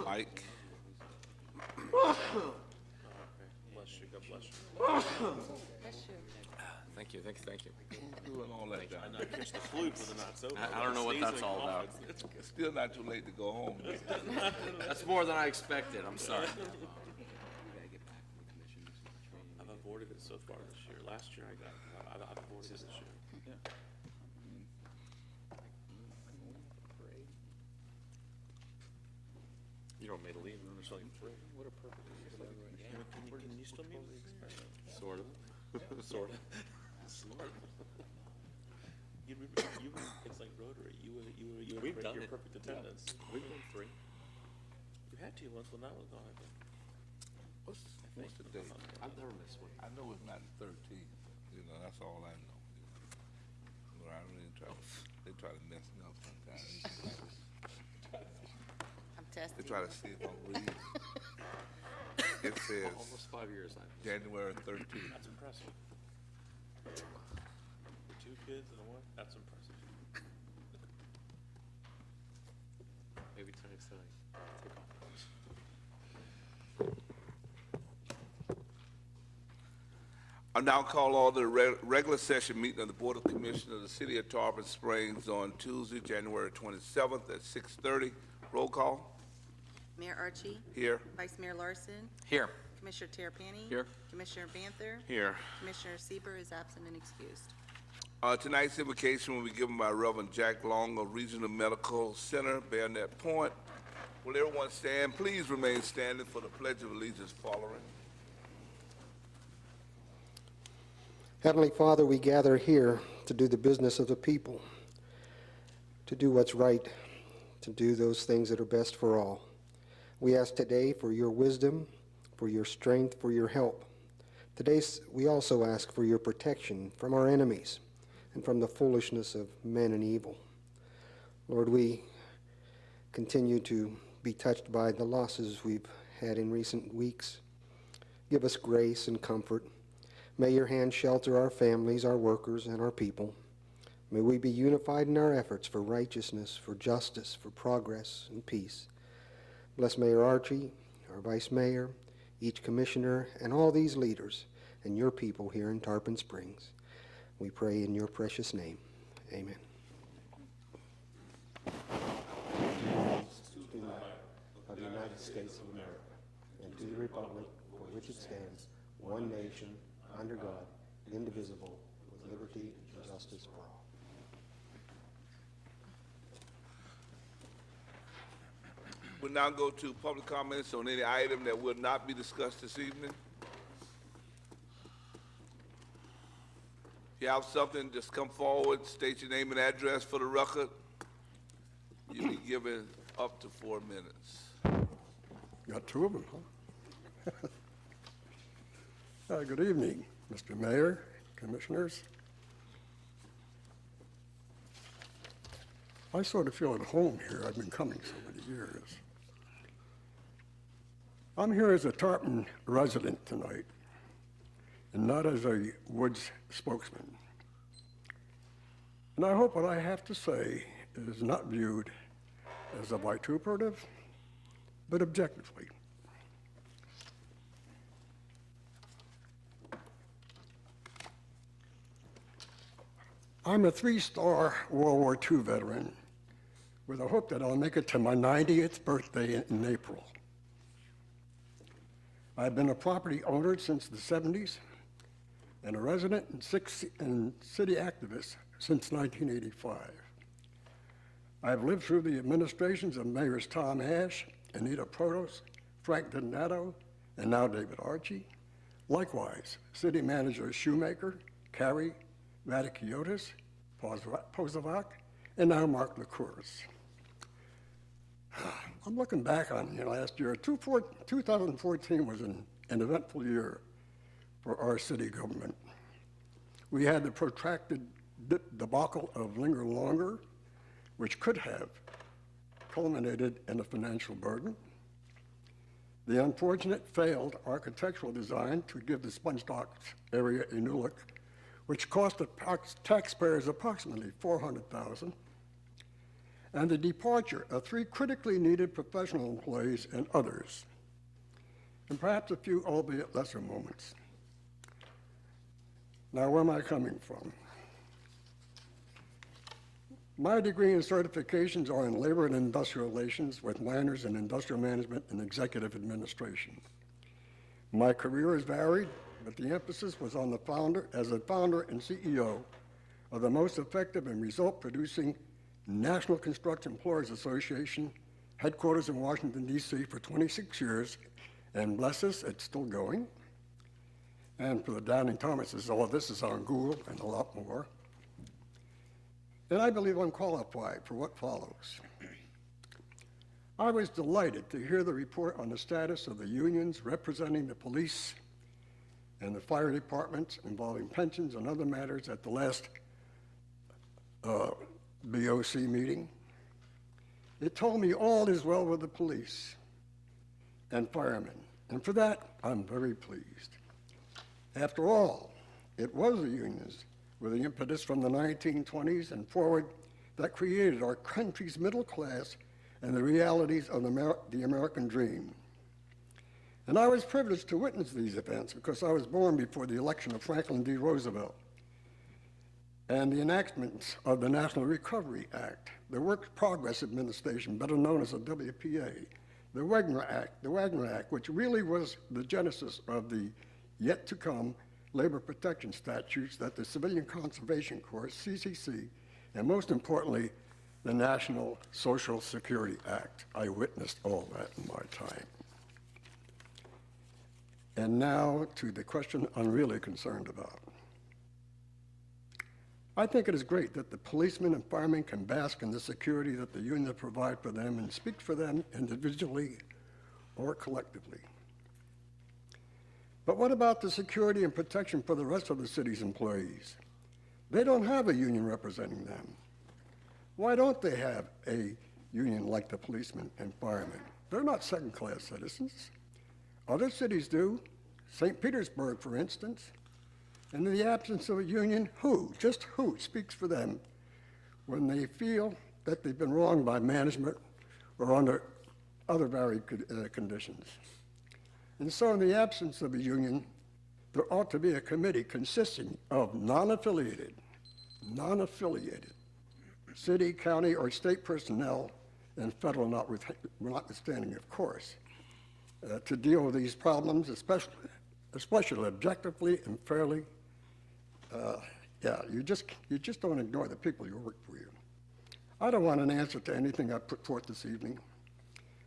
Mike. Bless you. God bless you. Thank you. Doing all that, I John. not catch the flu for the night sober. I don't know what that's all about. It's still not too late to go home. That's more than I expected. I'm sorry. I've avoided it so far this year. Last year I've avoided it this year. You don't want me to leave. I'm just like, what a perfect. Can you still mute? Sort of. Sort of. You, it's like Rotary. You We've were done your it. perfect attendance. We've done 3. You had to once when I was gone, I think. What's the date? I've never missed one. I know it's not the 13th. You know, that's all I know. But I really they try to mess me up sometimes. I'm testing. They try to see if I'm reading. It says Almost 5 years. January 13th. That's impressive. For 2 kids and a wife, that's impressive. Maybe tonight's tonight. Take off. I now call all the regular session meeting of the Board of Commissioners of the City of Tarpon Springs on Tuesday, January 27th at 6:30. Roll call. Mayor Archie, Here. Vice Mayor Larson, Here. Commissioner Tarpon. Here. Commissioner Banther. Here. Commissioner Sieber is absent and excused. Tonight's invocation will be given by Reverend Jack Long of Regional Medical Center, Bayonet Point. Will everyone stand? Please remain standing for the Pledge of Allegiance following. Heavenly Father, we gather here to do the business of the people, to do what's right, to do those things that are best for all. We ask today for your wisdom, for your strength, for your help. Today we also ask for your protection from our enemies and from the foolishness of men and evil. Lord, we continue to be touched by the losses we've had in recent weeks. Give us grace and comfort. May your hand shelter our families, our workers, and our people. May we be unified in our efforts for righteousness, for justice, for progress and peace. Bless Mayor Archie, our Vice Mayor, each commissioner, and all these leaders and your people here in Tarpon Springs. We pray in your precious name. Amen. Of the United States of America, and to the republic for which it stands, one nation, under God, indivisible, with liberty and justice for all. We'll now go to public comments on any item that will not be discussed this evening. If you have something, just come forward, state your name and address for the record. You'll be given up to 4 minutes. Got 2 of them, huh? Good evening, Mr. Mayor, Commissioners. I sort of feel at home here. I've been coming so many years. I'm here as a Tarpon resident tonight, and not as a Woods spokesman. And I hope what I have to say is not viewed as a vituperative, but objectively. I'm a 3-star World War II veteran with a hope that I'll make it to my 90th birthday in April. I've been a property owner since the 70s and a resident and city activist since 1985. I've lived through the administrations of Mayors Tom Ash, Anita Protos, Frank Donato, and now David Archie. Likewise, City Manager Shoemaker, Carey, Vatikiotis, Pozovac, and now Mark LaCourse. I'm looking back on last year. 2014 was an eventful year for our city government. We had the protracted debacle of Linger Longer, which could have culminated in a financial burden. The unfortunate failed architectural design to give the Sponge Docks area a new look, which cost the taxpayers approximately $400,000. and the departure of 3 critically needed professional employees and others, and perhaps a few albeit lesser moments. Now, where am I coming from? My degree and certifications are in labor and industrial relations with minors in industrial management and executive administration. My career is varied, but the emphasis was on as a founder and CEO of the most effective and result-producing National Construction Employers Association, headquarters in Washington, D.C. for 26 years, and bless us, it's still going. And for the Doubting Thomases, all of this is on Google and a lot more. And I believe I'm qualified for what follows. I was delighted to hear the report on the status of the unions representing the police and the fire departments involving pensions and other matters at the last BOC meeting. It told me all is well with the police and firemen, and for that, I'm very pleased. After all, it was the unions with the impetus from the 1920s and forward that created our country's middle class and the realities of the American dream. And I was privileged to witness these events because I was born before the election of Franklin D. Roosevelt and the enactment of the National Recovery Act, the Work Progress Administration, better known as the WPA, the Wagner Act, which really was the genesis of the yet-to-come labor protection statutes that the Civilian Conservation Corps, CCC, and most importantly, the National Social Security Act. I witnessed all that in my time. And now to the question I'm really concerned about. I think it is great that the policemen and firemen can bask in the security that the unions provide for them and speak for them individually or collectively. But what about the security and protection for the rest of the city's employees? They don't have a union representing them. Why don't they have a union like the policemen and firemen? They're not second-class citizens. Other cities do, St. Petersburg, for instance. And in the absence of a union, just who speaks for them when they feel that they've been wronged by management or under other varied conditions? And so in the absence of a union, there ought to be a committee consisting of non-affiliated city, county, or state personnel, and federal notwithstanding, of course, to deal with these problems, especially objectively and fairly. You just don't ignore the people who work for you. I don't want an answer to anything I put forth this evening.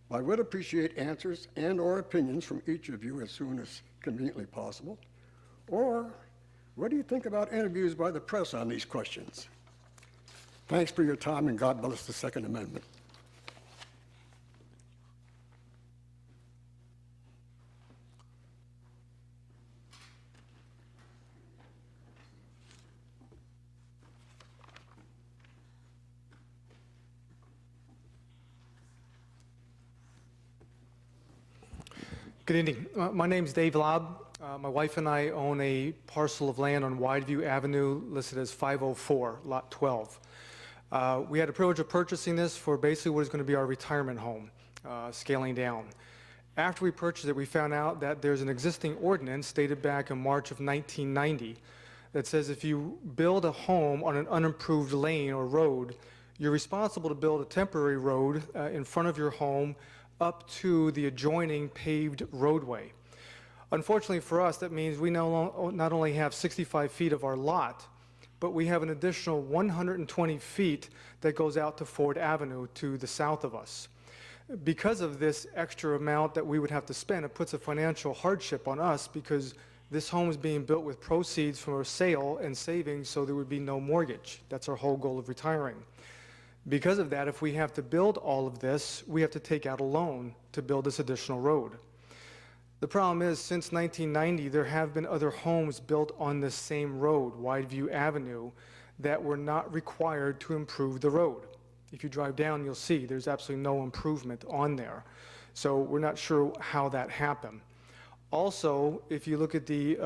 I would appreciate answers and or opinions from each of you as soon as conveniently possible. Or what do you think about interviews by the press on these questions? Thanks for your time, and God bless the Second Amendment. Good evening. My name's Dave Lobb. My wife and I own a parcel of land on Wideview Avenue listed as 504, Lot 12. We had the privilege of purchasing this for basically what is going to be our retirement home, scaling down. After we purchased it, we found out that there's an existing ordinance dated back in March of 1990 that says if you build a home on an unimproved lane or road, you're responsible to build a temporary road in front of your home up to the adjoining paved roadway. Unfortunately for us, that means we not only have 65 feet of our lot, but we have an additional 120 feet that goes out to Ford Avenue to the south of us. Because of this extra amount that we would have to spend, it puts a financial hardship on us because this home is being built with proceeds from a sale and savings, so there would be no mortgage. That's our whole goal of retiring. Because of that, if we have to build all of this, we have to take out a loan to build this additional road. The problem is, since 1990, there have been other homes built on this same road, Wideview Avenue, that were not required to improve the road. If you drive down, you'll see there's absolutely no improvement on there. So we're not sure how that happened. Also, if you look at the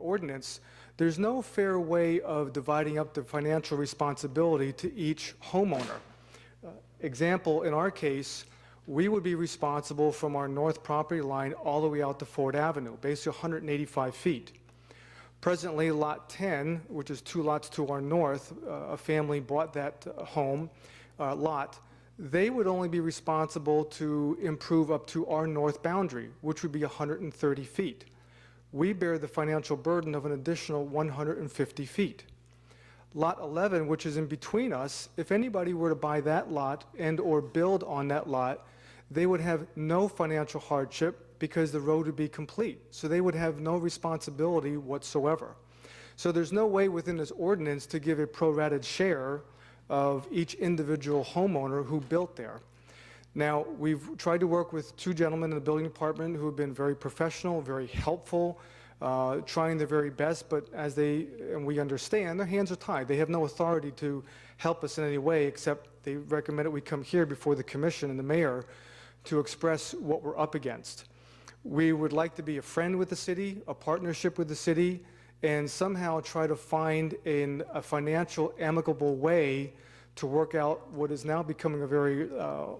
ordinance, there's no fair way of dividing up the financial responsibility to each homeowner. Example, in our case, we would be responsible from our north property line all the way out to Ford Avenue, basically 185 feet. Presently, Lot 10, which is 2 lots to our north, a family bought that lot. They would only be responsible to improve up to our north boundary, which would be 130 feet. We bear the financial burden of an additional 150 feet. Lot 11, which is in between us, if anybody were to buy that lot and or build on that lot, they would have no financial hardship because the road would be complete. So they would have no responsibility whatsoever. So there's no way within this ordinance to give a prorated share of each individual homeowner who built there. Now, we've tried to work with 2 gentlemen in the building department who have been very professional, very helpful, trying their very best, but and we understand, their hands are tied. They have no authority to help us in any way, except they recommended we come here before the commission and the mayor to express what we're up against. We would like to be a friend with the city, a partnership with the city, and somehow try to find a financial amicable way to work out what is now becoming a very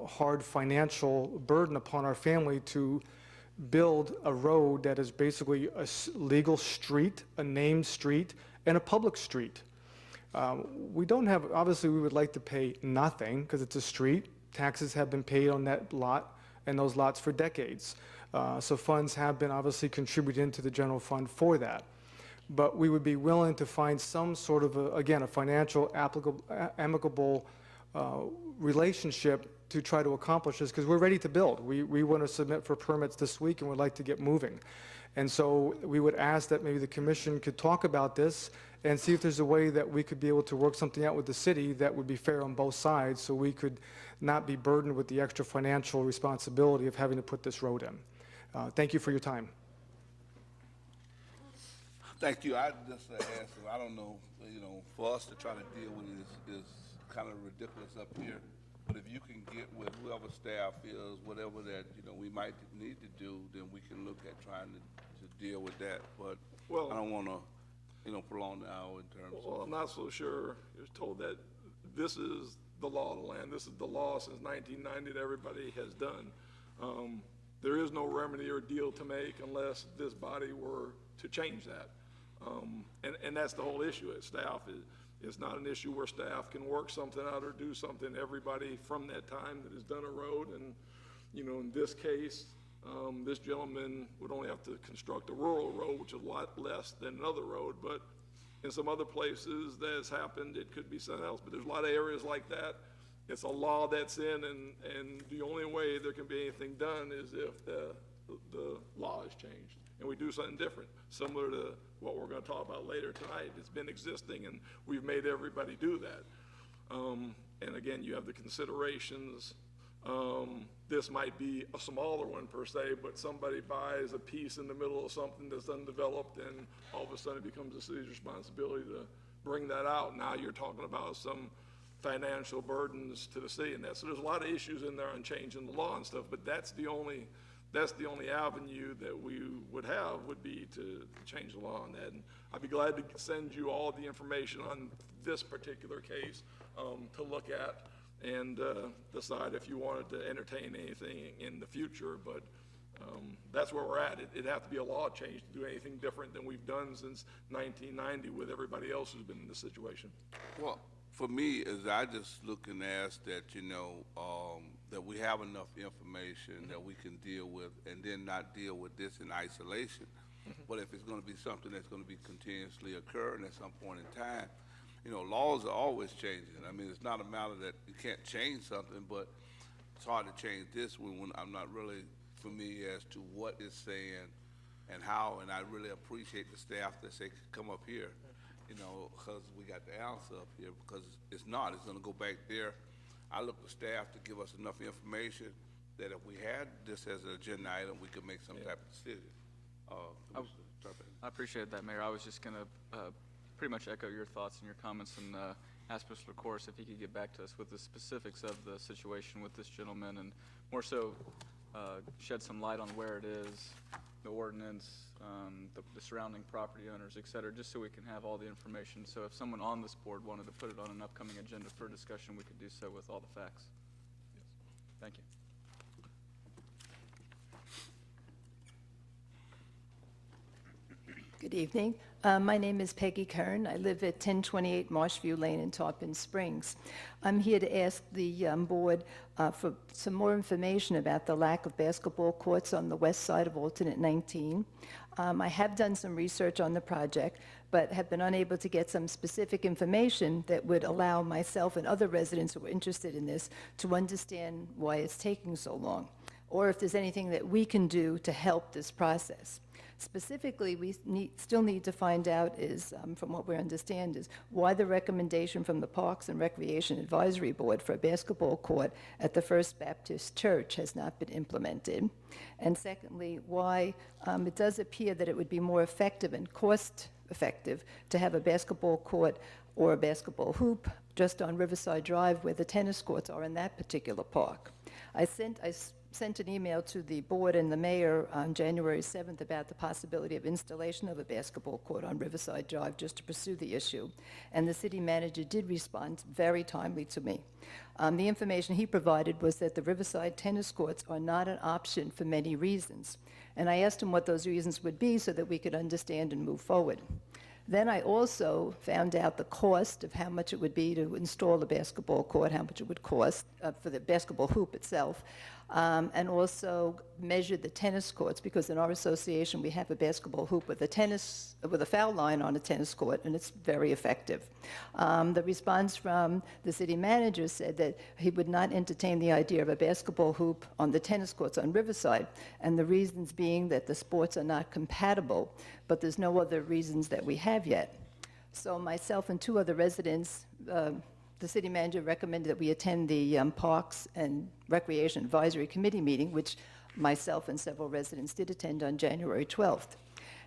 hard financial burden upon our family to build a road that is basically a legal street, a named street, and a public street. We don't have, obviously we would like to pay nothing because it's a street. Taxes have been paid on that lot and those lots for decades. So funds have been obviously contributed into the general fund for that. But we would be willing to find some sort of, again, a financial amicable relationship to try to accomplish this, because we're ready to build. We want to submit for permits this week and would like to get moving. And so we would ask that maybe the commission could talk about this and see if there's a way that we could be able to work something out with the city that would be fair on both sides, so we could not be burdened with the extra financial responsibility of having to put this road in. Thank you for your time. Thank you. I just ask, I don't know, for us to try to deal with it is kind of ridiculous up here. But if you can get with whoever staff is, whatever that, we might need to do, then we can look at trying to deal with that. But I don't want to, prolong the hour in terms of. Well, I'm not so sure. You're told that this is the law of the land. This is the law since 1990 that everybody has done. There is no remedy or deal to make unless this body were to change that. And that's the whole issue at staff. It's not an issue where staff can work something out or do something. Everybody from that time that has done a road, and in this case, this gentleman would only have to construct a rural road, which is a lot less than another road. But in some other places that has happened, it could be something else. But there's a lot of areas like that. It's a law that's in, and the only way there can be anything done is if the law is changed and we do something different, similar to what we're going to talk about later tonight. It's been existing, and we've made everybody do that. And again, you have the considerations. This might be a smaller one per se, but somebody buys a piece in the middle of something that's undeveloped, and all of a sudden it becomes the city's responsibility to bring that out. Now you're talking about some financial burdens to the city and that. So there's a lot of issues in there on changing the law and stuff, but that's the only avenue that we would have would be to change the law on that. And I'd be glad to send you all the information on this particular case to look at and decide if you wanted to entertain anything in the future. But that's where we're at. It'd have to be a law change to do anything different than we've done since 1990 with everybody else who's been in this situation. Well, for me, is I just look and ask that, that we have enough information that we can deal with, and then not deal with this in isolation. But if it's going to be something that's going to be continuously occurring at some point in time, laws are always changing. I mean, it's not a matter that you can't change something, but it's hard to change this when I'm not really familiar as to what it's saying and how, and I really appreciate the staff that say, come up here. Because we got the answer up here, because it's not. It's going to go back there. I look to staff to give us enough information that if we had this as an agenda item, we could make some type of decision. I appreciate that, Mayor. I was just going to pretty much echo your thoughts and your comments and ask Mr. LaCourse if he could get back to us with the specifics of the situation with this gentleman, and more so shed some light on where it is, the ordinance, the surrounding property owners, et cetera, just so we can have all the information. So if someone on this board wanted to put it on an upcoming agenda for discussion, we could do so with all the facts. Thank you. Good evening. My name is Peggy Kern. I live at 1028 Marshview Lane in Tarpon Springs. I'm here to ask the board for some more information about the lack of basketball courts on the west side of alternate 19. I have done some research on the project, but have been unable to get some specific information that would allow myself and other residents who are interested in this to understand why it's taking so long, or if there's anything that we can do to help this process. Specifically, we still need to find out is, from what we understand, is why the recommendation from the Parks and Recreation Advisory Board for a basketball court at the First Baptist Church has not been implemented. And secondly, why it does appear that it would be more effective and cost-effective to have a basketball court or a basketball hoop just on Riverside Drive where the tennis courts are in that particular park. I sent an email to the board and the mayor on January 7th about the possibility of installation of a basketball court on Riverside Drive just to pursue the issue. And the city manager did respond very timely to me. The information he provided was that the Riverside tennis courts are not an option for many reasons. And I asked him what those reasons would be so that we could understand and move forward. Then I also found out the cost of how much it would be to install a basketball court, how much it would cost for the basketball hoop itself, and also measured the tennis courts, because in our association we have a basketball hoop with a foul line on a tennis court, and it's very effective. The response from the city manager said that he would not entertain the idea of a basketball hoop on the tennis courts on Riverside, and the reasons being that the sports are not compatible, but there's no other reasons that we have yet. So myself and two other residents, the city manager recommended that we attend the Parks and Recreation Advisory Committee meeting, which myself and several residents did attend on January 12th.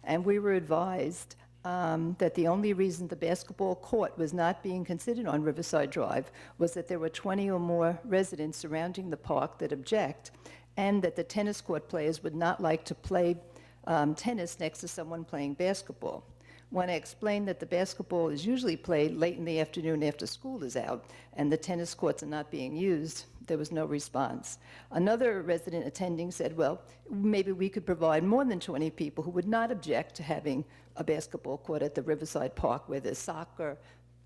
And we were advised that the only reason the basketball court was not being considered on Riverside Drive was that there were 20 or more residents surrounding the park that object, and that the tennis court players would not like to play tennis next to someone playing basketball. When I explained that the basketball is usually played late in the afternoon after school is out and the tennis courts are not being used, there was no response. Another resident attending said, well, maybe we could provide more than 20 people who would not object to having a basketball court at the Riverside Park where there's soccer,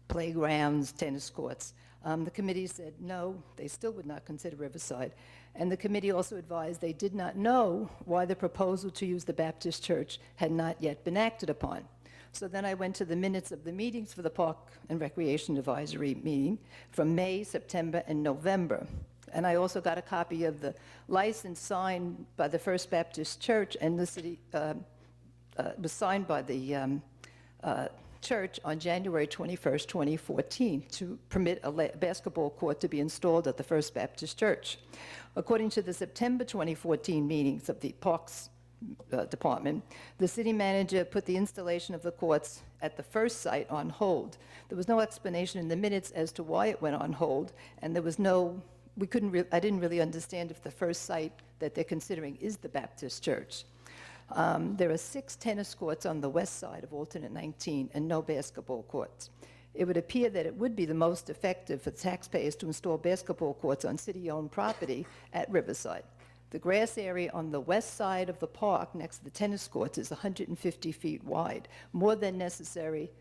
playgrounds, tennis courts. The committee said no, they still would not consider Riverside. And the committee also advised they did not know why the proposal to use the Baptist Church had not yet been acted upon. So then I went to the minutes of the meetings for the Park and Recreation Advisory meeting from May, September, and November. And I also got a copy of the license signed by the First Baptist Church, and the city was signed by the church on January 21st, 2014, to permit a basketball court to be installed at the First Baptist Church. According to the September 2014 meetings of the Parks Department, the city manager put the installation of the courts at the first site on hold. There was no explanation in the minutes as to why it went on hold, and there was I didn't really understand if the first site that they're considering is the Baptist Church. There are 6 tennis courts on the west side of alternate 19 and no basketball courts. It would appear that it would be the most effective for taxpayers to install basketball courts on city-owned property at Riverside. The grass area on the west side of the park next to the tennis courts is 150 feet wide, more than necessary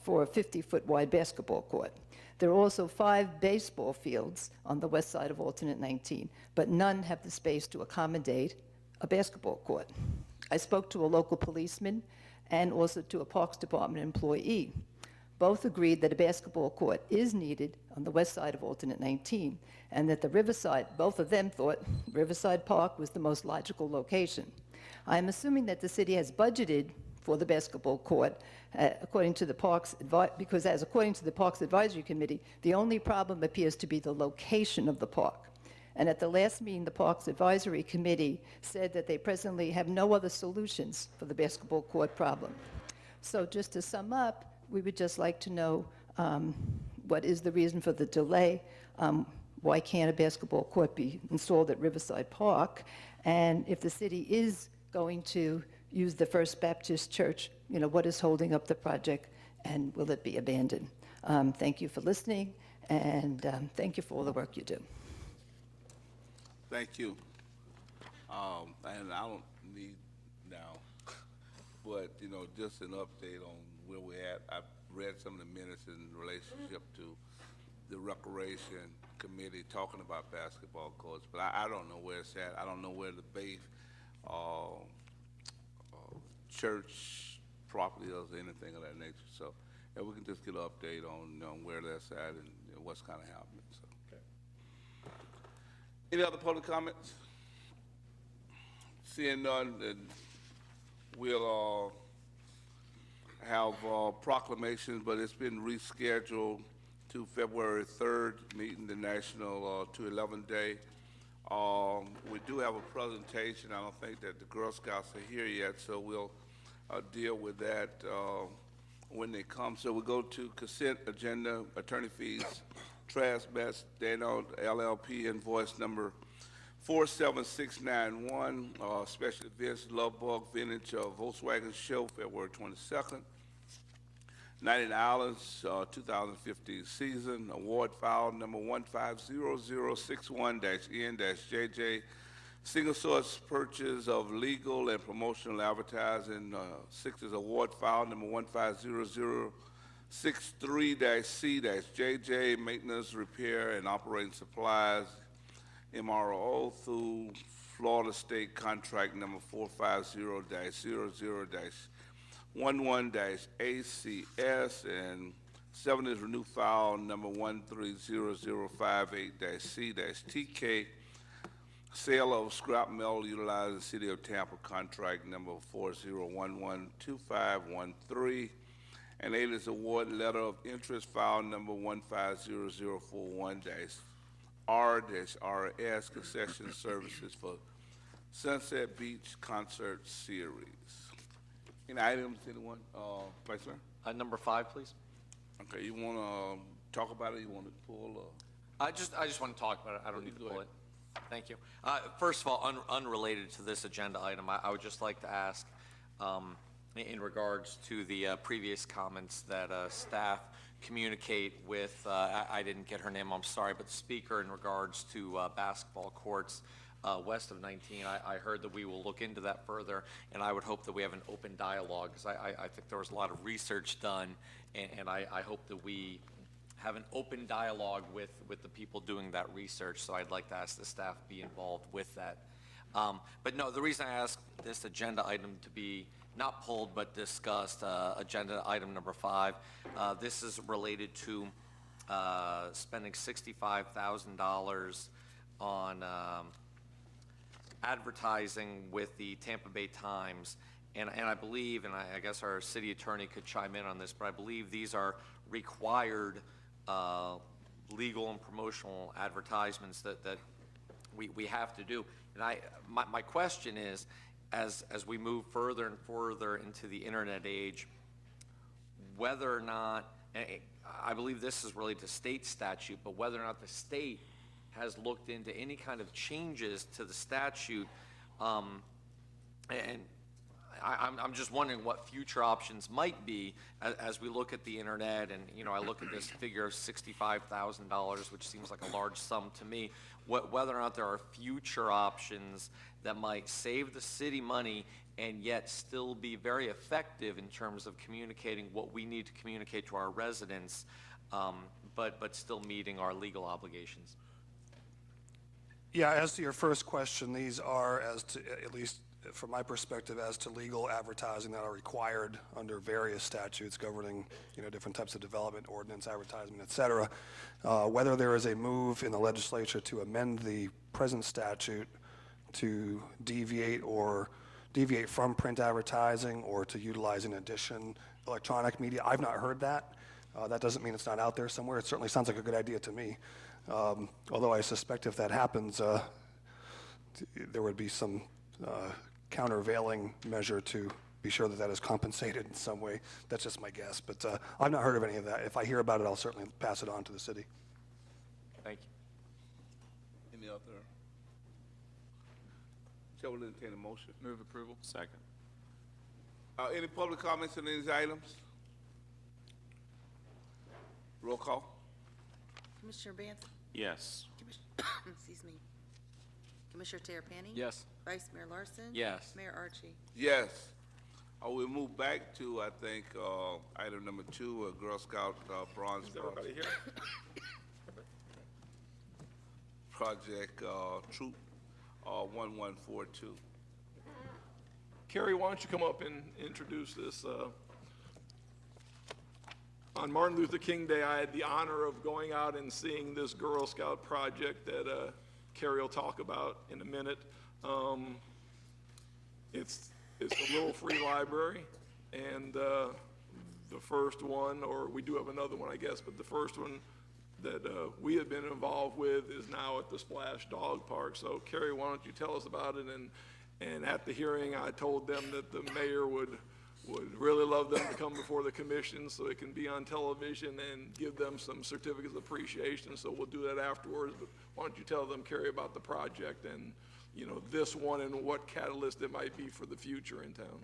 for a 50-foot wide basketball court. There are also 5 baseball fields on the west side of alternate 19, but none have the space to accommodate a basketball court. I spoke to a local policeman and also to a Parks Department employee. Both agreed that a basketball court is needed on the west side of alternate 19, and that the Riverside, both of them thought Riverside Park was the most logical location. I'm assuming that the city has budgeted for the basketball court, according to the Parks Advisory Committee, the only problem appears to be the location of the park. And at the last meeting, the Parks Advisory Committee said that they presently have no other solutions for the basketball court problem. So just to sum up, we would just like to know what is the reason for the delay, why can't a basketball court be installed at Riverside Park, and if the city is going to use the First Baptist Church, what is holding up the project, and will it be abandoned? Thank you for listening, and thank you for all the work you do. Thank you. And I don't need now, but, you know, just an update on where we're at. I've read some of the minutes in relationship to the Recreation Committee talking about basketball courts, but I don't know where it's at. I don't know where the Bay church property is or anything of that nature. So if we can just get an update on where that's at and what's kind of happening. So. Okay. Any other public comments? Seeing none, then we'll have proclamations, but it's been rescheduled to February 3rd, meeting the National 211 Day. We do have a presentation. I don't think that the Girl Scouts are here yet, so we'll deal with that when they come. So we go to consent agenda, attorney fees, trash mess, Dano LLP invoice number 47691, special events, Love Bug Vintage Volkswagen Show, February 22nd. 90 Islands 2015 season, award file number 150061-N-JJ, single source purchase of legal and promotional advertising. 6 is award file number 150063-C-JJ, maintenance, repair, and operating supplies, MRO through Florida State contract number 450-00-11-ACS, and 7 is renew file number 130058-C-TK, sale of scrap metal utilizing City of Tampa contract number 40112513, and 8 is award letter of interest file number 150041-R-RS concession services for Sunset Beach Concert Series. Any items, anyone? Vice Mayor? Number 5, please. Okay, you want to talk about it? You want to pull? I just want to talk about it. I don't need to Go pull ahead. it. Thank you. First of all, unrelated to this agenda item, I would just like to ask, in regards to the previous comments that staff communicate with, I didn't get her name, I'm sorry, but the speaker in regards to basketball courts west of 19. I heard that we will look into that further, and I would hope that we have an open dialogue, because I think there was a lot of research done, and I hope that we have an open dialogue with the people doing that research, so I'd like to ask the staff be involved with that. But no, the reason I asked this agenda item to be not pulled but discussed, agenda item number 5, this is related to spending $65,000 on advertising with the Tampa Bay Times, and I believe, and I guess our city attorney could chime in on this, but I believe these are required legal and promotional advertisements that we have to do. And my question is, as we move further and further into the internet age, whether or not, and I believe this is related to state statute, but whether or not the state has looked into any kind of changes to the statute, and I'm just wondering what future options might be as we look at the internet, and I look at this figure of $65,000, which seems like a large sum to me. Whether or not there are future options that might save the city money and yet still be very effective in terms of communicating what we need to communicate to our residents, but still meeting our legal obligations. Yeah, as to your first question, these are, as to, at least from my perspective, as to legal advertising that are required under various statutes governing, different types of development, ordinance, advertisement, et cetera. Whether there is a move in the legislature to amend the present statute to deviate from print advertising or to utilize in addition electronic media, I've not heard that. That doesn't mean it's not out there somewhere. It certainly sounds like a good idea to me. Although I suspect if that happens, there would be some countervailing measure to be sure that that is compensated in some way. That's just my guess, but I've not heard of any of that. If I hear about it, I'll certainly pass it on to the city. Thank you. Any other? Shall we entertain a motion? Move approval. Second. Any public comments on these items? Roll call. Commissioner Banther? Yes. Excuse me. Commissioner Terrapini? Yes. Vice Mayor Larson? Yes. Mayor Archie? Yes. We'll move back to, I think, item number 2, Girl Scout Bronze Is everybody here? Project Troop 1142. Carrie, why don't you come up and introduce this? On Martin Luther King Day, I had the honor of going out and seeing this Girl Scout project that Carrie will talk about in a minute. It's a little free library, and the first one, or we do have another one, I guess, but the first one that we have been involved with is now at the Splash Dog Park. So Carrie, why don't you tell us about it? And at the hearing, I told them that the mayor would really love them to come before the commission so it can be on television and give them some certificates of appreciation. So we'll do that afterwards. But why don't you tell them, Carrie, about the project and, you know, this one and what catalyst it might be for the future in town.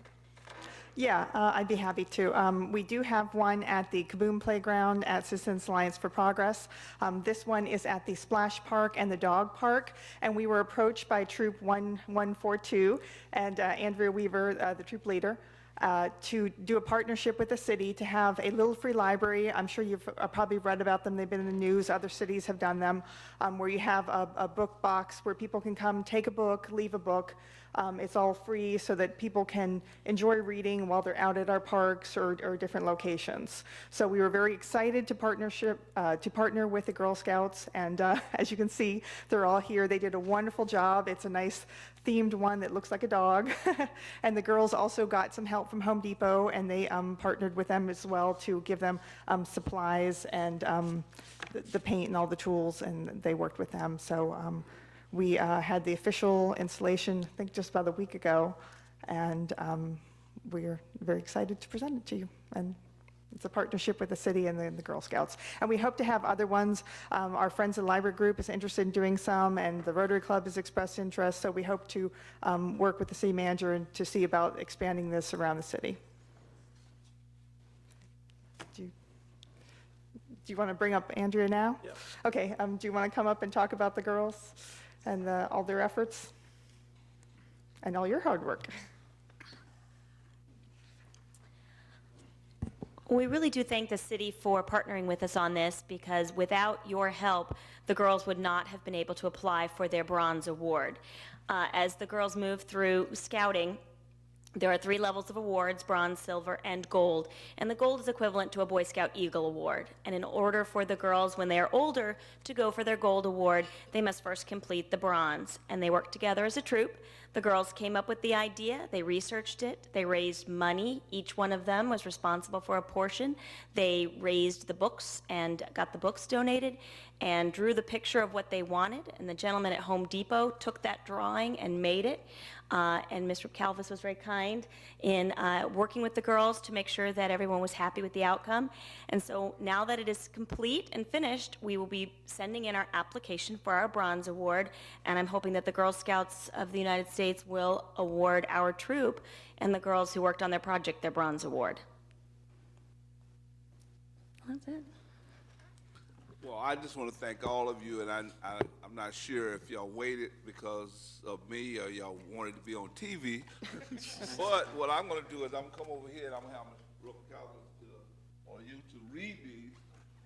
Yeah, I'd be happy to. We do have one at the Kaboom Playground at Citizens Alliance for Progress. This one is at the Splash Park and the Dog Park, and we were approached by Troop 1142 and Andrea Weaver, the troop leader, to do a partnership with the city to have a little free library. I'm sure you've probably read about them. They've been in the news. Other cities have done them, where you have a book box where people can come, take a book, leave a book. It's all free so that people can enjoy reading while they're out at our parks or different locations. So we were very excited to partner with the Girl Scouts, and as you can see, they're all here. They did a wonderful job. It's a nice themed one that looks like a dog. And the girls also got some help from Home Depot, and they partnered with them as well to give them supplies and the paint and all the tools, and they worked with them. So we had the official installation, I think, just about a week ago, and we're very excited to present it to you. And it's a partnership with the city and the Girl Scouts. And we hope to have other ones. Our Friends of the Library group is interested in doing some, and the Rotary Club has expressed interest, so we hope to work with the city manager and to see about expanding this around the city. Do you want to bring up Andrea now? Yeah. Okay, do you want to come up and talk about the girls and all their efforts and all your hard work? We really do thank the city for partnering with us on this, because without your help, the girls would not have been able to apply for their bronze award. As the girls move through scouting, there are 3 levels of awards: bronze, silver, and gold. And the gold is equivalent to a Boy Scout Eagle Award. And in order for the girls, when they are older, to go for their gold award, they must first complete the bronze. And they work together as a troop. The girls came up with the idea, they researched it, they raised money. Each one of them was responsible for a portion. They raised the books and got the books donated and drew the picture of what they wanted. And the gentleman at Home Depot took that drawing and made it. And Mr. Calvis was very kind in working with the girls to make sure that everyone was happy with the outcome. And so now that it is complete and finished, we will be sending in our application for our bronze award, and I'm hoping that the Girl Scouts of the United States will award our troop and the girls who worked on their project their bronze award. That's it. Well, I just want to thank all of you, and I'm not sure if y'all waited because of me or y'all wanted to be on TV. But what I'm going to do is I'm going to come over here and I'm going to have Mr. Calvin on you to read these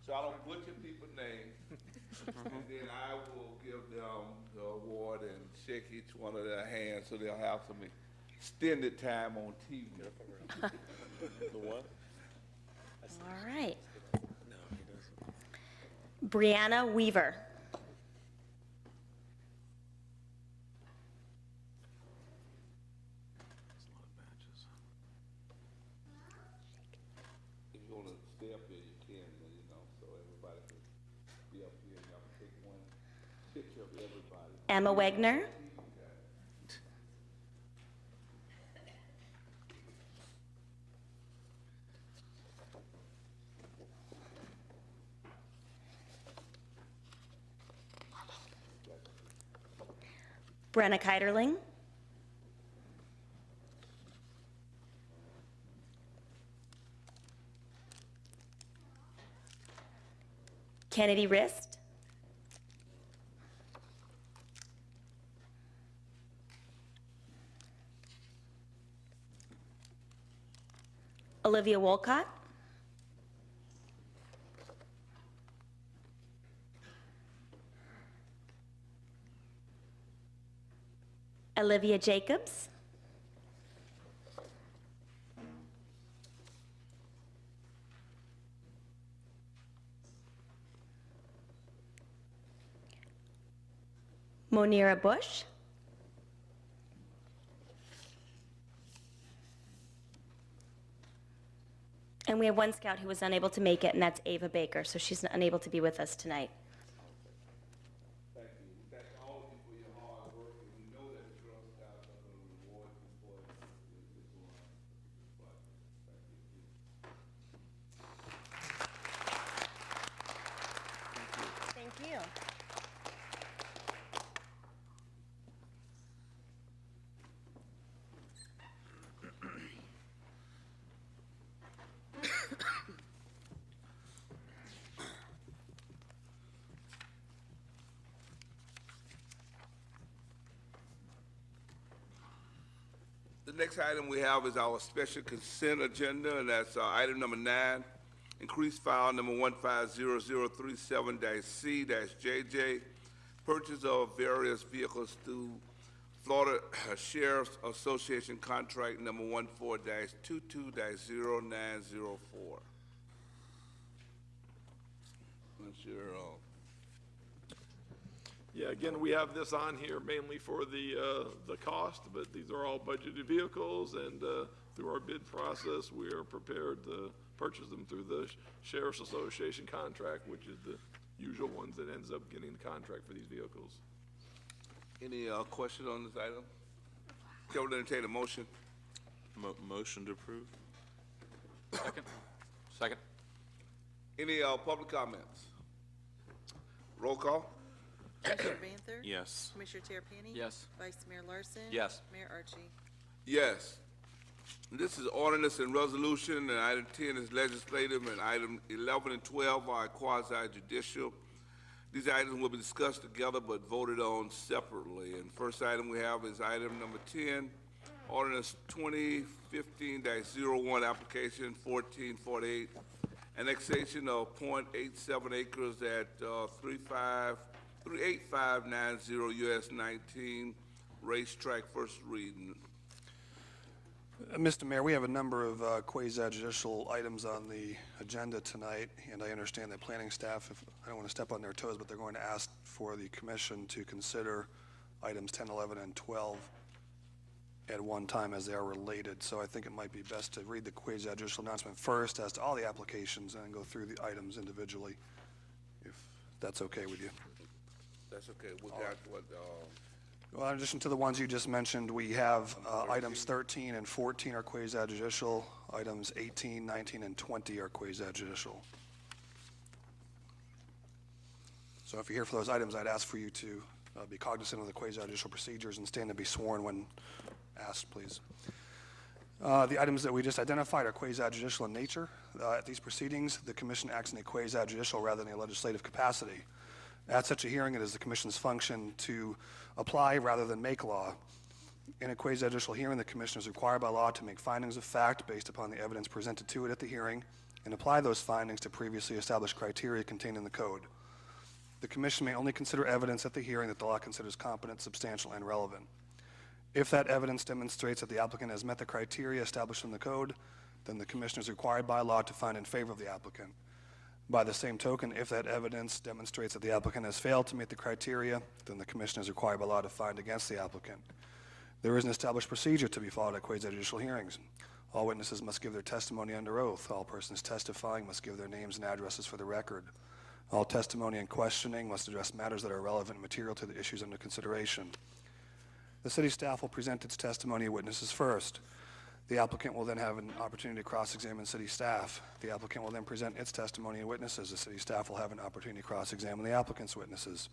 so I don't butcher people's names. And then I will give them the award and shake each one of their hands so they'll have some extended time on TV. The what? All right. Brianna Weaver. If you want to stay up here, you can, you know, so everybody can be up here and y'all can take one picture of everybody. Emma Wegner. Brenna Keiderling. Kennedy Rist. Olivia Wolcott. Olivia Jacobs. Monira Bush. And we have one scout who was unable to make it, and that's Ava Baker, so she's unable to be with us tonight. Thank you. We thank all of you for your hard work, and we know that the Girl Scouts are going to reward you for this project. Thank you. Thank you. The next item we have is our special consent agenda, and that's item number 9, increased file number 150037-C-JJ, purchase of various vehicles through Florida Sheriff's Association contract number 14-22-0904. I'm sure. Yeah, again, we have this on here mainly for the cost, but these are all budgeted vehicles, and through our bid process, we are prepared to purchase them through the Sheriff's Association contract, which is the usual ones that ends up getting the contract for these vehicles. Any question on this item? Chair will entertain a motion. Motion to approve? Second. Second? Any public comments? Roll call. Commissioner Banther? Yes. Commissioner Terrapini? Yes. Vice Mayor Larson? Yes. Mayor Archie? Yes. This is ordinance and resolution, and item 10 is legislative, and item 11 and 12 are quasi-judicial. These items will be discussed together but voted on separately. And first item we have is item number 10, ordinance 2015-01, application 1448, annexation of .87 acres at 38590 US 19 racetrack, first reading. Mr. Mayor, we have a number of quasi-judicial items on the agenda tonight, and I understand that planning staff, I don't want to step on their toes, but they're going to ask for the commission to consider items 10, 11, and 12 at one time as they are related. So I think it might be best to read the quasi-judicial announcement first as to all the applications and then go through the items individually, if that's okay with you. That's okay. We got what, Well, in addition to the ones you just mentioned, we have items 13 and 14 are quasi-judicial. Items 18, 19, and 20 are quasi-judicial. So if you're here for those items, I'd ask for you to be cognizant of the quasi-judicial procedures and stand to be sworn when asked, please. The items that we just identified are quasi-judicial in nature. At these proceedings, the commission acts in a quasi-judicial rather than a legislative capacity. At such a hearing, it is the commission's function to apply rather than make law. In a quasi-judicial hearing, the commission is required by law to make findings of fact based upon the evidence presented to it at the hearing and apply those findings to previously established criteria contained in the code. The commission may only consider evidence at the hearing that the law considers competent, substantial, and relevant. If that evidence demonstrates that the applicant has met the criteria established in the code, then the commission is required by law to find in favor of the applicant. By the same token, if that evidence demonstrates that the applicant has failed to meet the criteria, then the commission is required by law to find against the applicant. There is an established procedure to be followed at quasi-judicial hearings. All witnesses must give their testimony under oath. All persons testifying must give their names and addresses for the record. All testimony and questioning must address matters that are relevant and material to the issues under consideration. The city staff will present its testimony and witnesses first. The applicant will then have an opportunity to cross-examine city staff. The applicant will then present its testimony and witnesses. The city staff will have an opportunity to cross-examine the applicant's witnesses.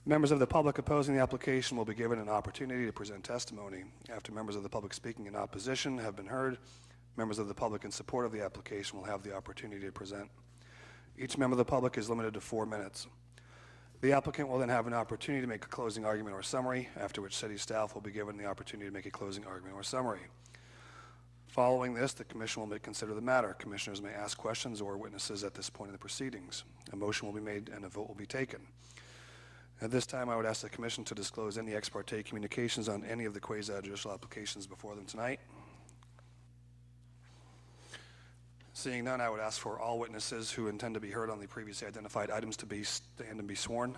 Members of the public opposing the application will be given an opportunity to present testimony. After members of the public speaking in opposition have been heard, members of the public in support of the application will have the opportunity to present. Each member of the public is limited to 4 minutes. The applicant will then have an opportunity to make a closing argument or summary, after which city staff will be given the opportunity to make a closing argument or summary. Following this, the commission will consider the matter. Commissioners may ask questions or witnesses at this point in the proceedings. A motion will be made and a vote will be taken. At this time, I would ask the commission to disclose any ex parte communications on any of the quasi-judicial applications before them tonight. Seeing none, I would ask for all witnesses who intend to be heard on the previously identified items to stand and be sworn.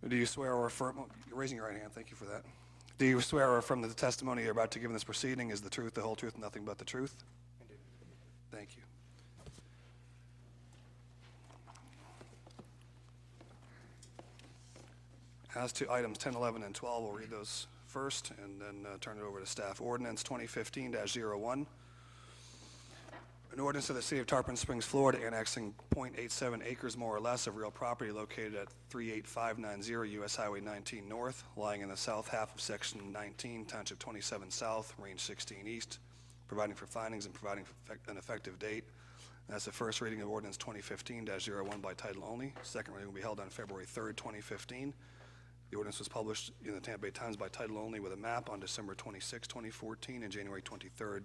Do you swear or affirm, you're raising your right hand, thank you for that. Do you swear or affirm that the testimony you're about to give in this proceeding is the truth, the whole truth, and nothing but the truth? I do. Thank you. As to items 10, 11, and 12, we'll read those first and then turn it over to staff. Ordinance 2015-01. An ordinance of the City of Tarpon Springs, Florida, annexing .87 acres more or less of real property located at 38590 U.S. Highway 19 North, lying in the south half of Section 19, Township 27 South, Range 16 East, providing for findings and providing an effective date. That's the first reading of Ordinance 2015-01 by title only. Second reading will be held on February 3rd, 2015. The ordinance was published in the Tampa Bay Times by title only with a map on December 26, 2014 and January 23rd,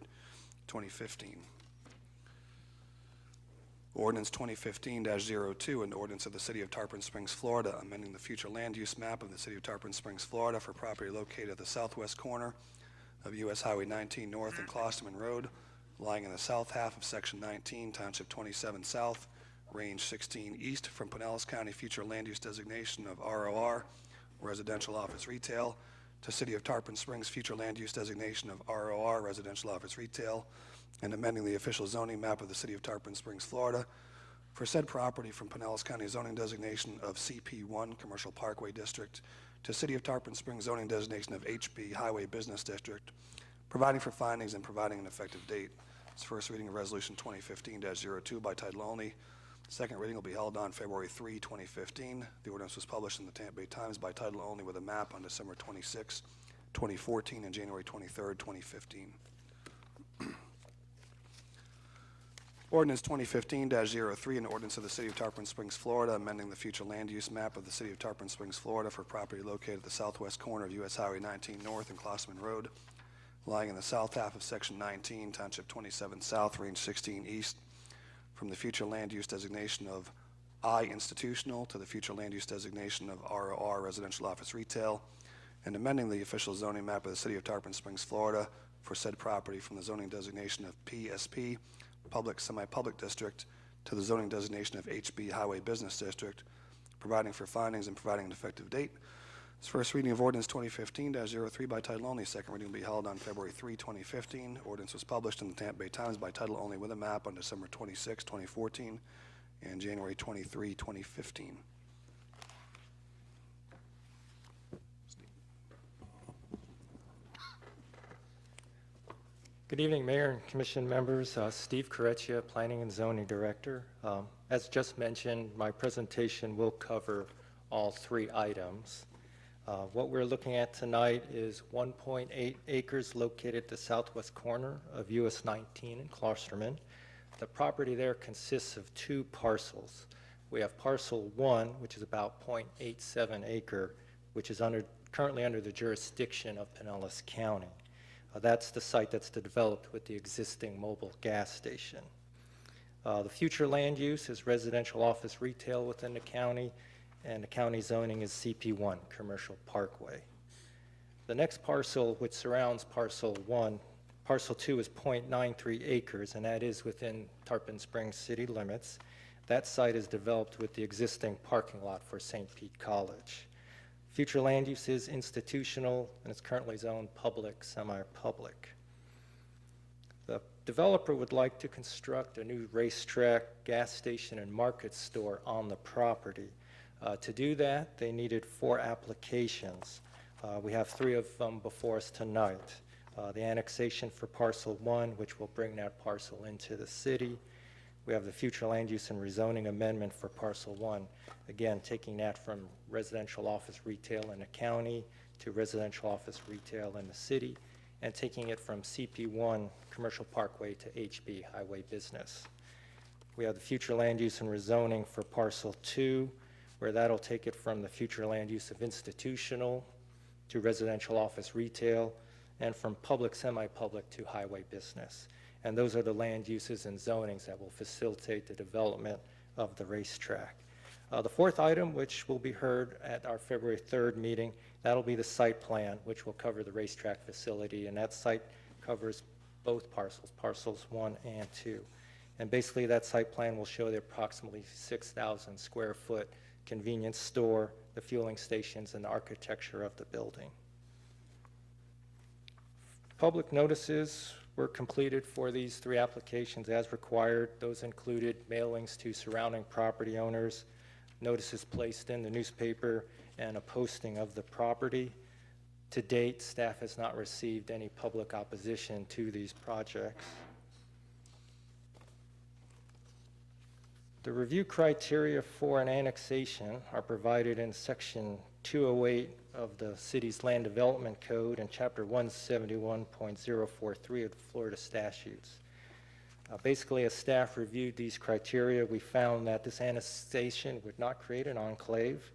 2015. Ordinance 2015-02, an ordinance of the City of Tarpon Springs, Florida, amending the future land use map of the City of Tarpon Springs, Florida for property located at the southwest corner of U.S. Highway 19 North and Klosterman Road, lying in the south half of Section 19, Township 27 South, Range 16 East, from Pinellas County future land use designation of ROR, Residential Office Retail, to City of Tarpon Springs future land use designation of ROR, Residential Office Retail, and amending the official zoning map of the City of Tarpon Springs, Florida, for said property from Pinellas County zoning designation of CP1, Commercial Parkway District, to City of Tarpon Springs zoning designation of HB, Highway Business District, providing for findings and providing an effective date. It's first reading of Resolution 2015-02 by title only. Second reading will be held on February 3, 2015. The ordinance was published in the Tampa Bay Times by title only with a map on December 26, 2014 and January 23, 2015. Ordinance 2015-03, an ordinance of the City of Tarpon Springs, Florida, amending the future land use map of the City of Tarpon Springs, Florida for property located at the southwest corner of U.S. Highway 19 North and Klosterman Road, lying in the south half of Section 19, Township 27 South, Range 16 East, from the future land use designation of I institutional to the future land use designation of ROR, Residential Office Retail, and amending the official zoning map of the City of Tarpon Springs, Florida for said property from the zoning designation of PSP, Public Semi-Public District, to the zoning designation of HB, Highway Business District, providing for findings and providing an effective date. This first reading of Ordinance 2015-03 by title only. Second reading will be held on February 3, 2015. Ordinance was published in the Tampa Bay Times by title only with a map on December 26, 2014 and January 23, 2015. Good evening, Mayor and Commission members. Steve Correcchia, Planning and Zoning Director. As just mentioned, my presentation will cover all three items. What we're looking at tonight is 1.8 acres located at the southwest corner of US 19 in Klosterman. The property there consists of two parcels. We have parcel 1, which is about 0.87 acre, which is currently under the jurisdiction of Pinellas County. That's the site that's developed with the existing mobile gas station. The future land use is residential office retail within the county, and the county zoning is CP1, Commercial Parkway. The next parcel, which surrounds parcel 1, parcel 2 is 0.93 acres, and that is within Tarpon Springs city limits. That site is developed with the existing parking lot for St. Pete College. Future land use is institutional, and it's currently zoned public, semi-public. The developer would like to construct a new racetrack, gas station, and market store on the property. To do that, they needed 4 applications. We have 3 of them before us tonight. The annexation for parcel 1, which will bring that parcel into the city. We have the future land use and rezoning amendment for parcel 1, again, taking that from residential office retail in the county to residential office retail in the city, and taking it from CP1 Commercial Parkway to HB Highway Business. We have the future land use and rezoning for parcel 2, where that'll take it from the future land use of institutional to residential office retail, and from public, semi-public to highway business. And those are the land uses and zonings that will facilitate the development of the racetrack. The fourth item, which will be heard at our February 3rd meeting, that'll be the site plan, which will cover the racetrack facility, and that site covers both parcels, parcels 1 and 2. And basically, that site plan will show the approximately 6,000 square foot convenience store, the fueling stations, and the architecture of the building. Public notices were completed for these 3 applications as required. Those included mailings to surrounding property owners, notices placed in the newspaper, and a posting of the property. To date, staff has not received any public opposition to these projects. The review criteria for an annexation are provided in Section 208 of the city's Land Development Code and Chapter 171.043 of the Florida statutes. Basically, as staff reviewed these criteria, we found that this annexation would not create an enclave,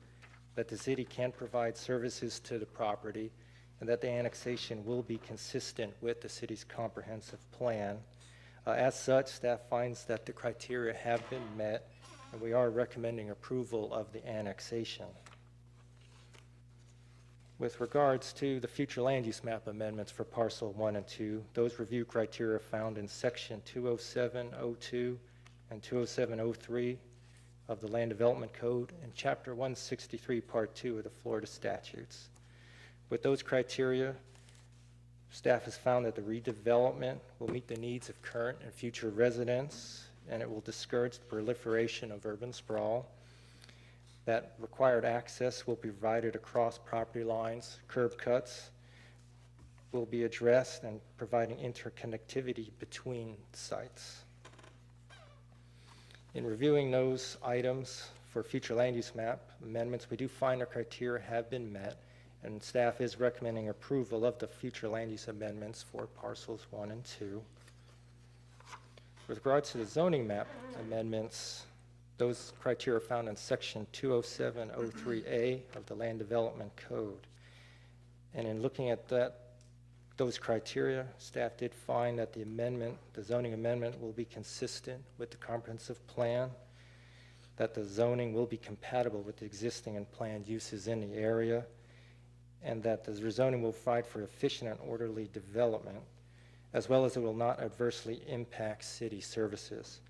that the city can provide services to the property, and that the annexation will be consistent with the city's comprehensive plan. As such, staff finds that the criteria have been met, and we are recommending approval of the annexation. With regards to the future land use map amendments for parcel 1 and 2, those review criteria are found in section 20702 and 20703 of the Land Development Code and Chapter 163, Part 2 of the Florida statutes. With those criteria, staff has found that the redevelopment will meet the needs of current and future residents, and it will discourage the proliferation of urban sprawl. That required access will be provided across property lines, curb cuts will be addressed, and providing interconnectivity between sites. In reviewing those items for future land use map amendments, we do find our criteria have been met, and staff is recommending approval of the future land use amendments for parcels 1 and 2. With regards to the zoning map amendments, those criteria are found in section 20703A of the Land Development Code. And in looking at those criteria, staff did find that the zoning amendment will be consistent with the comprehensive plan, that the zoning will be compatible with the existing and planned uses in the area, and that the rezoning will provide for efficient and orderly development, as well as it will not adversely impact city services.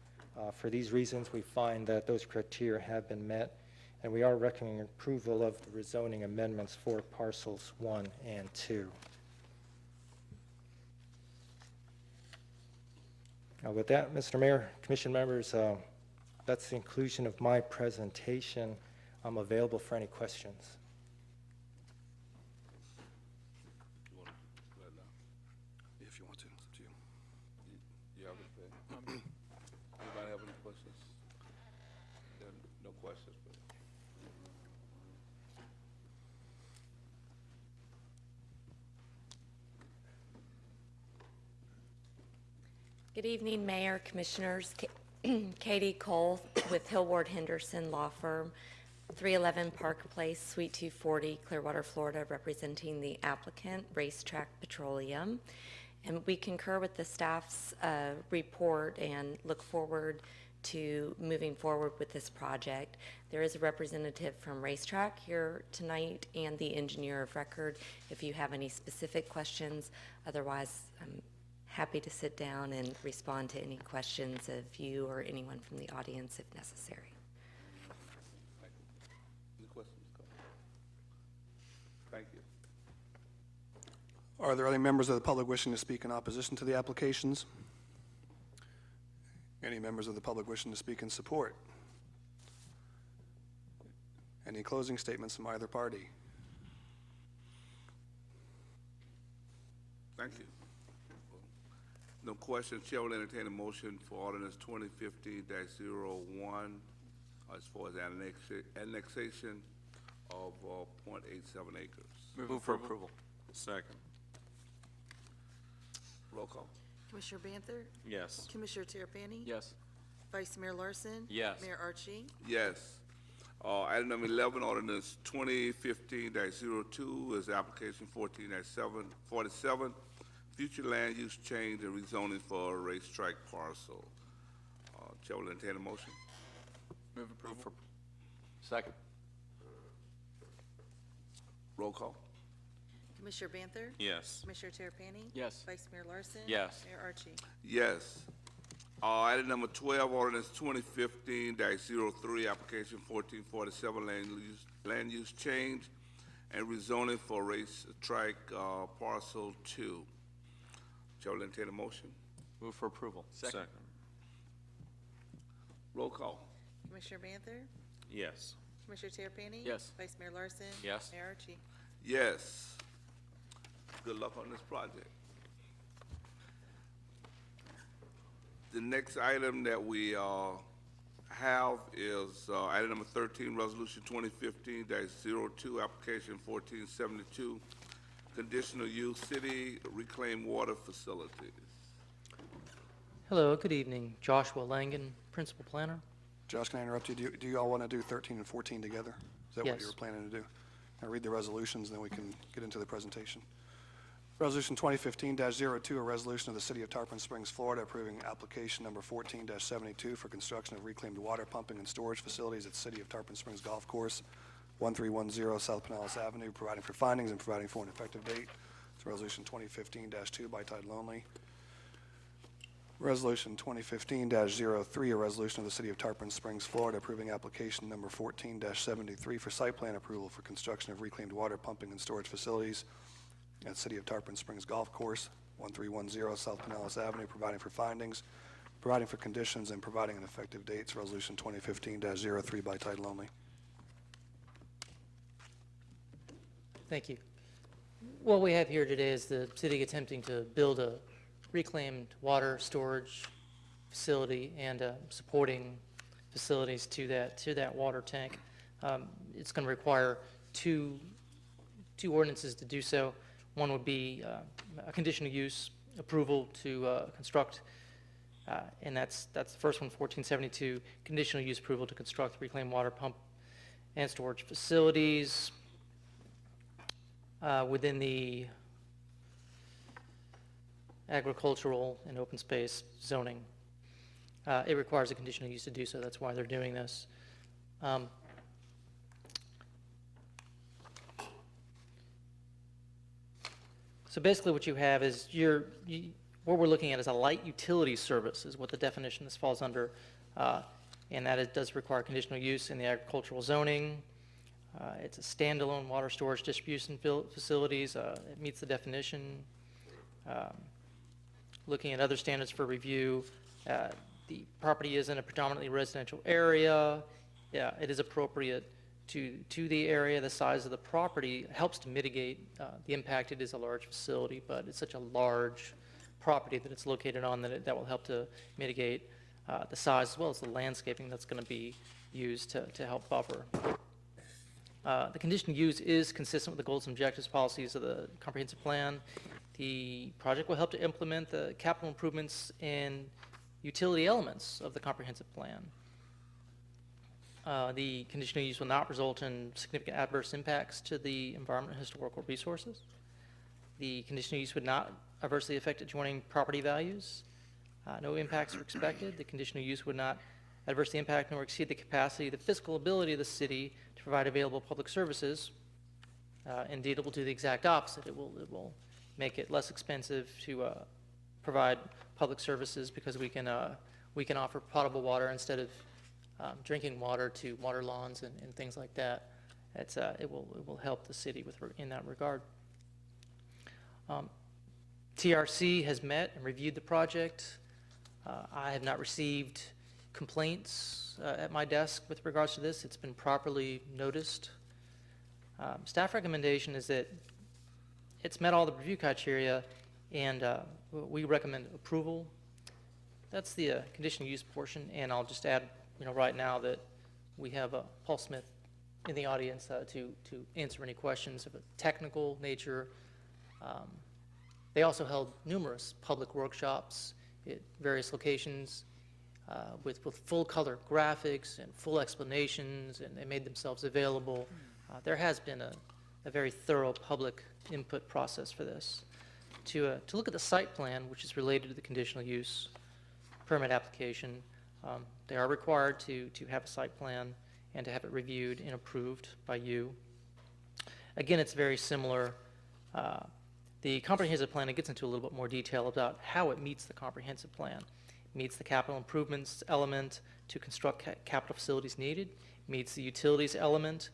For these reasons, we find that those criteria have been met, and we are recommending approval of the rezoning amendments for parcels 1 and 2. With that, Mr. Mayor, Commission members, that's the conclusion of my presentation. I'm available for any questions. If you want to, it's up to you. You have anything? Anybody have any questions? No questions, but. Good evening, Mayor, Commissioners. Katie Cole with Hillward Henderson Law Firm, 311 Park Place, Suite 240, Clearwater, Florida, representing the applicant, Racetrack Petroleum. And we concur with the staff's report and look forward to moving forward with this project. There is a representative from Racetrack here tonight and the engineer of record if you have any specific questions. Otherwise, I'm happy to sit down and respond to any questions of you or anyone from the audience if necessary. Any questions? Thank you. Are there any members of the public wishing to speak in opposition to the applications? Any members of the public wishing to speak in support? Any closing statements from either party? Thank you. No questions. Chair will entertain a motion for ordinance 2050-01 as far as annexation of 0.87 acres. Move for approval. Second. Roll call. Commissioner Banther? Yes. Commissioner Terrapini? Yes. Vice Mayor Larson? Yes. Mayor Archie? Yes. Item number 11, ordinance 2015-02 is application 14-747, future land use change and rezoning for a racetrack parcel. Chair will entertain a motion. Move approval. Second. Roll call. Commissioner Banther? Yes. Commissioner Terrapini? Yes. Vice Mayor Larson? Yes. Mayor Archie? Yes. Item number 12, ordinance 2015-03, application 1447, land use change and rezoning for racetrack parcel 2. Chair will entertain a motion. Move for approval. Second. Roll call. Commissioner Banther? Yes. Commissioner Terrapini? Yes. Vice Mayor Larson? Yes. Mayor Archie? Yes. Good luck on this project. The next item that we have is item number 13, resolution 2015-02, application 1472, conditional use city reclaimed water facilities. Hello, good evening. Joshua Langan, Principal Planner. Josh, can I interrupt you? Do you all want to do 13 and 14 together? Is that what Yes. you were planning to do? I'll read the resolutions, and then we can get into the presentation. Resolution 2015-02, a resolution of the City of Tarpon Springs, Florida, approving application number 14-72 for construction of reclaimed water pumping and storage facilities at City of Tarpon Springs Golf Course, 1310 South Pinellas Avenue, providing for findings and providing for an effective date. It's Resolution 2015-2 by title only. Resolution 2015-03, a resolution of the City of Tarpon Springs, Florida, approving application number 14-73 for site plan approval for construction of reclaimed water pumping and storage facilities at City of Tarpon Springs Golf Course, 1310 South Pinellas Avenue, providing for findings, providing for conditions, and providing an effective date. It's Resolution 2015-03 by title only. Thank you. What we have here today is the city attempting to build a reclaimed water storage facility and supporting facilities to that water tank. It's going to require two ordinances to do so. One would be a conditional use approval to construct, and that's the first one, 1472, conditional use approval to construct reclaimed water pump and storage facilities within the agricultural and open space zoning. It requires a conditional use to do so. That's why they're doing this. So basically what you have is what we're looking at is a light utility service is what the definition this falls under. And that it does require conditional use in the agricultural zoning. It's a standalone water storage distribution facilities. It meets the definition. Looking at other standards for review, the property is in a predominantly residential area. Yeah, it is appropriate to the area. The size of the property helps to mitigate the impact. It is a large facility, but it's such a large property that it's located on that will help to mitigate the size as well as the landscaping that's going to be used to help buffer. The conditional use is consistent with the goals and objectives policies of the comprehensive plan. The project will help to implement the capital improvements and utility elements of the comprehensive plan. The conditional use will not result in significant adverse impacts to the environment and historical resources. The conditional use would not adversely affect adjoining property values. No impacts are expected. The conditional use would not adversely impact nor exceed the capacity, the fiscal ability of the city to provide available public services. Indeed, it will do the exact opposite. It will make it less expensive to provide public services because we can offer potable water instead of drinking water to water lawns and things like that. It will help the city in that regard. TRC has met and reviewed the project. I have not received complaints at my desk with regards to this. It's been properly noticed. Staff recommendation is that it's met all the review criteria, and we recommend approval. That's the conditional use portion, and I'll just add, right now that we have Paul Smith in the audience to answer any questions of a technical nature. They also held numerous public workshops at various locations with full color graphics and full explanations, and they made themselves available. There has been a very thorough public input process for this. To look at the site plan, which is related to the conditional use permit application, they are required to have a site plan and to have it reviewed and approved by you. Again, it's very similar. The comprehensive plan, it gets into a little bit more detail about how it meets the comprehensive plan. It meets the capital improvements element to construct capital facilities needed, meets the utilities element,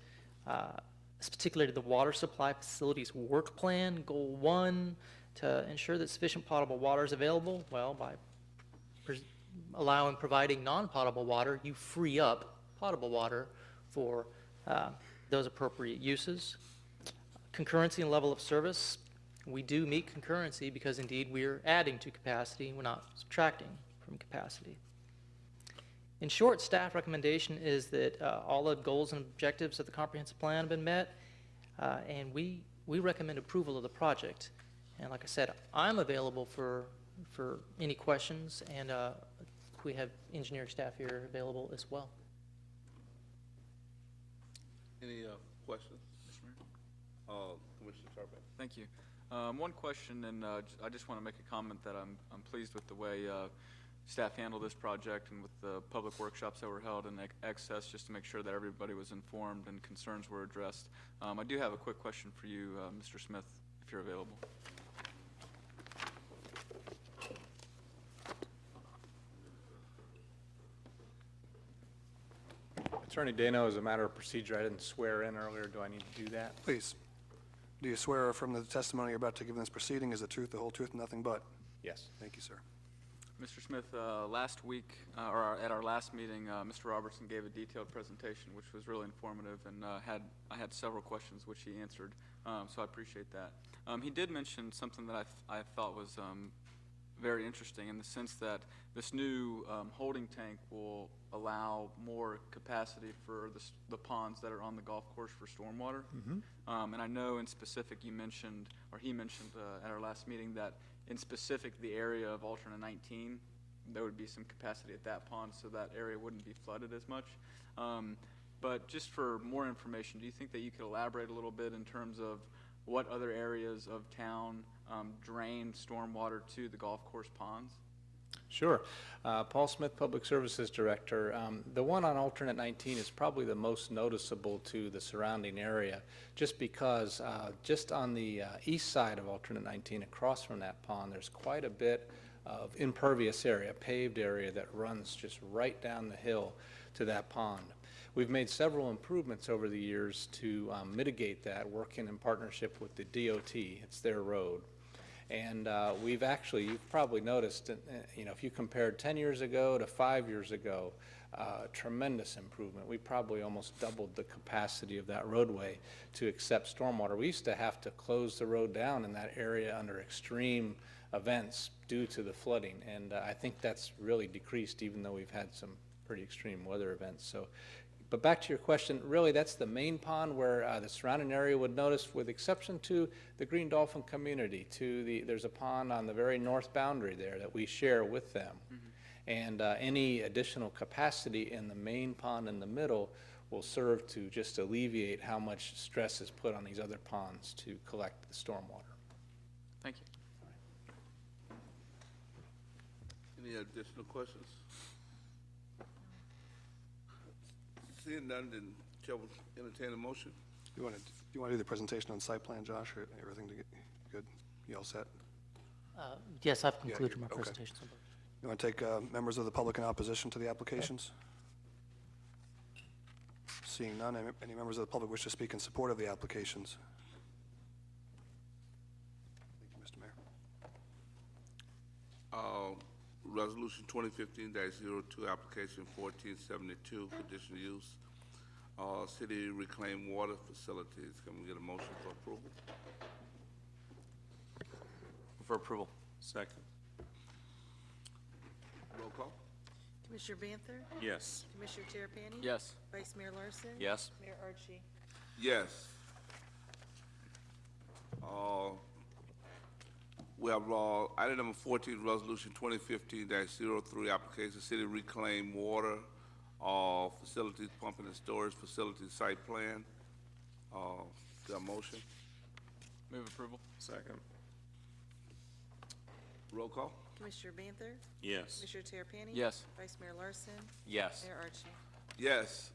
particularly the water supply facilities work plan, goal 1, to ensure that sufficient potable water is available. Well, by providing non-potable water, you free up potable water for those appropriate uses. Concurrency and level of service, we do meet concurrency because indeed we're adding to capacity, we're not subtracting from capacity. In short, staff recommendation is that all the goals and objectives of the comprehensive plan have been met, and we recommend approval of the project. And like I said, I'm available for any questions, and we have engineering staff here available as well. Any questions? Commissioner Tarpon. Thank you. One question, and I just want to make a comment that I'm pleased with the way staff handled this project and with the public workshops that were held in excess, just to make sure that everybody was informed and concerns were addressed. I do have a quick question for you, Mr. Smith, if you're available. Attorney Dano, as a matter of procedure, I didn't swear in earlier. Do I need to do that? Please. Do you swear or affirm that the testimony you're about to give in this proceeding is the truth, the whole truth, and nothing but? Yes. Thank you, sir. Mr. Smith, last week, or at our last meeting, Mr. Robertson gave a detailed presentation, which was really informative, and I had several questions which he answered, so I appreciate that. He did mention something that I thought was very interesting in the sense that this new holding tank will allow more capacity for the ponds that are on the golf course for stormwater. Mm-hmm. And I know in specific you mentioned, or he mentioned at our last meeting, that in specific the area of alternate 19, there would be some capacity at that pond so that area wouldn't be flooded as much. But just for more information, do you think that you could elaborate a little bit in terms of what other areas of town drain stormwater to the golf course ponds? Sure. Paul Smith, Public Services Director. The one on alternate 19 is probably the most noticeable to the surrounding area, just because just on the east side of alternate 19, across from that pond, there's quite a bit of impervious area, paved area that runs just right down the hill to that pond. We've made several improvements over the years to mitigate that, working in partnership with the DOT. It's their road. And we've actually, you've probably noticed, if you compared 10 years ago to 5 years ago, tremendous improvement. We probably almost doubled the capacity of that roadway to accept stormwater. We used to have to close the road down in that area under extreme events due to the flooding, and I think that's really decreased, even though we've had some pretty extreme weather events. So, but back to your question, really that's the main pond where the surrounding area would notice, with exception to the Green Dolphin community. There's a pond on the very north boundary there that we share with them. Mm-hmm. And any additional capacity in the main pond in the middle will serve to just alleviate how much stress is put on these other ponds to collect the stormwater. Thank you. Any additional questions? Seeing none, then Chair will entertain a motion. You want to do the presentation on site plan, Josh, or everything to get good? You all set? Yes, I've concluded my okay. presentation. You want to take members of the public in opposition to the applications? Seeing none, any members of the public wish to speak in support of the applications? Thank you, Mr. Mayor. Resolution 2015-02, application 1472, conditional use, city reclaimed water facilities. Can we get a motion for approval? For approval. Second. Roll call. Commissioner Banther? Yes. Commissioner Terrapini? Yes. Vice Mayor Larson? Yes. Mayor Archie? Yes. We have item number 14, resolution 2015-03, application city reclaim water, facilities, pumping and storage facilities site plan. Got a motion? Move approval. Second. Roll call? Commissioner Banther? Yes. Commissioner Terrapini? Yes. Vice Mayor Larson? Yes. Mayor Archie? Yes.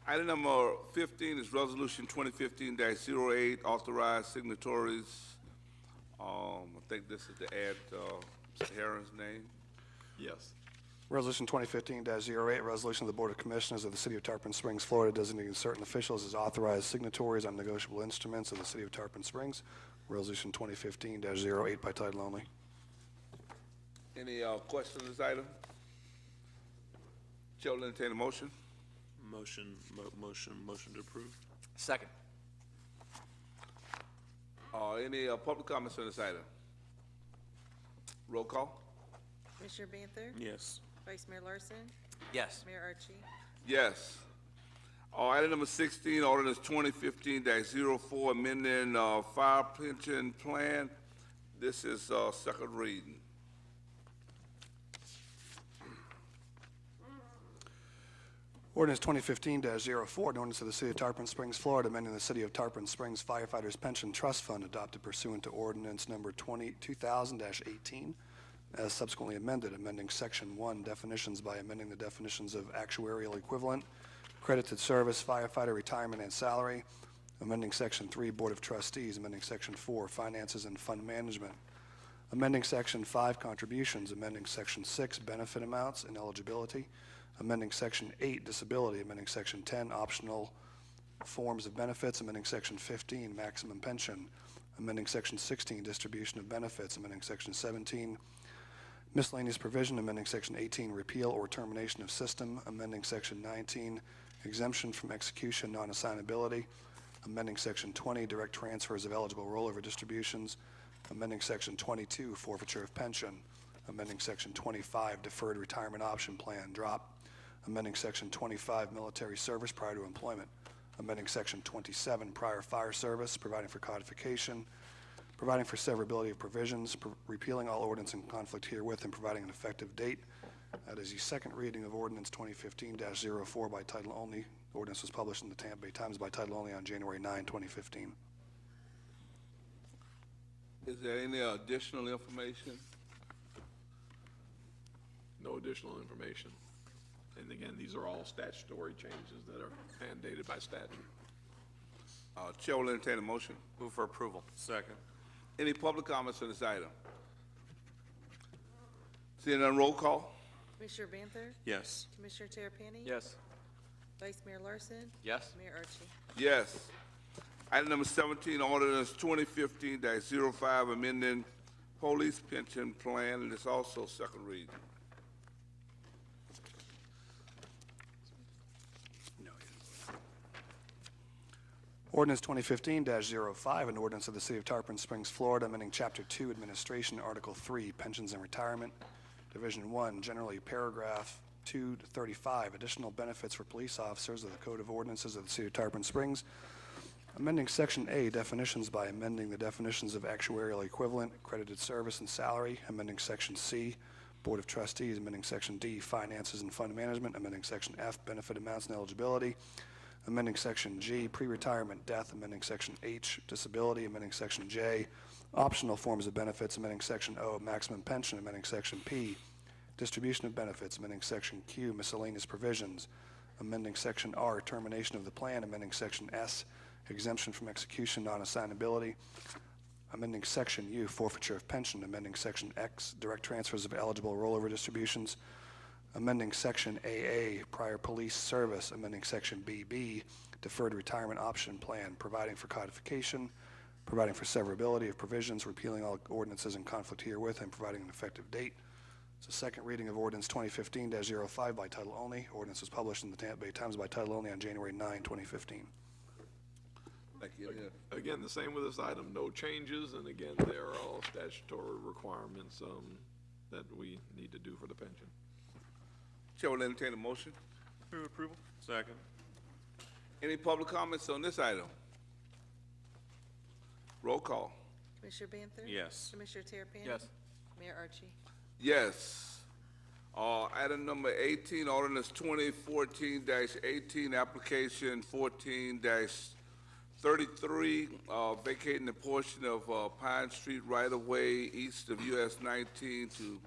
Item number 15 is resolution 2015-08, authorized signatories. I think this is to add Mr. Herron's name. Yes. Resolution 2015-08, resolution of the Board of Commissioners of the City of Tarpon Springs, Florida, designating certain officials as authorized signatories on negotiable instruments of the City of Tarpon Springs. Resolution 2015-08 by title only. Any questions on this item? Chair will entertain a motion. Motion to approve. Second. Any public comments on this item? Roll call? Commissioner Banther? Yes. Vice Mayor Larson? Yes. Mayor Archie? Yes. Item number 16, ordinance 2015-04, amending fire pension plan. This is second reading. Ordinance 2015-04, an ordinance of the City of Tarpon Springs, Florida, amending the City of Tarpon Springs Firefighters Pension Trust Fund adopted pursuant to ordinance number 2000-18, as subsequently amended, amending Section 1, definitions by amending the definitions of actuarial equivalent, credited service, firefighter retirement and salary, amending Section 3, Board of Trustees, amending Section 4, finances and fund management, amending Section 5, contributions, amending Section 6, benefit amounts and eligibility, amending Section 8, disability, amending Section 10, optional forms of benefits, amending Section 15, maximum pension, amending Section 16, distribution of benefits, amending Section 17, miscellaneous provision, amending Section 18, repeal or termination of system, amending Section 19, exemption from execution, non-assignability, amending Section 20, direct transfers of eligible rollover distributions, amending Section 22, forfeiture of pension, amending Section 25, deferred retirement option plan, drop, amending Section 25, military service prior to employment, amending Section 27, prior fire service, providing for codification, providing for severability of provisions, repealing all ordinance in conflict herewith, and providing an effective date. That is the second reading of ordinance 2015-04 by title only. The ordinance was published in the Tampa Bay Times by title only on January 9, 2015. Is there any additional information? No additional information. And again, these are all statutory changes that are mandated by statute. Chair will entertain a motion. Move for approval. Second. Any public comments on this item? Seeing none, roll call? Commissioner Banther? Yes. Commissioner Terrapini? Yes. Vice Mayor Larson? Yes. Mayor Archie? Yes. Item number 17, ordinance 2015-05, amending police pension plan, and it's also second reading. Ordinance 2015-05, an ordinance of the City of Tarpon Springs, Florida, amending Chapter 2, Administration, Article 3, Pensions and Retirement, Division 1, generally paragraph 2 to 35, additional benefits for police officers of the Code of Ordinances of the City of Tarpon Springs, amending Section A, definitions by amending the definitions of actuarial equivalent, credited service and salary, amending Section C, Board of Trustees, amending Section D, finances and fund management, amending Section F, benefit amounts and eligibility, amending Section G, pre-retirement death, amending Section H, disability, amending Section J, optional forms of benefits, amending Section O, maximum pension, amending Section P, distribution of benefits, amending Section Q, miscellaneous provisions, amending Section R, termination of the plan, amending Section S, exemption from execution, non-assignability, amending Section U, forfeiture of pension, amending Section X, direct transfers of eligible rollover distributions, amending Section AA, prior police service, amending Section BB, deferred retirement option plan, providing for codification, providing for severability of provisions, repealing all ordinances in conflict herewith, and providing an effective date. It's a second reading of ordinance 2015-05 by title only. Ordinance was published in the Tampa Bay Times by title only on January 9, 2015. Thank you. Again, the same with this item, no changes, and again, they are all statutory requirements that we need to do for the pension. Chair will entertain a motion. Move approval. Second. Any public comments on this item? Roll call. Commissioner Banther? Yes. Commissioner Terrapini? Yes. Mayor Archie? Yes. Item number 18, ordinance 2014-18, application 14-33, vacating a portion of Pine Street right-of-way east of US 19 to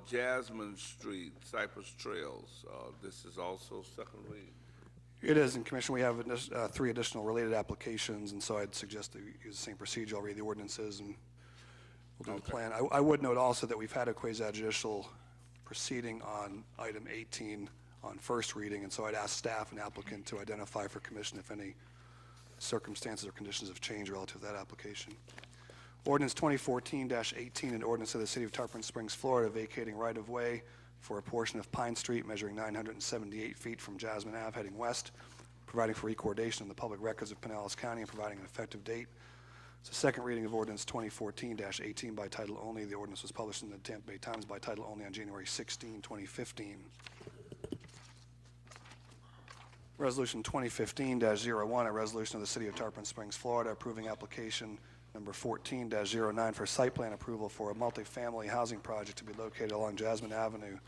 Jasmine Street, Cypress Trails. This is also second read. It is, and Commissioner, we have 3 additional related applications, and so I'd suggest that we use the same procedure. I'll read the ordinances and we'll do the plan. I would note also that we've had a quasi-judicial proceeding on item 18 on first reading, and so I'd ask staff and applicant to identify for commission if any circumstances or conditions have changed relative to that application. Ordinance 2014-18, an ordinance of the City of Tarpon Springs, Florida, vacating right-of-way for a portion of Pine Street measuring 978 feet from Jasmine Ave heading west, providing for recordation in the public records of Pinellas County and providing an effective date. It's a second reading of ordinance 2014-18 by title only. The ordinance was published in the Tampa Bay Times by title only on January 16, 2015. Resolution 2015-01, a resolution of the City of Tarpon Springs, Florida, approving application number 14-09 for site plan approval for a multifamily housing project to be located along Jasmine Avenue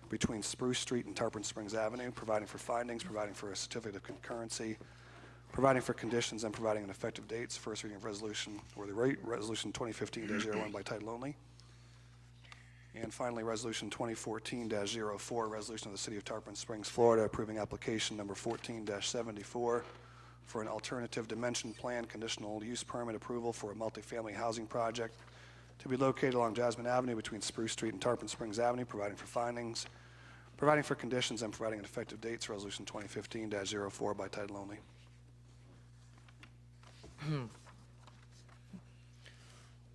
between Spruce Street and Tarpon Springs Avenue, providing for findings, providing for a certificate of concurrency, providing for conditions, and providing an effective date. It's first reading of resolution, or the resolution 2015-01 by title only. And finally, resolution 2014-04, resolution of the City of Tarpon Springs, Florida, approving application number 14-74 for an alternative dimension plan conditional use permit approval for a multifamily housing project to be located along Jasmine Avenue between Spruce Street and Tarpon Springs Avenue, providing for findings, providing for conditions, and providing an effective date. Resolution 2015-04 by title only.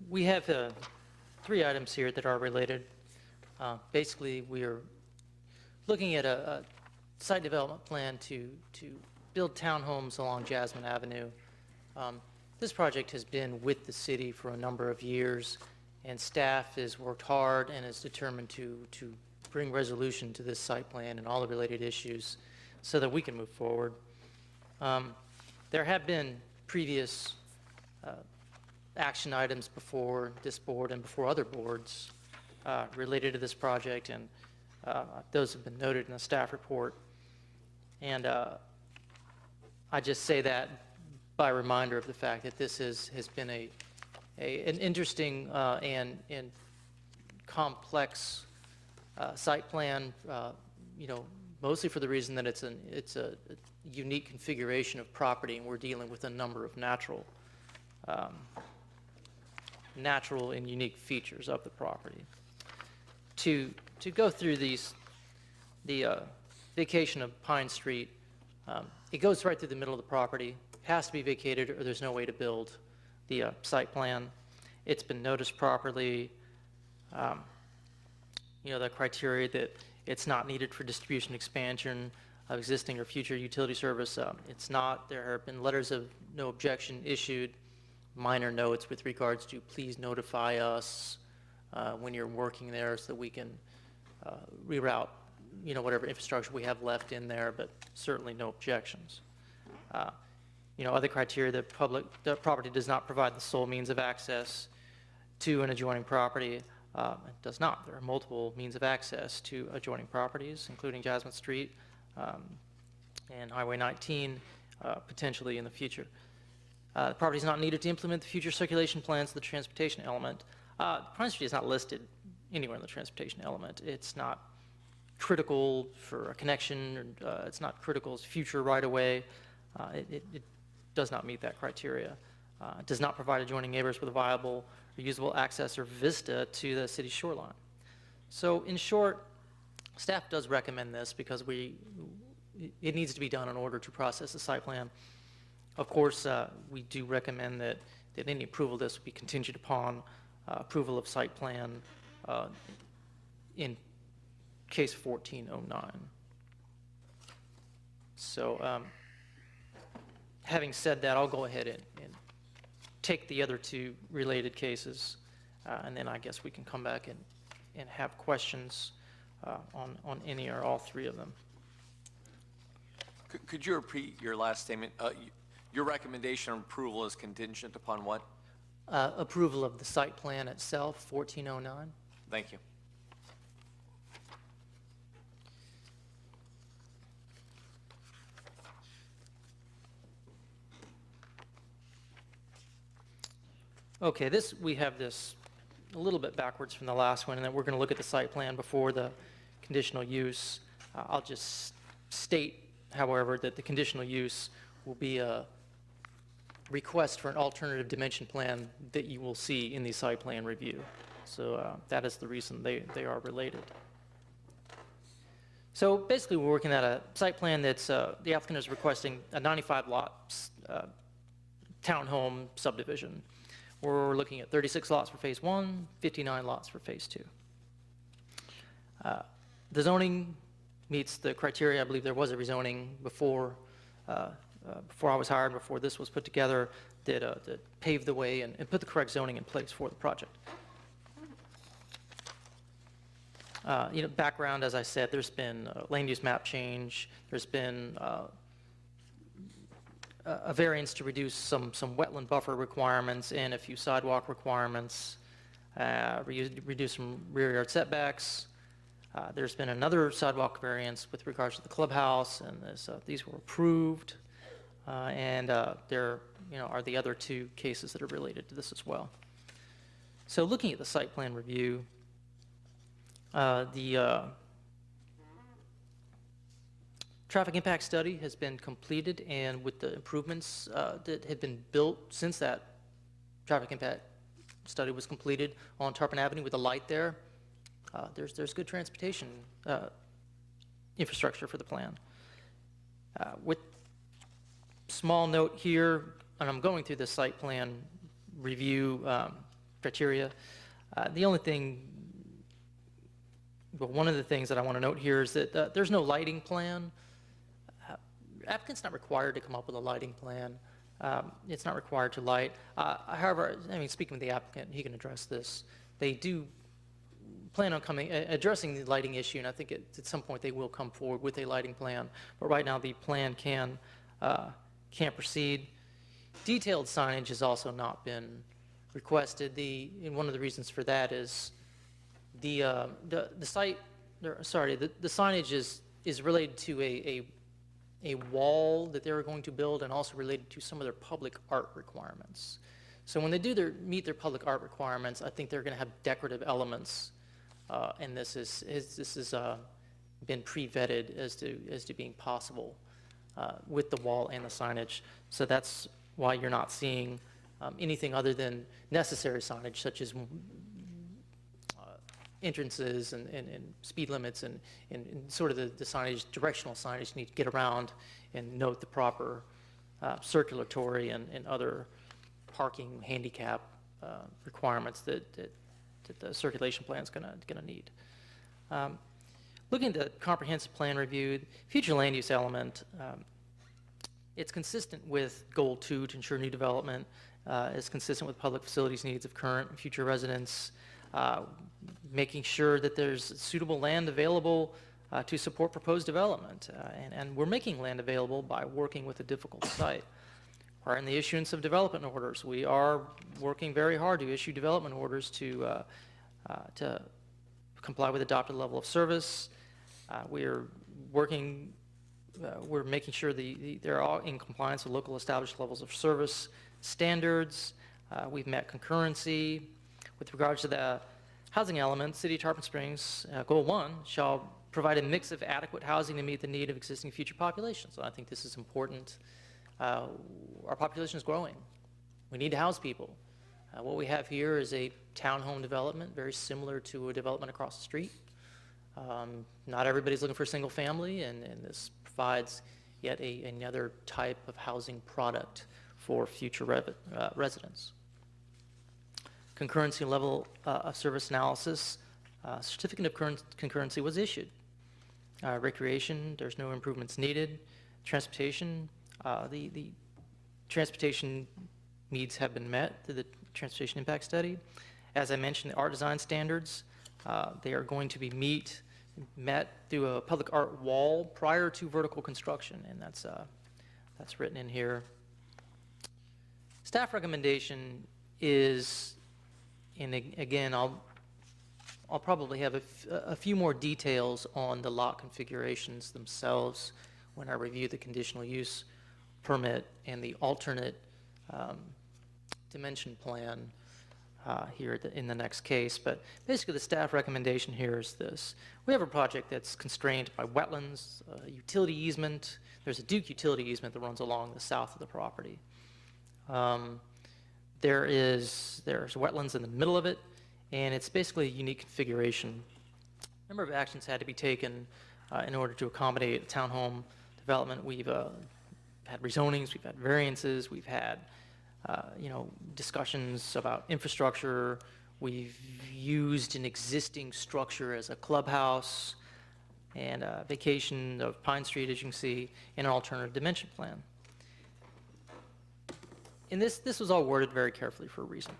We have 3 items here that are related. Basically, we are looking at a site development plan to build townhomes along Jasmine Avenue. This project has been with the city for a number of years, and staff has worked hard and is determined to bring resolution to this site plan and all the related issues so that we can move forward. There have been previous action items before this board and before other boards related to this project, and those have been noted in the staff report. And I just say that by reminder of the fact that this has been an interesting and complex site plan, mostly for the reason that it's a unique configuration of property, and we're dealing with a number of natural and unique features of the property. To go through the vacation of Pine Street, it goes right through the middle of the property, has to be vacated or there's no way to build the site plan. It's been noticed properly. The criteria that it's not needed for distribution expansion of existing or future utility service. It's not. There have been letters of no objection issued, minor notes with regards to please notify us when you're working there so that we can reroute whatever infrastructure we have left in there, but certainly no objections. Other criteria, the property does not provide the sole means of access to an adjoining property. It does not. There are multiple means of access to adjoining properties, including Jasmine Street and Highway 19, potentially in the future. The property is not needed to implement the future circulation plans of the transportation element. Pine Street is not listed anywhere in the transportation element. It's not critical for a connection. It's not critical as future right-of-way. It does not meet that criteria. It does not provide adjoining neighbors with a viable or usable access or vista to the city's shoreline. So in short, staff does recommend this because it needs to be done in order to process the site plan. Of course, we do recommend that any approval of this would be contingent upon approval of site plan in case 1409. So having said that, I'll go ahead and take the other 2 related cases, and then I guess we can come back and have questions on any or all 3 of them. Could you repeat your last statement? Your recommendation of approval is contingent upon what? approval of the site plan itself, 1409. Thank you. Okay, we have this a little bit backwards from the last one, and then we're going to look at the site plan before the conditional use. I'll just state, however, that the conditional use will be a request for an alternative dimension plan that you will see in the site plan review. So that is the reason they are related. So basically, we're working at a site plan that's, the applicant is requesting a 95-lot townhome subdivision. We're looking at 36 lots for phase 1, 59 lots for phase 2. The zoning meets the criteria. I believe there was a rezoning before I was hired, before this was put together, that paved the way and put the correct zoning in place for the project. Background, as I said, there's been a land use map change. There's been a variance to reduce some wetland buffer requirements and a few sidewalk requirements, reduce some rear yard setbacks. There's been another sidewalk variance with regards to the clubhouse, and these were approved. And there are the other two cases that are related to this as well. So looking at the site plan review, the traffic impact study has been completed, and with the improvements that have been built since that traffic impact study was completed on Tarpon Avenue with the light there, there's good transportation infrastructure for the plan. With small note here, and I'm going through the site plan review criteria, the only thing, well, one of the things that I want to note here is that there's no lighting plan. Applicant's not required to come up with a lighting plan. It's not required to light. However, speaking with the applicant, he can address this. They do plan on addressing the lighting issue, and I think at some point they will come forward with a lighting plan. But right now, the plan can't proceed. Detailed signage has also not been requested. And one of the reasons for that is the signage is related to a wall that they're going to build, and also related to some of their public art requirements. So when they meet their public art requirements, I think they're going to have decorative elements, and this has been pre-vetted as to being possible with the wall and the signage. So that's why you're not seeing anything other than necessary signage, such as entrances and speed limits and sort of the signage, directional signage, need to get around and note the proper circulatory and other parking handicap requirements that the circulation plan is going to need. Looking at the comprehensive plan review, future land use element, it's consistent with goal 2 to ensure new development, is consistent with public facilities needs of current and future residents, making sure that there's suitable land available to support proposed development. And we're making land available by working with a difficult site. Or in the issuance of development orders, we are working very hard to issue development orders to comply with adopted level of service. We're making sure they're all in compliance with local established levels of service standards. We've met concurrency. With regards to the housing element, City of Tarpon Springs, Goal 1, shall provide a mix of adequate housing to meet the need of existing and future populations. So I think this is important. Our population is growing. We need to house people. What we have here is a townhome development, very similar to a development across the street. Not everybody's looking for a single family, and this provides yet another type of housing product for future residents. Concurrency level of service analysis, certificate of concurrency was issued. Recreation, there's no improvements needed. Transportation, the transportation needs have been met through the transportation impact study. As I mentioned, the art design standards, they are going to be met through a public art wall prior to vertical construction, and that's written in here. Staff recommendation is, and again, I'll probably have a few more details on the lot configurations themselves when I review the conditional use permit and the alternate dimension plan here in the next case. But basically, the staff recommendation here is this. We have a project that's constrained by wetlands, utility easement. There's a Duke utility easement that runs along the south of the property. There's wetlands in the middle of it, and it's basically a unique configuration. A number of actions had to be taken in order to accommodate townhome development. We've had rezonings, we've had variances, we've had discussions about infrastructure. We've used an existing structure as a clubhouse and a vacation of Pine Street, as you can see, in an alternative dimension plan. And this was all worded very carefully for a reason.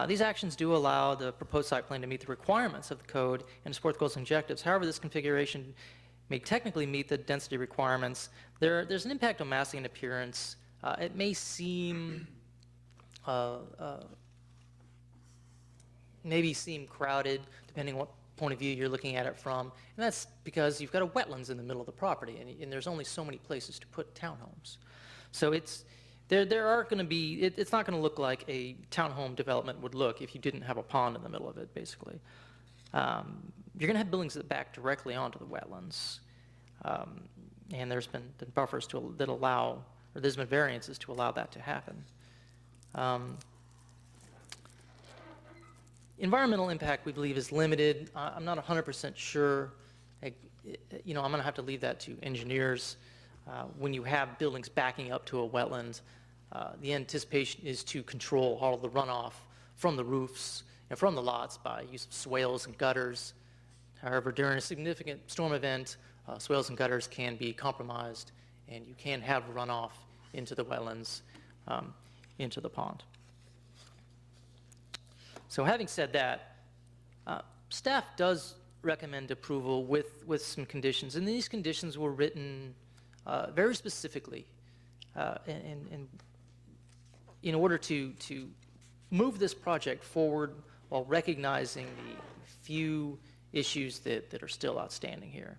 These actions do allow the proposed site plan to meet the requirements of the code and to support the goals and objectives. However, this configuration may technically meet the density requirements. There's an impact on massing and appearance. It may seem crowded, depending on what point of view you're looking at it from. And that's because you've got a wetlands in the middle of the property, and there's only so many places to put townhomes. So there are going to be, it's not going to look like a townhome development would look if you didn't have a pond in the middle of it, basically. You're going to have buildings that back directly onto the wetlands. And there's been buffers that allow, or there's been variances to allow that to happen. Environmental impact, we believe, is limited. I'm not 100% sure. I'm going to have to leave that to engineers. When you have buildings backing up to a wetland, the anticipation is to control all of the runoff from the roofs and from the lots by use of swales and gutters. However, during a significant storm event, swales and gutters can be compromised, and you can have runoff into the wetlands, into the pond. So having said that, staff does recommend approval with some conditions, and these conditions were written very specifically in order to move this project forward while recognizing the few issues that are still outstanding here.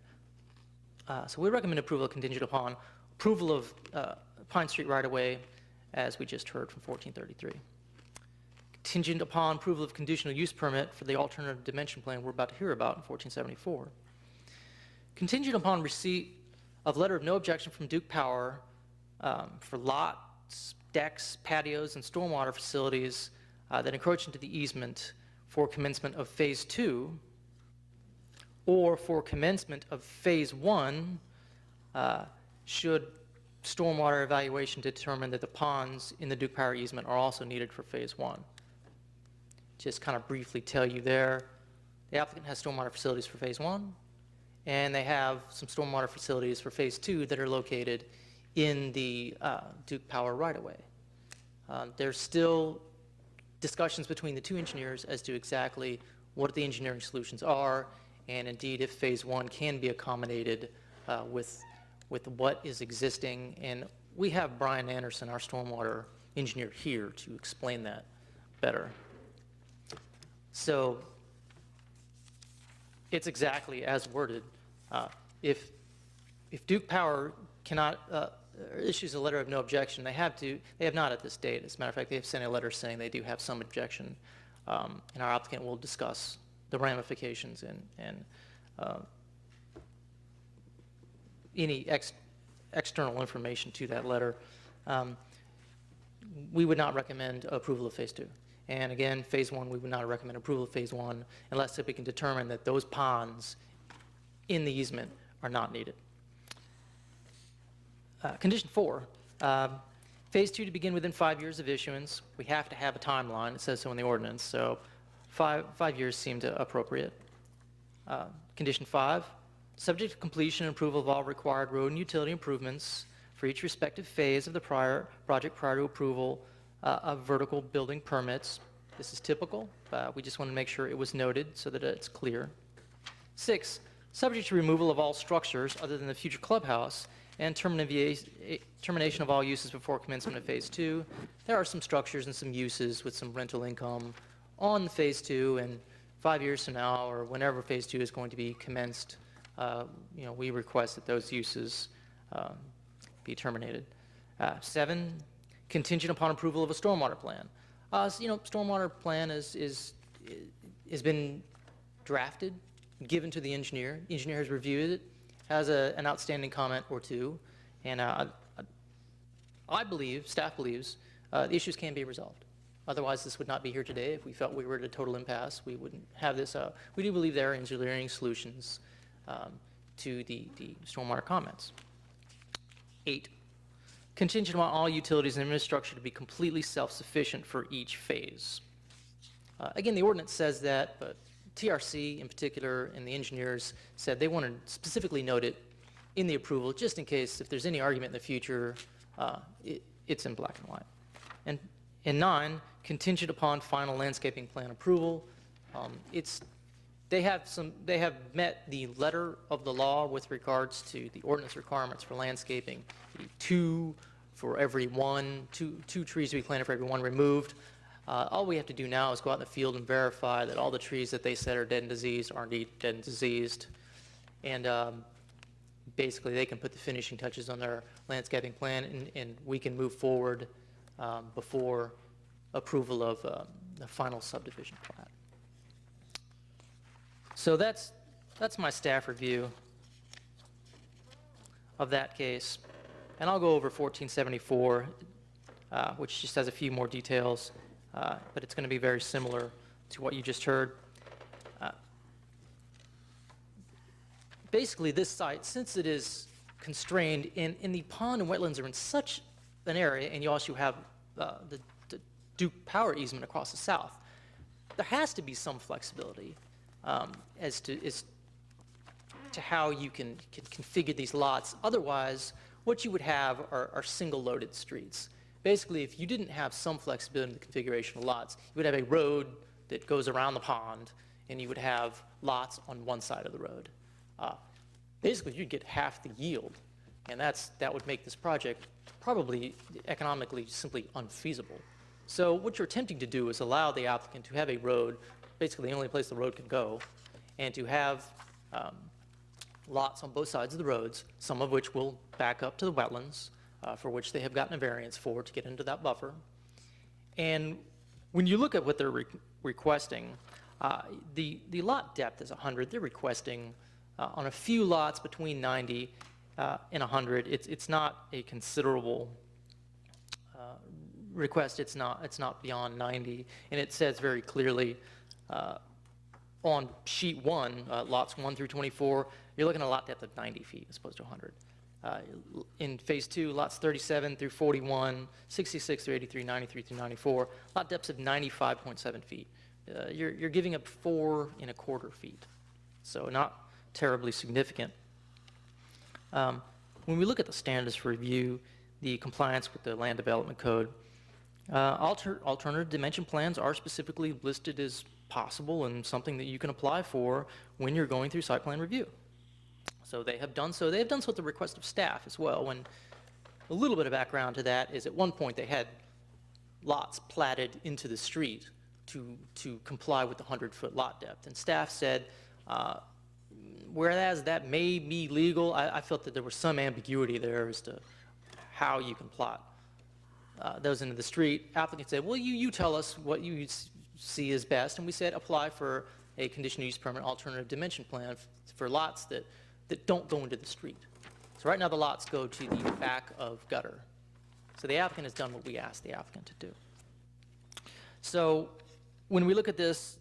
So we recommend approval contingent upon approval of Pine Street right-of-way, as we just heard from 1433. Contingent upon approval of conditional use permit for the alternative dimension plan we're about to hear about in 1474. Contingent upon receipt of letter of no objection from Duke Power for lots, decks, patios, and stormwater facilities that encroach into the easement for commencement of Phase 2, or for commencement of Phase 1, should stormwater evaluation determine that the ponds in the Duke Power easement are also needed for Phase 1. Just kind of briefly tell you there, the applicant has stormwater facilities for Phase 1, and they have some stormwater facilities for Phase 2 that are located in the Duke Power right-of-way. There's still discussions between the two engineers as to exactly what the engineering solutions are, and indeed if Phase 1 can be accommodated with what is existing. And we have Brian Anderson, our stormwater engineer, here to explain that better. So it's exactly as worded. If Duke Power cannot issues a letter of no objection, they have not at this date. As a matter of fact, they have sent a letter saying they do have some objection, and our applicant will discuss the ramifications and any external information to that letter. We would not recommend approval of Phase 2. And again, Phase 1, we would not recommend approval of Phase 1 unless we can determine that those ponds in the easement are not needed. Condition 4, Phase 2 to begin within 5 years of issuance. We have to have a timeline. It says so in the ordinance, so 5 years seemed appropriate. Condition 5, subject to completion and approval of all required road and utility improvements for each respective phase of the project prior to approval of vertical building permits. This is typical. We just want to make sure it was noted so that it's clear. 6, subject to removal of all structures other than the future clubhouse and termination of all uses before commencement of Phase 2. There are some structures and some uses with some rental income on Phase 2, and 5 years from now, or whenever Phase 2 is going to be commenced, we request that those uses be terminated. 7, contingent upon approval of a stormwater plan. Stormwater plan has been drafted, given to the engineer. The engineer has reviewed it, has an outstanding comment or two, and I believe, staff believes, the issues can be resolved. Otherwise, this would not be here today. If we felt we were at a total impasse, we wouldn't have this. We do believe there are engineering solutions to the stormwater comments. 8, contingent on all utilities and infrastructure to be completely self-sufficient for each phase. Again, the ordinance says that, but TRC in particular and the engineers said they want to specifically note it in the approval, just in case if there's any argument in the future, it's in black and white. And 9, contingent upon final landscaping plan approval. They have met the letter of the law with regards to the ordinance requirements for landscaping. 2 for every one, two trees to be planted for every one removed. All we have to do now is go out in the field and verify that all the trees that they said are dead and diseased are indeed dead and diseased. And basically they can put the finishing touches on their landscaping plan, and we can move forward before approval of the final subdivision plat. So that's my staff review of that case. And I'll go over 1474, which just has a few more details, but it's going to be very similar to what you just heard. Basically, this site, since it is constrained, in the pond and wetlands are in such an area, and you also have the Duke power easement across the south, there has to be some flexibility as to how you can configure these lots. Otherwise, what you would have are single-loaded streets. Basically, if you didn't have some flexibility in the configuration of lots, you would have a road that goes around the pond, and you would have lots on one side of the road. Basically, you'd get half the yield, and that would make this project probably economically simply unfeasible. So what you're attempting to do is allow the applicant to have a road, basically the only place the road can go, and to have lots on both sides of the roads, some of which will back up to the wetlands, for which they have gotten a variance for to get into that buffer. And when you look at what they're requesting, the lot depth is 100. They're requesting on a few lots between 90 and 100. It's not a considerable request. It's not beyond 90, and it says very clearly on sheet 1, lots 1 through 24, you're looking at a lot depth of 90 feet as opposed to 100. In phase 2, lots 37 through 41, 66 through 83, 93 through 94, lot depths of 95.7 feet. You're giving up 4 1/4 feet, so not terribly significant. When we look at the standards for review, the compliance with the Land Development Code, alternative dimension plans are specifically listed as possible and something that you can apply for when you're going through site plan review. So they have done so. They have done so at the request of staff as well. When a little bit of background to that is at one point they had lots platted into the street to comply with the 100-foot lot depth. And staff said, whereas that may be legal, I felt that there was some ambiguity there as to how you can plot those into the street. Applicant said, well, you tell us what you see is best. And we said, apply for a conditional use permit alternative dimension plan for lots that don't go into the street. So right now the lots go to the back of gutter. So the applicant has done what we asked the applicant to do. So when we look at this,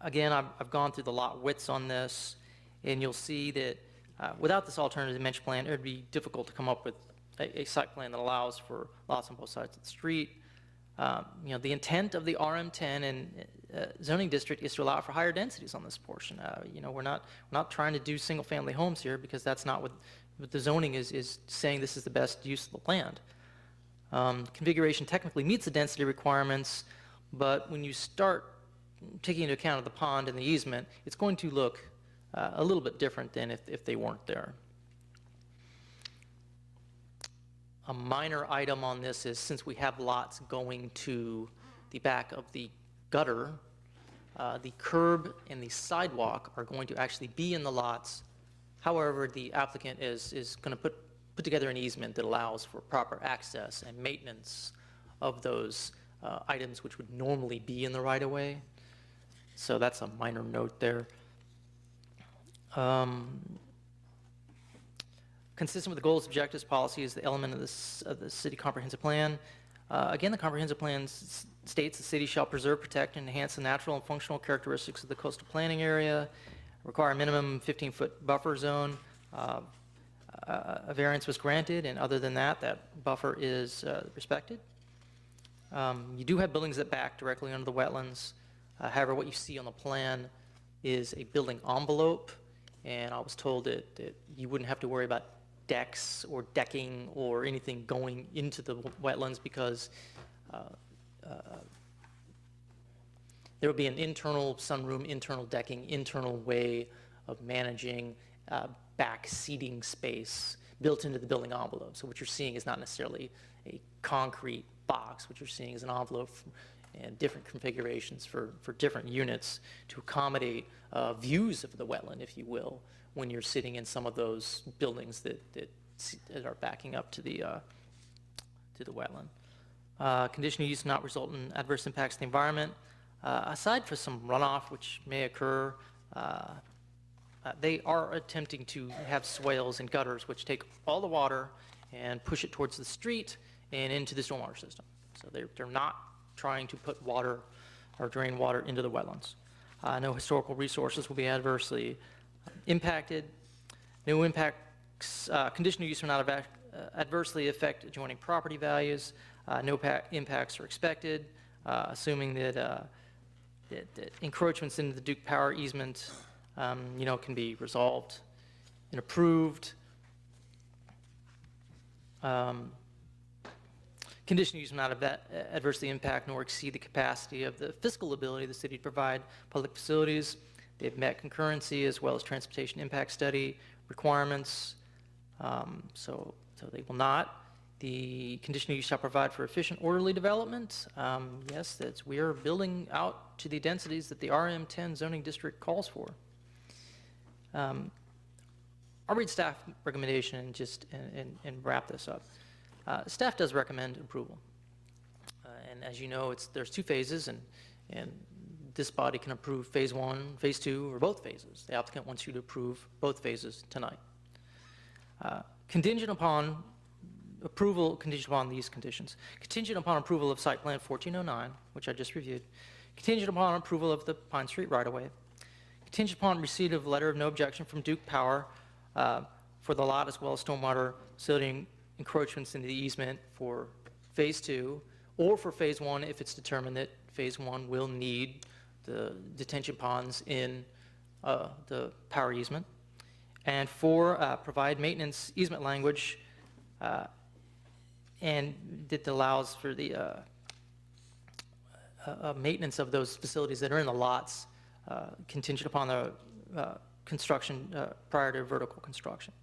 again, I've gone through the lot widths on this, and you'll see that without this alternative dimension plan, it would be difficult to come up with a site plan that allows for lots on both sides of the street. The intent of the RM10 and zoning district is to allow for higher densities on this portion. We're not trying to do single-family homes here, because that's not what the zoning is saying. This is the best use of the land. Configuration technically meets the density requirements, but when you start taking into account of the pond and the easement, it's going to look a little bit different than if they weren't there. A minor item on this is, since we have lots going to the back of the gutter, the curb and the sidewalk are going to actually be in the lots. However, the applicant is going to put together an easement that allows for proper access and maintenance of those items which would normally be in the right-of-way. So that's a minor note there. Consistent with the goals, objectives, policy is the element of the city comprehensive plan. Again, the comprehensive plan states the city shall preserve, protect, and enhance the natural and functional characteristics of the coastal planning area, require a minimum 15-foot buffer zone. A variance was granted, and other than that, that buffer is respected. You do have buildings that back directly under the wetlands. However, what you see on the plan is a building envelope, and I was told that you wouldn't have to worry about decks or decking or anything going into the wetlands because there would be an internal sunroom, internal decking, internal way of managing back seating space built into the building envelope. So what you're seeing is not necessarily a concrete box. What you're seeing is an envelope and different configurations for different units to accommodate views of the wetland, if you will, when you're sitting in some of those buildings that are backing up to the wetland. Conditional use not result in adverse impacts to the environment. Aside from some runoff which may occur, they are attempting to have swales and gutters which take all the water and push it towards the street and into the stormwater system. So they're not trying to put water or drain water into the wetlands. No historical resources will be adversely impacted. No impacts, conditional use will not adversely affect adjoining property values. No impacts are expected, assuming that encroachments into the Duke Power easement, can be resolved and approved. Conditional use will not adversely impact nor exceed the capacity of the fiscal ability of the city to provide public facilities. They've met concurrency as well as transportation impact study requirements, so they will not. The conditional use shall provide for efficient, orderly development. Yes, we are building out to the densities that the RM10 zoning district calls for. I'll read staff recommendation and wrap this up. Staff does recommend approval. And as you know, there's two phases, and this body can approve phase 1, phase 2, or both phases. The applicant wants you to approve both phases tonight. Contingent upon approval, contingent upon these conditions. Contingent upon approval of site plan 1409, which I just reviewed. Contingent upon approval of the Pine Street right-of-way. Contingent upon receipt of letter of no objection from Duke Power for the lot as well as stormwater facility encroachments into the easement for phase 2, or for phase 1 if it's determined that phase 1 will need the detention ponds in the power easement. And 4, provide maintenance easement language and that allows for the maintenance of those facilities that are in the lots contingent upon the construction prior to vertical construction.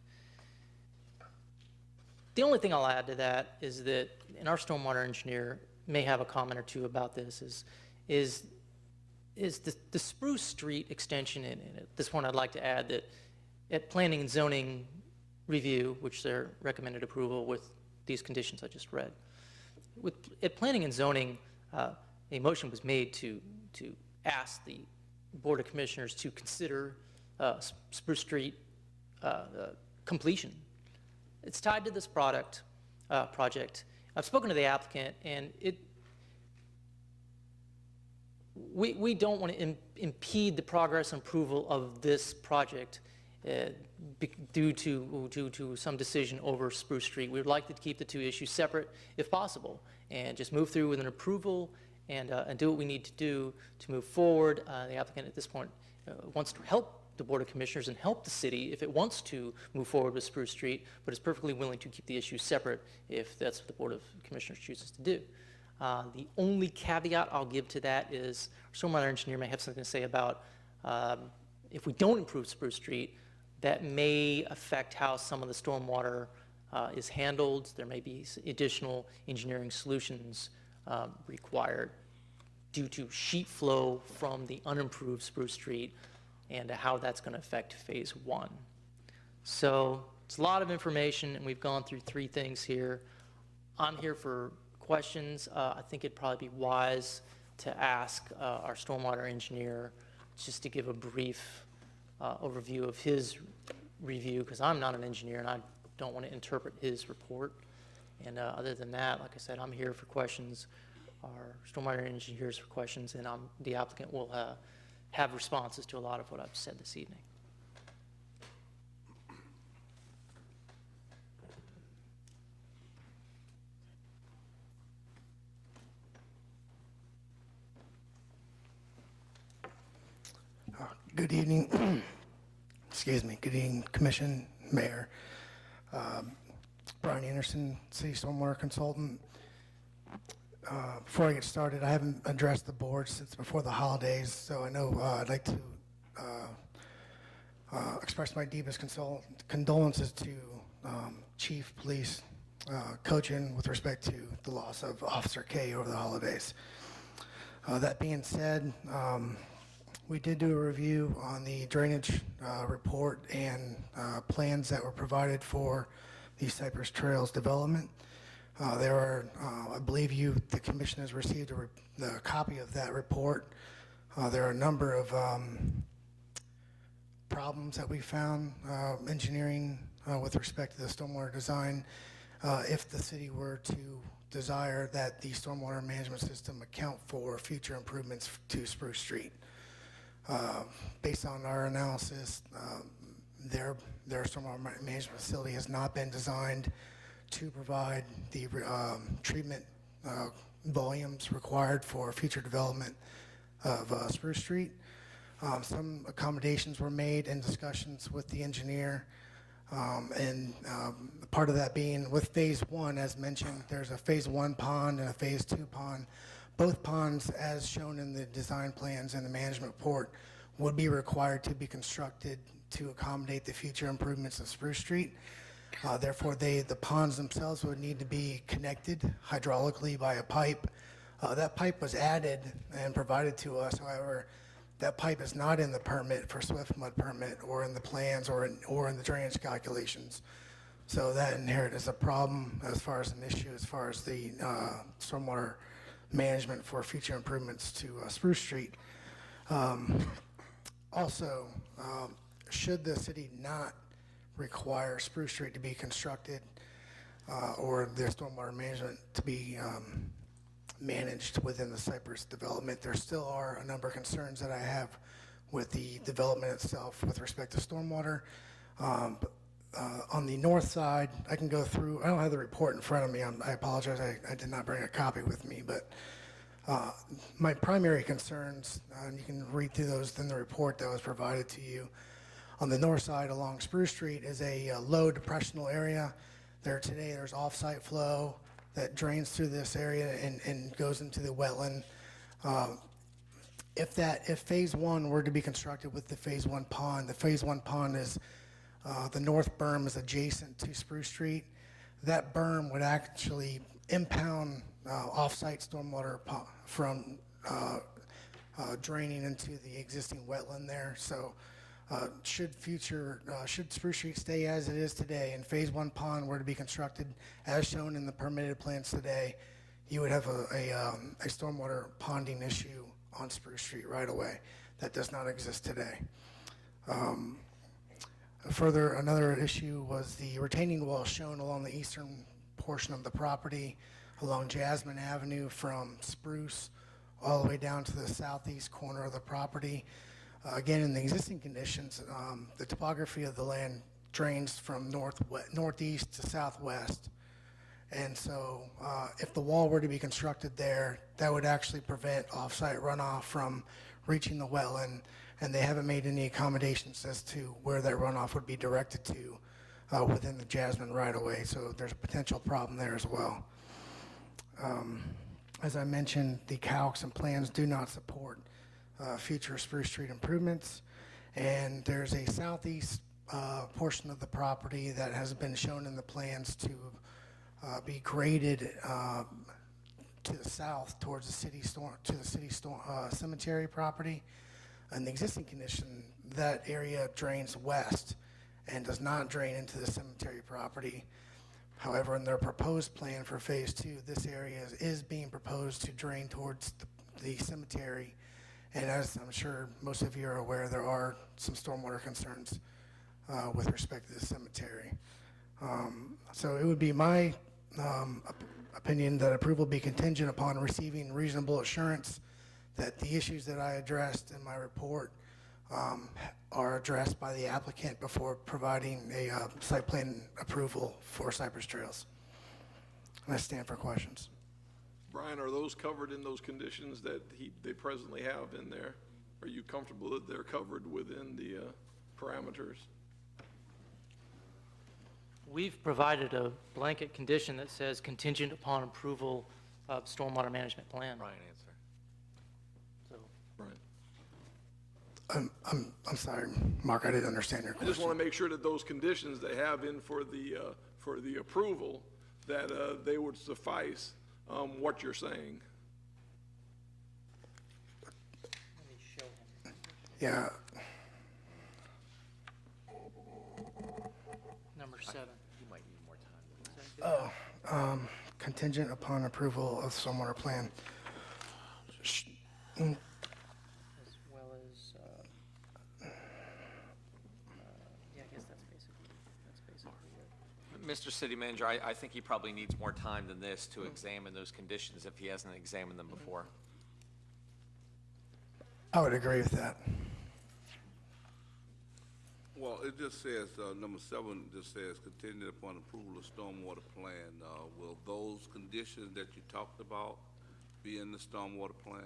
The only thing I'll add to that is that, and our stormwater engineer may have a comment or two about this, is the Spruce Street extension, and at this point I'd like to add that at planning and zoning review, which they're recommended approval with these conditions I just read, at planning and zoning, a motion was made to ask the Board of Commissioners to consider Spruce Street completion. It's tied to this project. I've spoken to the applicant, and we don't want to impede the progress and approval of this project due to some decision over Spruce Street. We would like to keep the two issues separate if possible, and just move through with an approval and do what we need to do to move forward. The applicant at this point wants to help the Board of Commissioners and help the city if it wants to move forward with Spruce Street, but is perfectly willing to keep the issues separate if that's what the Board of Commissioners chooses to do. The only caveat I'll give to that is our stormwater engineer may have something to say about if we don't improve Spruce Street, that may affect how some of the stormwater is handled. There may be additional engineering solutions required due to sheet flow from the unimproved Spruce Street and how that's going to affect phase one. So it's a lot of information, and we've gone through three things here. I'm here for questions. I think it'd probably be wise to ask our stormwater engineer just to give a brief overview of his review, because I'm not an engineer and I don't want to interpret his report. And other than that, like I said, I'm here for questions. Our stormwater engineers for questions, and the applicant will have responses to a lot of what I've said this evening. Good evening. Excuse me. Good evening, Commission, Mayor. Brian Anderson, City Stormwater Consultant. Before I get started, I haven't addressed the board since before the holidays, so I know I'd like to express my deepest condolences to Chief Police Cochin with respect to the loss of Officer K over the holidays. That being said, we did do a review on the drainage report and plans that were provided for the Cypress Trails development. There are, I believe the commission has received a copy of that report. There are a number of problems that we found engineering with respect to the stormwater design. If the city were to desire that the stormwater management system account for future improvements to Spruce Street. Based on our analysis, their stormwater management facility has not been designed to provide the treatment volumes required for future development of Spruce Street. Some accommodations were made in discussions with the engineer, and part of that being with phase one, as mentioned, there's a phase one pond and a phase two pond. Both ponds, as shown in the design plans and the management report, would be required to be constructed to accommodate the future improvements of Spruce Street. Therefore, the ponds themselves would need to be connected hydraulically by a pipe. That pipe was added and provided to us. However, that pipe is not in the permit for swift mud permit or in the plans or in the drainage calculations. So that inherent is a problem as far as an issue as far as the stormwater management for future improvements to Spruce Street. Also, should the city not require Spruce Street to be constructed or their stormwater management to be managed within the Cypress development, there still are a number of concerns that I have with the development itself with respect to stormwater. On the north side, I can go through, I don't have the report in front of me, I apologize, I did not bring a copy with me, but my primary concerns, and you can read through those in the report that was provided to you. On the north side along Spruce Street is a low depressional area. There's off-site flow that drains through this area and goes into the wetland. If phase one were to be constructed with the phase one pond, the phase one pond is, the north berm is adjacent to Spruce Street. That berm would actually impound off-site stormwater from draining into the existing wetland there. So should Spruce Street stay as it is today and phase one pond were to be constructed as shown in the permitted plans today, you would have a stormwater ponding issue on Spruce Street right away. That does not exist today. Further, another issue was the retaining wall shown along the eastern portion of the property along Jasmine Avenue from Spruce all the way down to the southeast corner of the property. Again, in the existing conditions, the topography of the land drains from northeast to southwest. And so if the wall were to be constructed there, that would actually prevent off-site runoff from reaching the wetland, and they haven't made any accommodations as to where that runoff would be directed to within the Jasmine right-of-way, so there's a potential problem there as well. As I mentioned, the calcs and plans do not support future Spruce Street improvements, and there's a southeast portion of the property that has been shown in the plans to be graded to the south towards the cemetery property. In the existing condition, that area drains west and does not drain into the cemetery property. However, in their proposed plan for Phase 2, this area is being proposed to drain towards the cemetery. And as I'm sure most of you are aware, there are some stormwater concerns with respect to the cemetery. So it would be my opinion that approval be contingent upon receiving reasonable assurance that the issues that I addressed in my report are addressed by the applicant before providing a site plan approval for Cypress Trails. And I stand for questions. Brian, are those covered in those conditions that they presently have in there? Are you comfortable that they're covered within the parameters? We've provided a blanket condition that says contingent upon approval of stormwater management plan. Brian, answer. So, Brian. I'm sorry, Mark, I didn't understand your I question. just want to make sure that those conditions they have in for the approval, that they would suffice what you're saying. let me show him. Yeah, Number 7. You might need more time. contingent upon approval of stormwater plan. As well as, yeah, I guess that's basically it. Mr. City Manager, I think he probably needs more time than this to examine those conditions if he hasn't examined them before. I would agree with that. Well, it just says, number 7 just says contingent upon approval of stormwater plan. Will those conditions that you talked about be in the stormwater plan?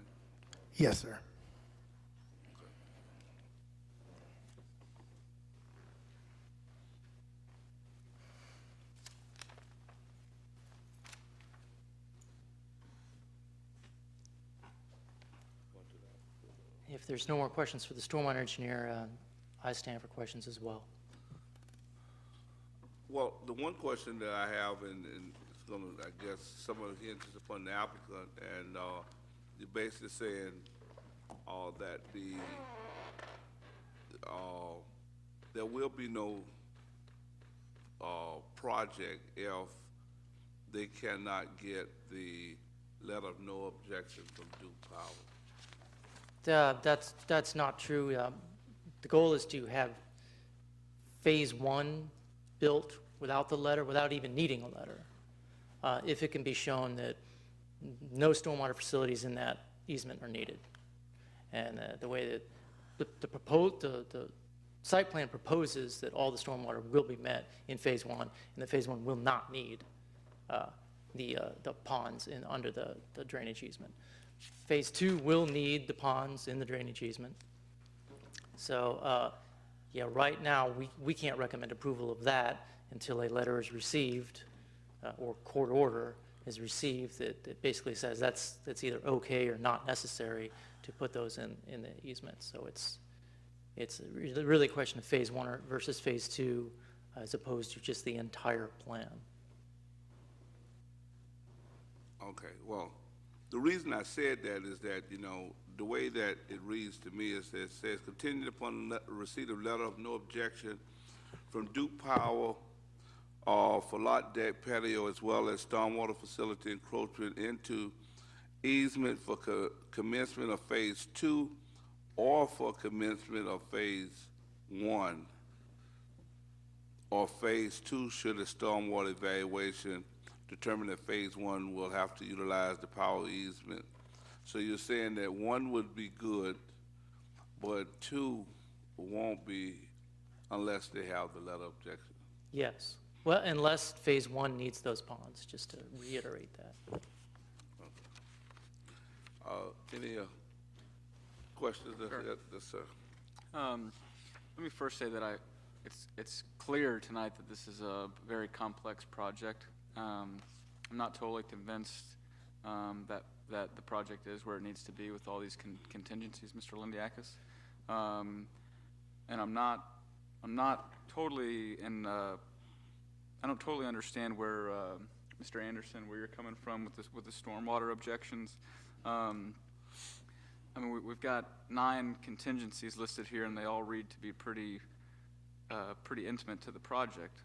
Yes, sir. If there's no more questions for the stormwater engineer, I stand for questions as well. Well, the one question that I have, and it's gonna, I guess, some of it hinges upon the applicant, and you're basically saying that there will be no project if they cannot get the letter of no objection from Duke Power. That's not true. The goal is to have Phase 1 built without the letter, without even needing a letter, if it can be shown that no stormwater facilities in that easement are needed. And the way that the site plan proposes that all the stormwater will be met in Phase 1, and that Phase 1 will not need the ponds under the drainage easement. Phase 2 will need the ponds in the drainage easement. So, yeah, right now, we can't recommend approval of that until a letter is received, or court order is received that basically says that's either okay or not necessary to put those in the easement. So it's really a question of Phase 1 versus Phase 2, as opposed to just the entire plan. Okay, well, the reason I said that is that, the way that it reads to me is that it says, contingent upon the receipt of letter of no objection from Duke Power for lot deck patio as well as stormwater facility encroachment into easement for commencement of Phase 2 or for commencement of Phase 1 or Phase 2 should a stormwater evaluation determine that Phase 1 will have to utilize the power easement. So you're saying that 1 would be good, but 2 won't be unless they have the letter of objection? Yes. Well, unless Phase 1 needs those ponds, just to reiterate that. Any questions? Sure. Yes, sir. Let me first say that it's clear tonight that this is a very complex project. I'm not totally convinced that the project is where it needs to be with all these contingencies, Mr. Lindiakis. And I'm not I'm not totally in, I don't totally understand where, Mr. Anderson, where you're coming from with the stormwater objections. I mean, we've got 9 contingencies listed here, and they all read to be pretty intimate to the project.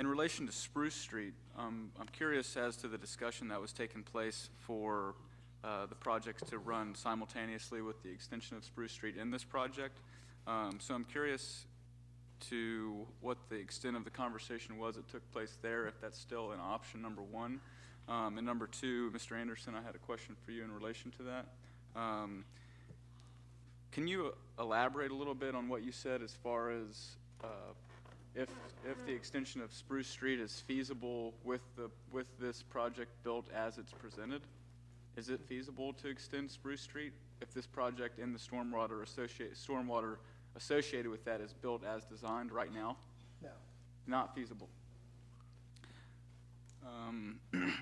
In relation to Spruce Street, I'm curious as to the discussion that was taking place for the projects to run simultaneously with the extension of Spruce Street in this project. So I'm curious to what the extent of the conversation was that took place there, if that's still an option, number one. And number two, Mr. Anderson, I had a question for you in relation to that. Can you elaborate a little bit on what you said as far as if the extension of Spruce Street is feasible with this project built as it's presented? Is it feasible to extend Spruce Street if this project and the stormwater associated with that is built as designed right now? No. Not feasible.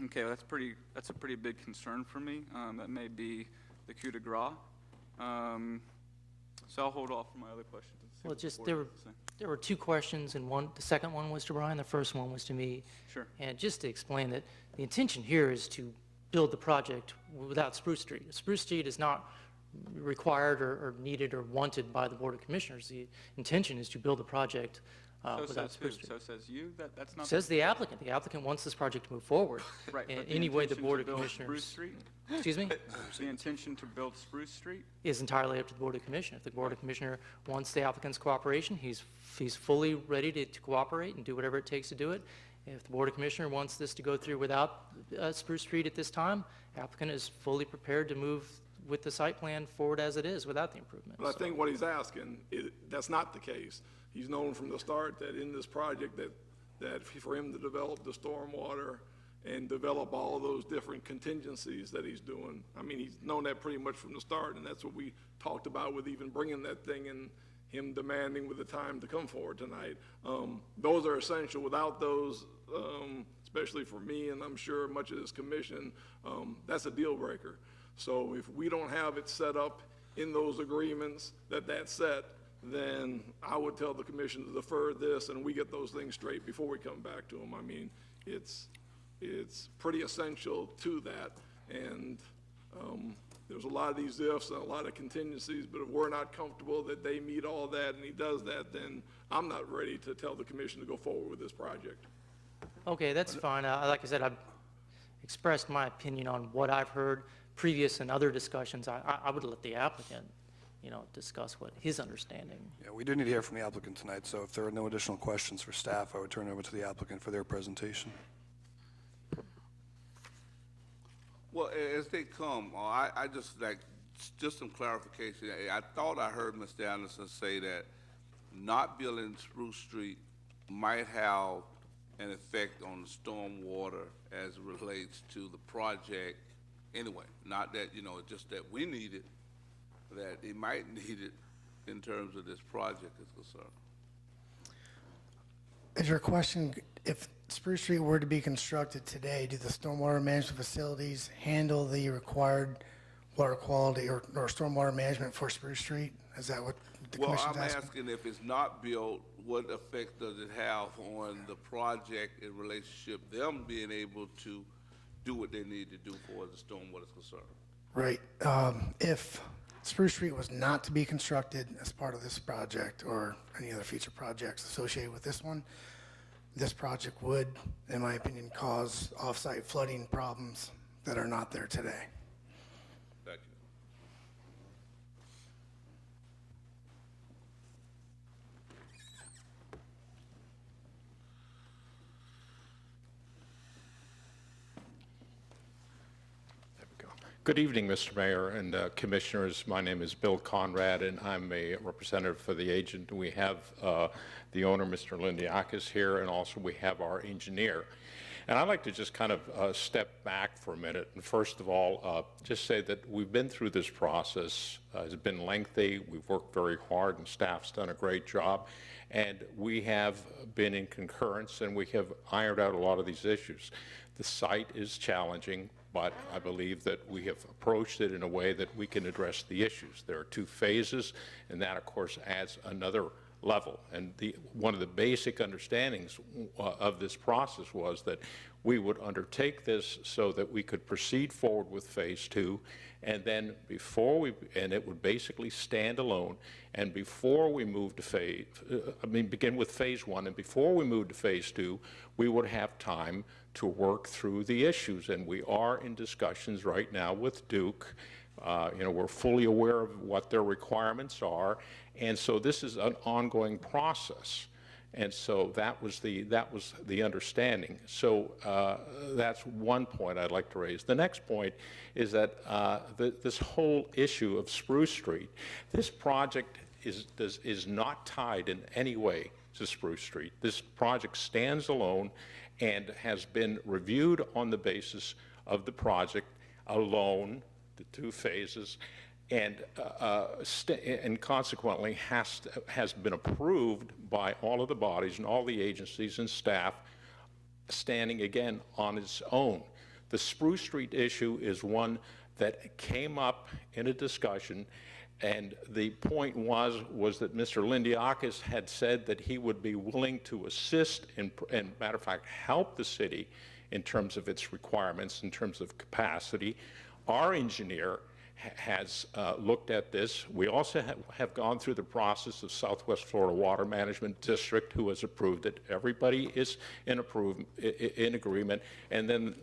Okay, well, that's a pretty big concern for me. That may be the coup de grace. So I'll hold off for my other questions. and see Well, what the just board there has were, to say. there were 2 questions, and the second one was to Brian, the first one was to me. Sure. And just to explain that the intention here is to build the project without Spruce Street. Spruce Street is not required or needed or wanted by the Board of Commissioners. The intention is to build the project So without says who? Spruce Street. So says you? That's not. Says the applicant. The applicant wants this project to move forward. Right. In but any way the intention Board to of build Commissioners. Spruce Street? Excuse me? The intention to build Spruce Street? Is entirely up to the Board of Commissioners. If the Board of Commissioner wants the applicant's cooperation, he's fully ready to cooperate and do whatever it takes to do it. If the Board of Commissioner wants this to go through without Spruce Street at this time, applicant is fully prepared to move with the site plan forward as it is without the improvement. But I think what he's asking, that's not the case. He's known from the start that in this project that for him to develop the stormwater and develop all of those different contingencies that he's doing, I mean, he's known that pretty much from the start, and that's what we talked about with even bringing that thing and him demanding with the time to come forward tonight. Those are essential. Without those, especially for me, and I'm sure much of this commission, that's a deal breaker. So if we don't have it set up in those agreements that's set, then I would tell the commission to defer this and we get those things straight before we come back to them. I mean, it's pretty essential to that. And there's a lot of these ifs and a lot of contingencies, but if we're not comfortable that they meet all that and he does that, then I'm not ready to tell the commission to go forward with this project. Okay, that's fine. Like I said, I've expressed my opinion on what I've heard previous and other discussions. I would let the applicant, discuss what his understanding. Yeah, we do need to hear from the applicant tonight, so if there are no additional questions for staff, I would turn it over to the applicant for their presentation. Well, as they come, I just some clarification. I thought I heard Mr. Anderson say that not building Spruce Street might have an effect on the stormwater as it relates to the project anyway. Not that, just that we need it, that it might need it in terms of this project is concerned. Is your question, if Spruce Street were to be constructed today, do the stormwater management facilities handle the required water quality or stormwater management for Spruce Street? Is that what the commission's Well, I'm asking? asking if it's not built, what effect does it have on the project in relationship, them being able to do what they need to do for the stormwater is concerned? Right. If Spruce Street was not to be constructed as part of this project or any other future projects associated with this one, this project would, in my opinion, cause off-site flooding problems that are not there today. Thank you. Good evening, Mr. Mayor and Commissioners. My name is Bill Conrad, and I'm a representative for the agent. We have the owner, Mr. Lindiakis, here, and also we have our engineer. And I'd like to just kind of step back for a minute and first of all just say that we've been through this process. It's been lengthy. We've worked very hard, and staff's done a great job. And we have been in concurrence, and we have ironed out a lot of these issues. The site is challenging. but I believe that we have approached it in a way that we can address the issues. There are 2 phases, and that, of course, adds another level. And one of the basic understandings of this process was that we would undertake this so that we could proceed forward with phase 2, and then and it would basically stand alone. And before we move to begin with phase 1, and before we move to phase 2, we would have time to work through the issues. And we are in discussions right now with Duke. We're fully aware of what their requirements are, and so this is an ongoing process. And so that was the understanding. So that's one point I'd like to raise. The next point is that this whole issue of Spruce Street, this project is not tied in any way to Spruce Street. This project stands alone and has been reviewed on the basis of the project alone, the 2 phases, and consequently has been approved by all of the bodies and all the agencies and staff, standing again on its own. The Spruce Street issue is one that came up in a discussion, and the point was that Mr. Lindiakis had said that he would be willing to assist and matter of fact, help the city in terms of its requirements, in terms of capacity. Our engineer has looked at this. We also have gone through the process of Southwest Florida Water Management District, who has approved it. Everybody is in agreement. And then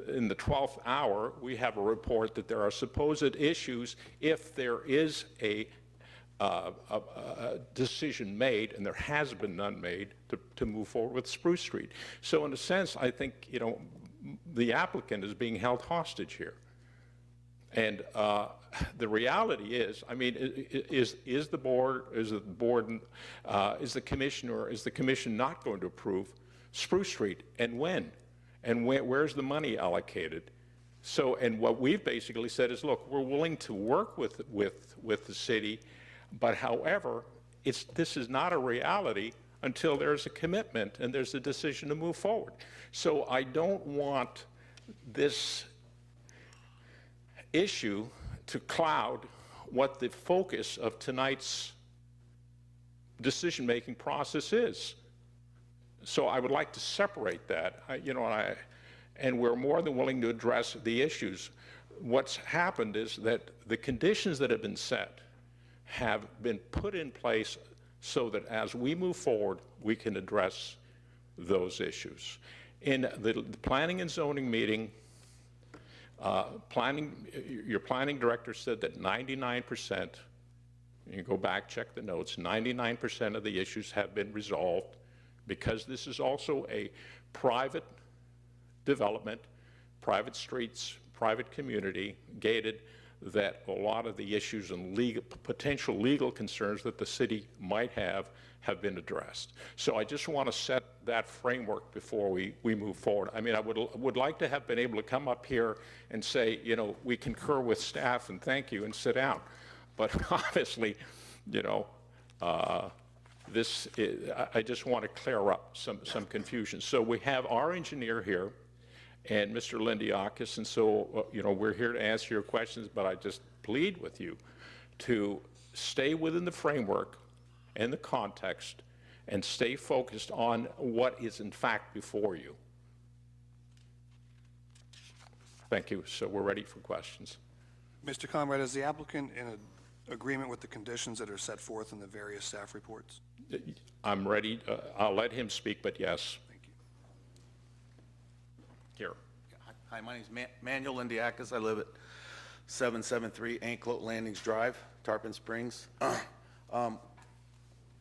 in the 12th hour, we have a report that there are supposed issues if there is a decision made, and there has been none made, to move forward with Spruce Street. So in a sense, I think, the applicant is being held hostage here. And the reality is, is the commission not going to approve Spruce Street, and when? And where's the money allocated? So, and what we've basically said is, look, we're willing to work with the city, but however, this is not a reality until there's a commitment and there's a decision to move forward. So I don't want this issue to cloud what the focus of tonight's decision-making process is. So I would like to separate that, and we're more than willing to address the issues. What's happened is that the conditions that have been set have been put in place so that as we move forward, we can address those issues. In the planning and zoning meeting, your planning director said that 99%, you go back, check the notes, 99% of the issues have been resolved, because this is also a private development, private streets, private community, gated, that a lot of the issues and potential legal concerns that the city might have been addressed. So I just want to set that framework before we move forward. I would like to have been able to come up here and say, we concur with staff and thank you and sit down. But obviously, I just want to clear up some confusion. So we have our engineer here and Mr. Lindiakis, and so, we're here to answer your questions, but I just plead with you to stay within the framework and the context and stay focused on what is in fact before you. Thank you. So we're ready for questions. Mr. Conrad, is the applicant in agreement with the conditions that are set forth in the various staff reports? I'm ready. I'll let him speak, but yes. Thank you. Here. Hi, my name is Manuel Lindiakis. I live at 773 Anklote Landings Drive, Tarpon Springs.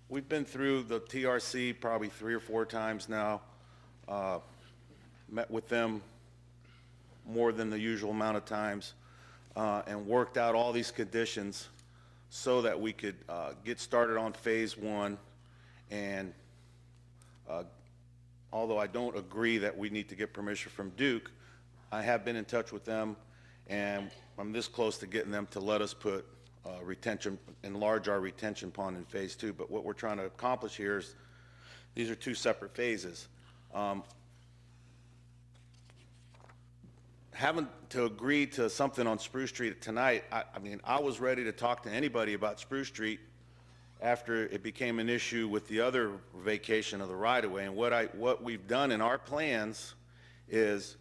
We've been through the TRC probably 3 or 4 times now. Met with them more than the usual amount of times, and worked out all these conditions so that we could get started on phase 1. And although I don't agree that we need to get permission from Duke, I have been in touch with them, and I'm this close to getting them to let us put enlarge our retention pond in phase 2. But what we're trying to accomplish here is, these are 2 separate phases. having to agree to something on Spruce Street tonight, I mean, I was ready to talk to anybody about Spruce Street after it became an issue with the other vacation of the right-of-way. And what we've done in our plans is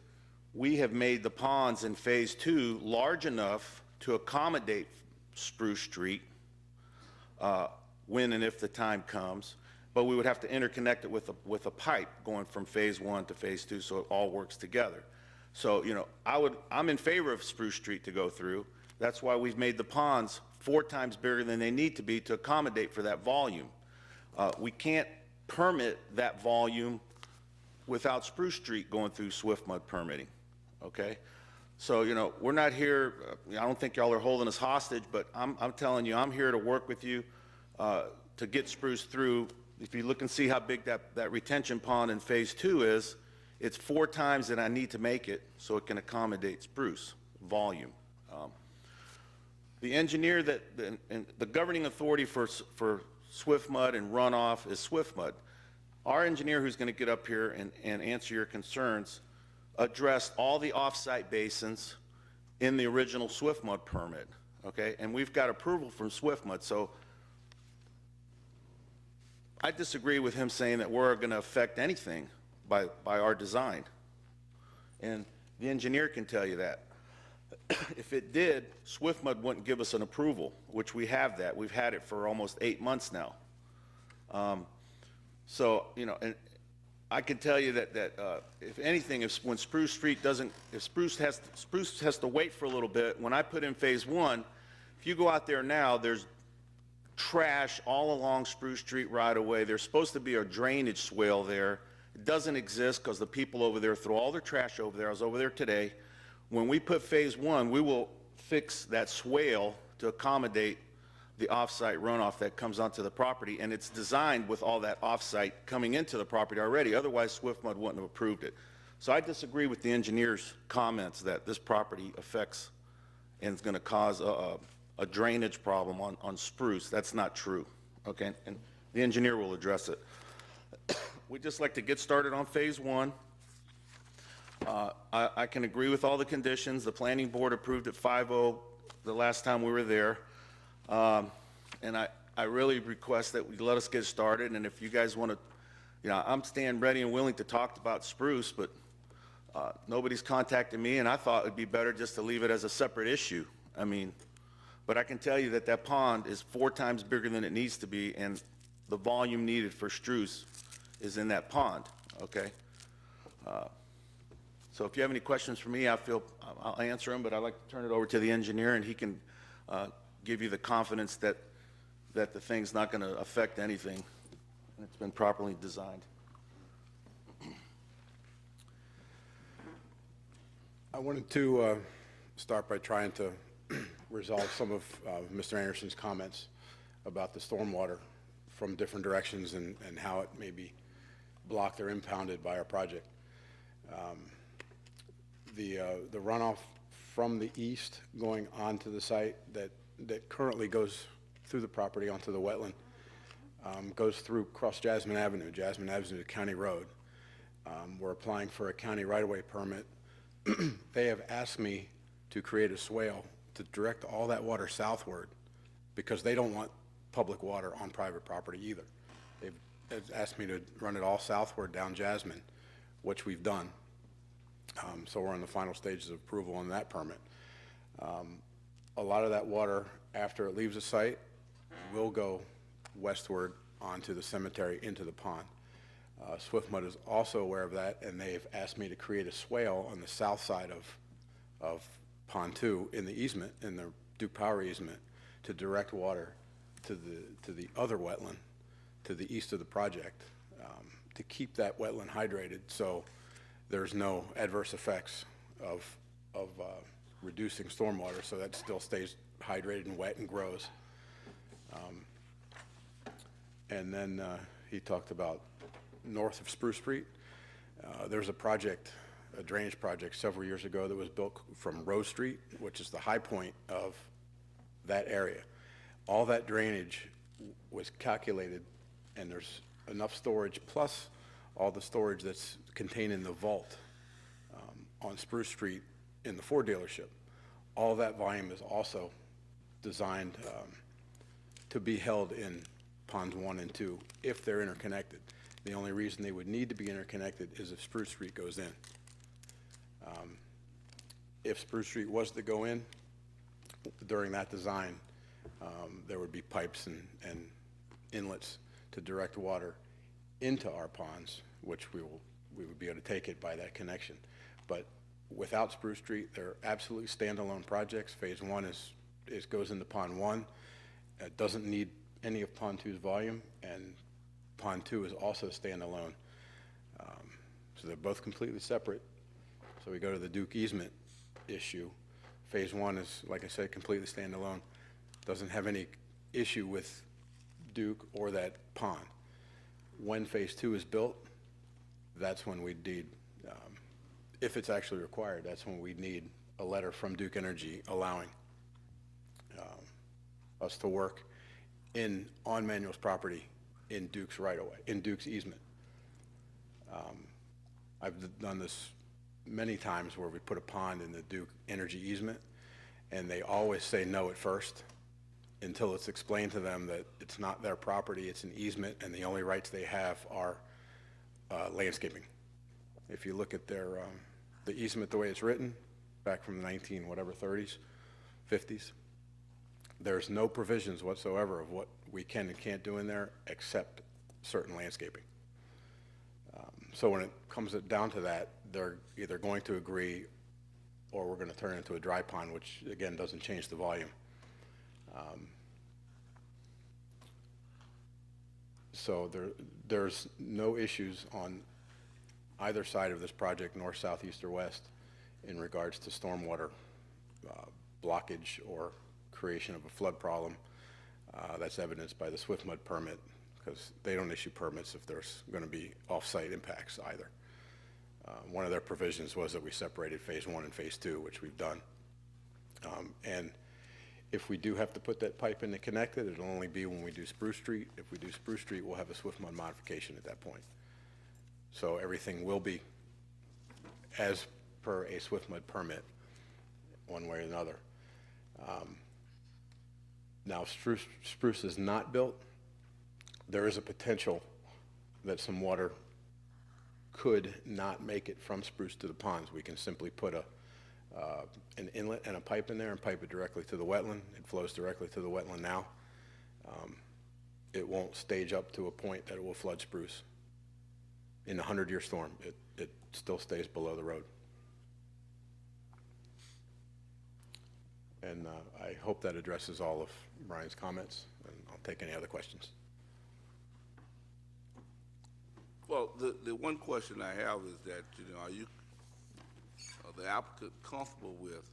we have made the ponds in Phase 2 large enough to accommodate Spruce Street when and if the time comes, but we would have to interconnect it with a pipe going from Phase 1 to Phase 2 so it all works together. So, you know, I'm in favor of Spruce Street to go through. That's why we've made the ponds 4 times bigger than they need to be to accommodate for that volume. We can't permit that volume without Spruce Street going through Swift Mud permitting, okay? So, you know, we're not here, I don't think y'all are holding us hostage, but I'm telling you, I'm here to work with you to get Spruce through. If you look and see how big that retention pond in Phase 2 is, it's 4 times that I need to make it so it can accommodate Spruce volume. The engineer and the governing authority for Swift Mud and runoff is Swift Mud. Our engineer who's going to get up here and answer your concerns addressed all the off-site basins in the original Swift Mud permit, okay? And we've got approval from Swift Mud, so I disagree with him saying that we're going to affect anything by our design. And the engineer can tell you that. If it did, Swift Mud wouldn't give us an approval, which we have that. We've had it for almost 8 months now. So, you know, and I can tell you that if anything, when Spruce Street doesn't, if Spruce has to wait for a little bit, when I put in Phase 1, if you go out there now, there's trash all along Spruce Street right away. There's supposed to be a drainage swale there. It doesn't exist because the people over there throw all their trash over there. I was over there today. When we put Phase 1, we will fix that swale to accommodate the off-site runoff that comes onto the property, and it's designed with all that off-site coming into the property already. Otherwise, Swift Mud wouldn't have approved it. So I disagree with the engineer's comments that this property affects and is going to cause a drainage problem on Spruce. That's not true, okay? And the engineer will address it. We'd just like to get started on Phase 1. I can agree with all the conditions. The planning board approved it 5-0 the last time we were there. And I really request that we let us get started. And if you guys want to, you know, I'm staying ready and willing to talk about Spruce, but nobody's contacted me, and I thought it'd be better just to leave it as a separate issue. I mean, but I can tell you that that pond is 4 times bigger than it needs to be, and the volume needed for Spruce is in that pond, okay? So if you have any questions for me, I'll answer them, but I'd like to turn it over to the engineer, and he can give you the confidence that the thing's not going to affect anything, and it's been properly designed. I wanted to start by trying to resolve some of Mr. Anderson's comments about the stormwater from different directions and how it may be blocked or impounded by our project. The runoff from the east going onto the site that currently goes through the property onto the wetland goes through across Jasmine Avenue. Jasmine Avenue is a county road. We're applying for a county right-of-way permit. They have asked me to create a swale to direct all that water southward because they don't want public water on private property either. They've asked me to run it all southward down Jasmine, which we've done. So we're in the final stages of approval on that permit. A lot of that water, after it leaves the site, will go westward onto the cemetery into the pond. Swift Mud is also aware of that, and they've asked me to create a swale on the south side of Pond 2 in the easement, in the Duke Power easement, to direct water to the other wetland to the east of the project, to keep that wetland hydrated so there's no adverse effects of reducing stormwater, so that still stays hydrated and wet and grows. And then he talked about north of Spruce Street. There's a project, a drainage project several years ago that was built from Rose Street, which is the high point of that area. All that drainage was calculated, and there's enough storage, plus all the storage that's contained in the vault on Spruce Street in the Ford dealership. All that volume is also designed to be held in ponds 1 and 2 if they're interconnected. The only reason they would need to be interconnected is if Spruce Street goes in. If Spruce Street was to go in during that design, there would be pipes and inlets to direct water into our ponds, which we would be able to take it by that connection. But without Spruce Street, they're absolutely standalone projects. Phase 1 goes into Pond 1. It doesn't need any of Pond 2's volume, and Pond 2 is also standalone. So they're both completely separate. So we go to the Duke easement issue. Phase 1 is, like I said, completely standalone. Doesn't have any issue with Duke or that pond. When Phase 2 is built, that's when we'd need, if it's actually required, that's when we'd need a letter from Duke Energy allowing us to work on Manuel's property in Duke's right-of-way, in Duke's easement. I've done this many times where we put a pond in the Duke Energy easement, and they always say no at first until it's explained to them that it's not their property, it's an easement, and the only rights they have are landscaping. If you look at their the easement the way it's written, back from the 30s, 50s, there's no provisions whatsoever of what we can and can't do in there except certain landscaping. So when it comes down to that, they're either going to agree or we're going to turn it into a dry pond, which again doesn't change the volume. So there's no issues on either side of this project, north, south, east, or west, in regards to stormwater blockage or creation of a flood problem. That's evidenced by the Swift Mud permit, because they don't issue permits if there's going to be off-site impacts either. One of their provisions was that we separated Phase 1 and Phase 2, which we've done. And if we do have to put that pipe in to connect it, it'll only be when we do Spruce Street. If we do Spruce Street, we'll have a Swift Mud modification at that point. So everything will be as per a Swift Mud permit, one way or another. Now, Spruce is not built. There is a potential that some water could not make it from Spruce to the ponds. We can simply put an inlet and a pipe in there and pipe it directly to the wetland. It flows directly to the wetland now. It won't stage up to a point that it will flood Spruce. In a 100-year storm, it still stays below the road. And I hope that addresses all of Brian's comments, and I'll take any other questions. Well, the one question I have is that, are the applicant comfortable with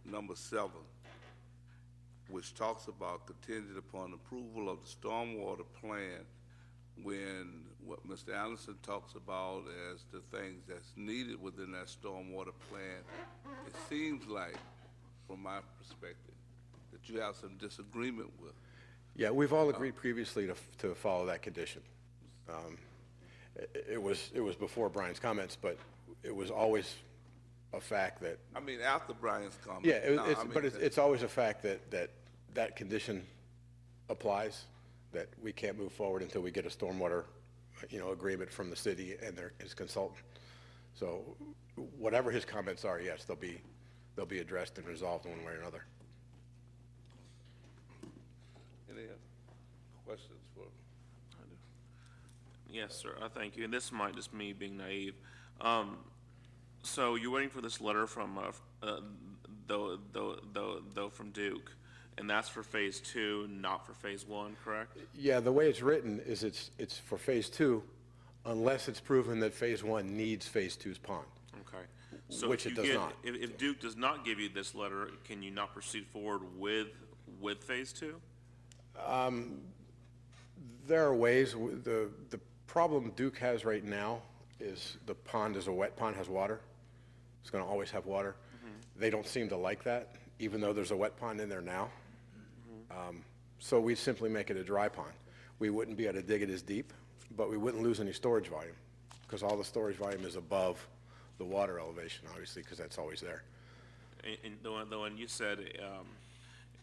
number 7, which talks about contingent upon approval of the stormwater plan, when what Mr. Anderson talks about as the things that's needed within that stormwater plan, it seems like, from my perspective, that you have some disagreement with. Yeah, we've all agreed previously to follow that condition. It was before Brian's comments, but it was always a fact that. I mean, after Brian's comments. Yeah, it's always a fact that condition applies, that we can't move forward until we get a stormwater, agreement from the city and his consultant. So whatever his comments are, yes, they'll be addressed and resolved one way or another. Any questions for? Yes, sir, I thank you. And this might just me being naive. So you're waiting for this letter from from Duke, and that's for Phase 2, not for Phase 1, correct? Yeah, the way it's written is it's for Phase 2, unless it's proven that Phase 1 needs Phase 2's pond. Okay. So which it does not. If Duke does not give you this letter, can you not proceed forward with Phase 2? There are ways. The problem Duke has right now is the pond is a wet pond, has water. It's going to always have water. Mm-hmm. They don't seem to like that, even though there's a wet pond in there now. Mm-hmm. So we simply make it a dry pond. We wouldn't be able to dig it as deep, but we wouldn't lose any storage volume, because all the storage volume is above the water elevation, obviously, because that's always there. And the one you said,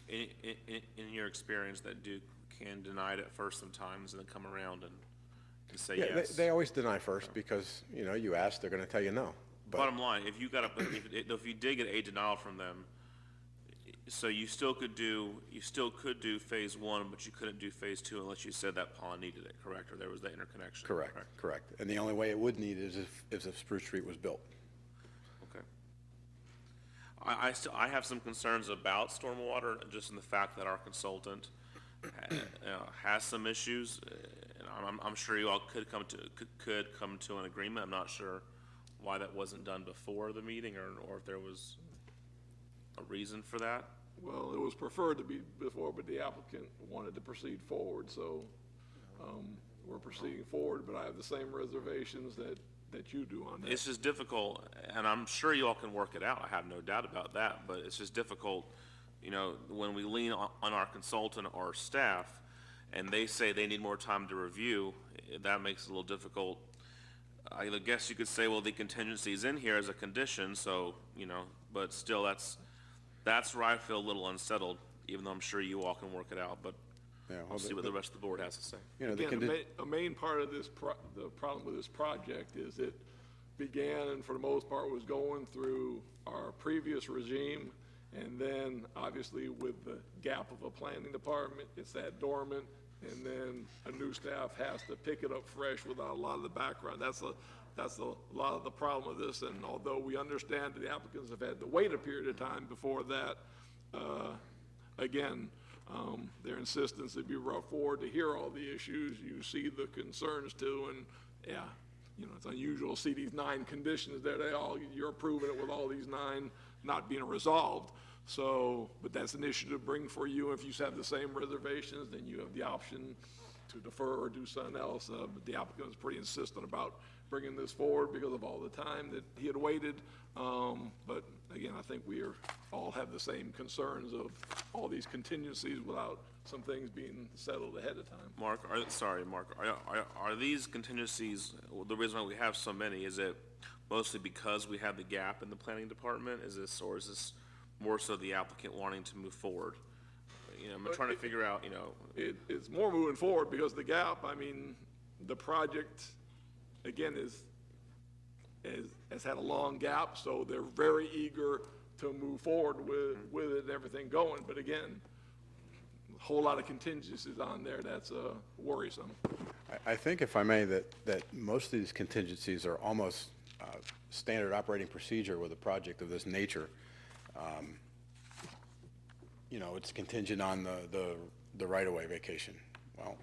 in your experience, that Duke can deny it at first sometimes and then come around and say Yeah, yes. they always deny first because, you know, you ask, they're going to tell you no. But Bottom line, if you got if you did get a denial from them, so you still could do phase one, but you couldn't do phase two unless you said that pond needed it, correct? Or there was that interconnection. Correct. And the only way it would need is if Spruce Street was built. Okay. I have some concerns about stormwater, just in the fact that our consultant has some issues, and I'm sure you all could come to an agreement. I'm not sure why that wasn't done before the meeting, or if there was a reason for that. Well, it was preferred to be before, but the applicant wanted to proceed forward, so we're proceeding forward, but I have the same reservations that you do on that. It's just difficult, and I'm sure you all can work it out. I have no doubt about that, but it's just difficult, you know, when we lean on our consultant or staff, and they say they need more time to review, that makes it a little difficult. I guess you could say, well, the contingency is in here as a condition, so, you know, but still, that's where I feel a little unsettled, even though I'm sure you all can work it out, but Yeah, I'll see what the rest of the board has to say. You know, Again, a main part of the problem with this project is it began and for the most part was going through our previous regime, and then obviously with the gap of a planning department, it's that dormant, and then a new staff has to pick it up fresh without a lot of the background. That's a lot of the problem with this, and although we understand that the applicants have had to wait a period of time before that, again, their insistence to be brought forward to hear all the issues, you see the concerns too, and yeah, you know, it's unusual to see these 9 conditions there. You're approving it with all these 9 not being resolved. So, but that's an issue to bring for you. If you have the same reservations, then you have the option to defer or do something else. But the applicant was pretty insistent about bringing this forward because of all the time that he had waited. But again, I think we all have the same concerns of all these contingencies without some things being settled ahead of time. Mark, are these contingencies, the reason why we have so many, is it mostly because we have the gap in the planning department? Or is this more so the applicant wanting to move forward? You know, I'm trying to figure out, you know. It's more moving forward because the gap, I mean, the project, again, has had a long gap, so they're very eager to move forward with it and everything going. But again, a whole lot of contingencies on there that's worrisome. I think, if I may, that most of these contingencies are almost standard operating procedure with a project of this nature. You know, it's contingent on the right-of-way vacation. Well,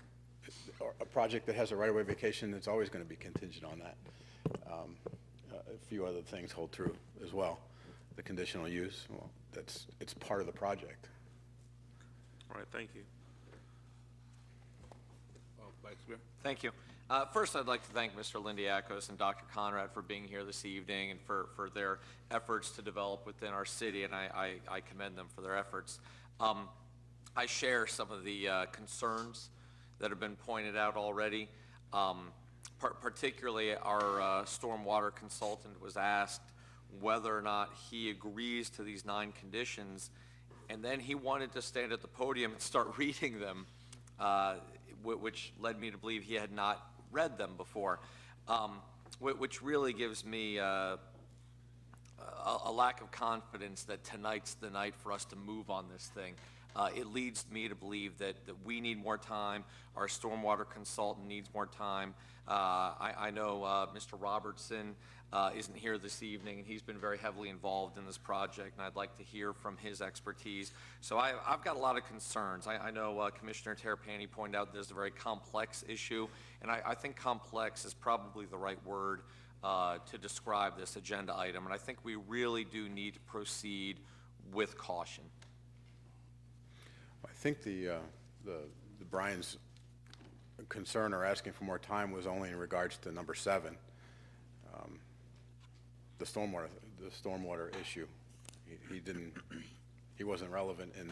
a project that has a right-of-way vacation, it's always going to be contingent on that. A few other things hold true as well. The conditional use, well, it's part of the project. All right, thank you. Vice Mayor? Thank you. First, I'd like to thank Mr. Lindiakos and Dr. Conrad for being here this evening and for their efforts to develop within our city, and I commend them for their efforts. I share some of the concerns that have been pointed out already. Particularly, our stormwater consultant was asked whether or not he agrees to these 9 conditions, and then he wanted to stand at the podium and start reading them, which led me to believe he had not read them before, which really gives me a lack of confidence that tonight's the night for us to move on this thing. It leads me to believe that we need more time, our stormwater consultant needs more time. I know Mr. Robertson isn't here this evening, and he's been very heavily involved in this project, and I'd like to hear from his expertise. So I've got a lot of concerns. I know Commissioner Tarpon pointed out there's a very complex issue, and I think complex is probably the right word to describe this agenda item, and I think we really do need to proceed with caution. I think the Brian's concern or asking for more time was only in regards to number 7, the stormwater issue. He wasn't relevant in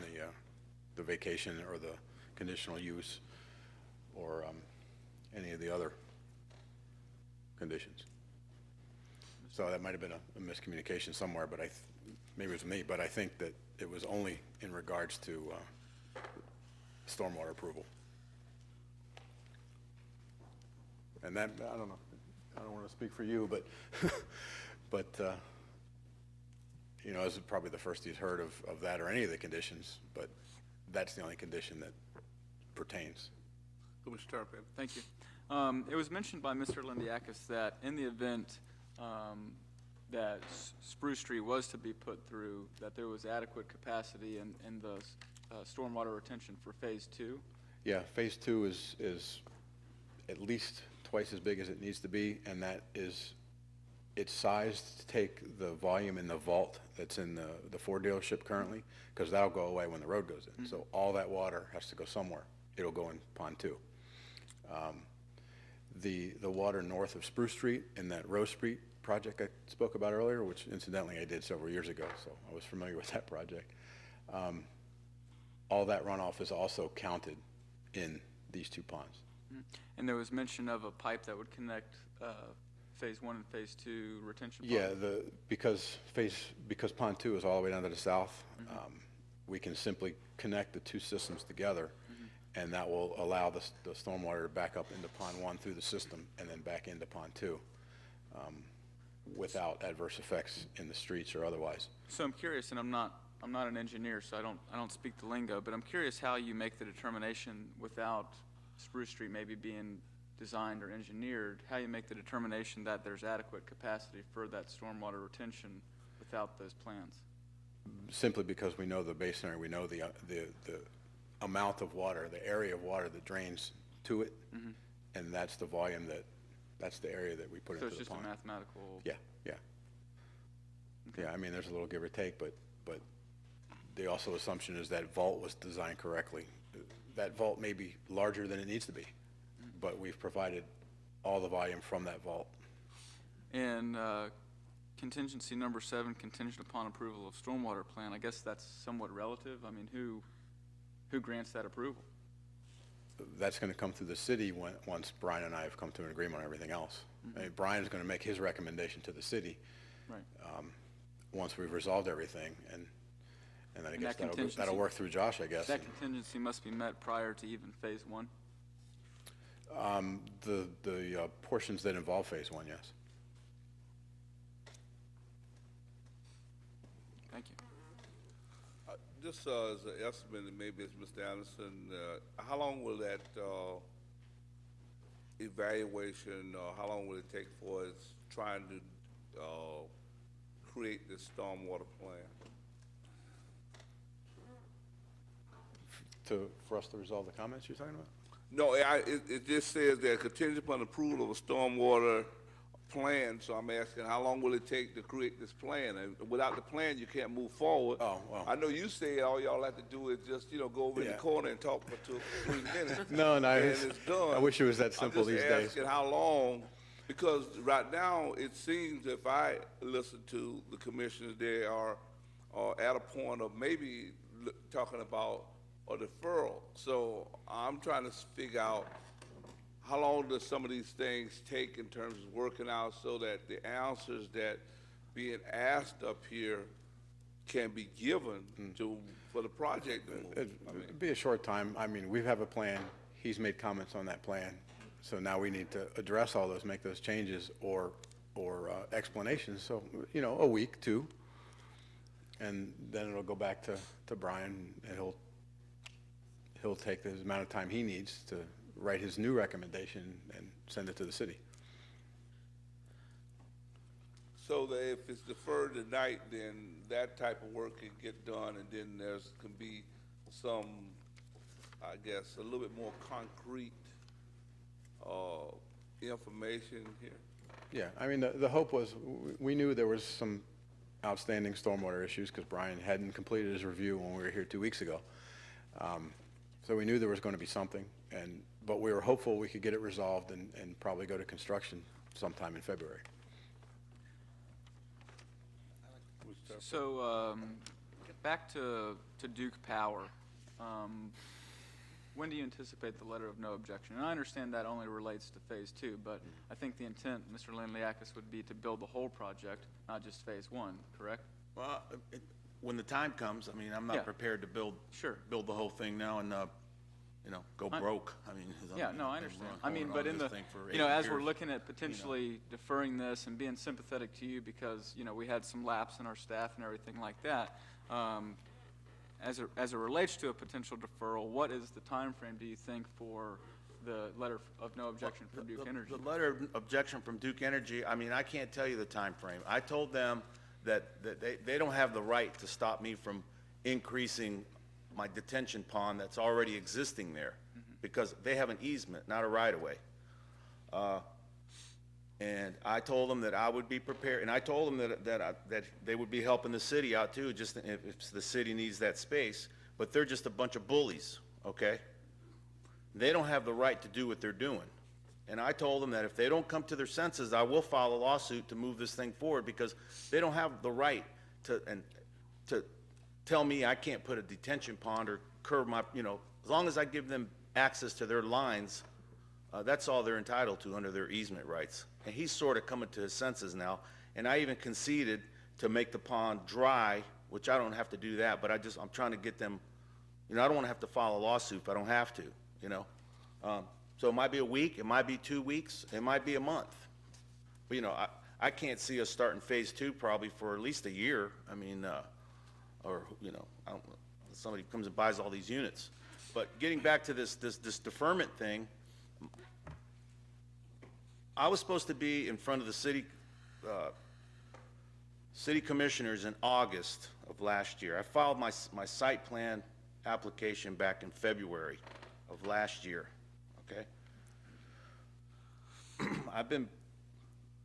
the vacation or the conditional use or any of the other conditions. So that might have been a miscommunication somewhere, but maybe it was me, but I think that it was only in regards to stormwater approval. And that, I don't know, I don't want to speak for you, but, you know, this is probably the first he's heard of that or any of the conditions, but that's the only condition that pertains. Commissioner Tarpon. Thank you. It was mentioned by Mr. Lindiakis that in the event that Spruce Street was to be put through, that there was adequate capacity in the stormwater retention for Phase 2. Yeah, Phase 2 is at least twice as big as it needs to be, and that is, it's sized to take the volume in the vault that's in the Ford dealership currently, because that'll go away when the road goes in. So all that water has to go somewhere. It'll go in Pond 2. The water north of Spruce Street in that Rose Street project I spoke about earlier, which incidentally I did several years ago, so I was familiar with that project. All that runoff is also counted in these two ponds. And there was mention of a pipe that would connect Phase 1 and Phase 2 retention ponds. Yeah, because Pond 2 is all the way down to the south, we can simply connect the two systems together, and that will allow the stormwater to back up into Pond 1 through the system and then back into Pond 2 without adverse effects in the streets or otherwise. So I'm curious, and I'm not an engineer, so I don't speak the lingo, but I'm curious how you make the determination without Spruce Street maybe being designed or engineered, how you make the determination that there's adequate capacity for that stormwater retention without those plans. Simply because we know the basin area, we know the amount of water, the area of water that drains to it, and that's the volume that's the area that we put into the pond. So it's just a mathematical. Yeah. Yeah, I mean, there's a little give or take, but the also assumption is that vault was designed correctly. That vault may be larger than it needs to be, but we've provided all the volume from that vault. And contingency number 7, contingent upon approval of stormwater plan, I guess that's somewhat relative. I mean, who grants that approval? That's going to come through the city once Brian and I have come to an agreement on everything else. I mean, Brian's going to make his recommendation to the city. Right. Once we've resolved everything, and then I guess that that'll work through Josh, I guess. That contingency must be met prior to even Phase 1? The portions that involve Phase 1, yes. Thank you. Just as an estimate, and maybe it's Mr. Anderson, how long will that evaluation, how long will it take for us trying to create this stormwater plan? For us to resolve the comments you're talking about? No, it just says that contingent upon approval of a stormwater plan, so I'm asking how long will it take to create this plan? And without the plan, you can't move forward. Oh, well. I know you say all y'all have to do is just, go over in the corner and talk for 3 minutes. No, and it's done. I wish it was that simple these days. I'm just asking how long, because right now, it seems if I listen to the commissioners, they are at a point of maybe talking about a deferral. So I'm trying to figure out how long does some of these things take in terms of working out so that the answers that being asked up here can be given for the project to move. It'd be a short time. I mean, we have a plan. He's made comments on that plan. So now we need to address all those, make those changes or explanations. So, a week, 2. And then it'll go back to Brian, and he'll take the amount of time he needs to write his new recommendation and send it to the city. So that if it's deferred tonight, then that type of work can get done, and then can be some, I guess, a little bit more concrete information here. Yeah, I mean, the hope was, we knew there was some outstanding stormwater issues because Brian hadn't completed his review when we were here 2 weeks ago. So we knew there was going to be something, but we were hopeful we could get it resolved and probably go to construction sometime in February. So back to Duke Power. when do you anticipate the letter of no objection? And I understand that only relates to Phase 2, but I think the intent, Mr. Lindliakis, would be to build the whole project, not just Phase 1, correct? Well, when the time comes, I mean, I'm Yeah. not prepared to build the whole thing now and, go broke. I mean. Yeah, no, I understand. I mean, going but on in this the, thing for as 8 we're years. looking at potentially deferring this and being sympathetic to you because, we had some lapse in our staff and everything like that, as it relates to a potential deferral, what is the time frame, do you think, for the letter of no objection from Duke Energy? The letter of objection from Duke Energy, I mean, I can't tell you the time frame. I told them that they don't have the right to stop me from increasing my detention pond that's already existing there, because they have an easement, not a right-of-way. And I told them that I would be prepared, and I told them that they would be helping the city out too, just if the city needs that space, but they're just a bunch of bullies, okay? They don't have the right to do what they're doing. And I told them that if they don't come to their senses, I will file a lawsuit to move this thing forward, because they don't have the right to tell me I can't put a detention pond or curb my, as long as I give them access to their lines, that's all they're entitled to under their easement rights. And he's sort of coming to his senses now, and I even conceded to make the pond dry, which I don't have to do that, but I'm trying to get them, I don't want to have to file a lawsuit if I don't have to, So it might be a week, it might be 2 weeks, it might be a month. But, I can't see us starting Phase 2 probably for at least a year. I mean, or, I don't know, somebody comes and buys all these units. But getting back to this deferment thing, I was supposed to be in front of the city commissioners in August of last year. I filed my site plan application back in February of last year, okay? I've been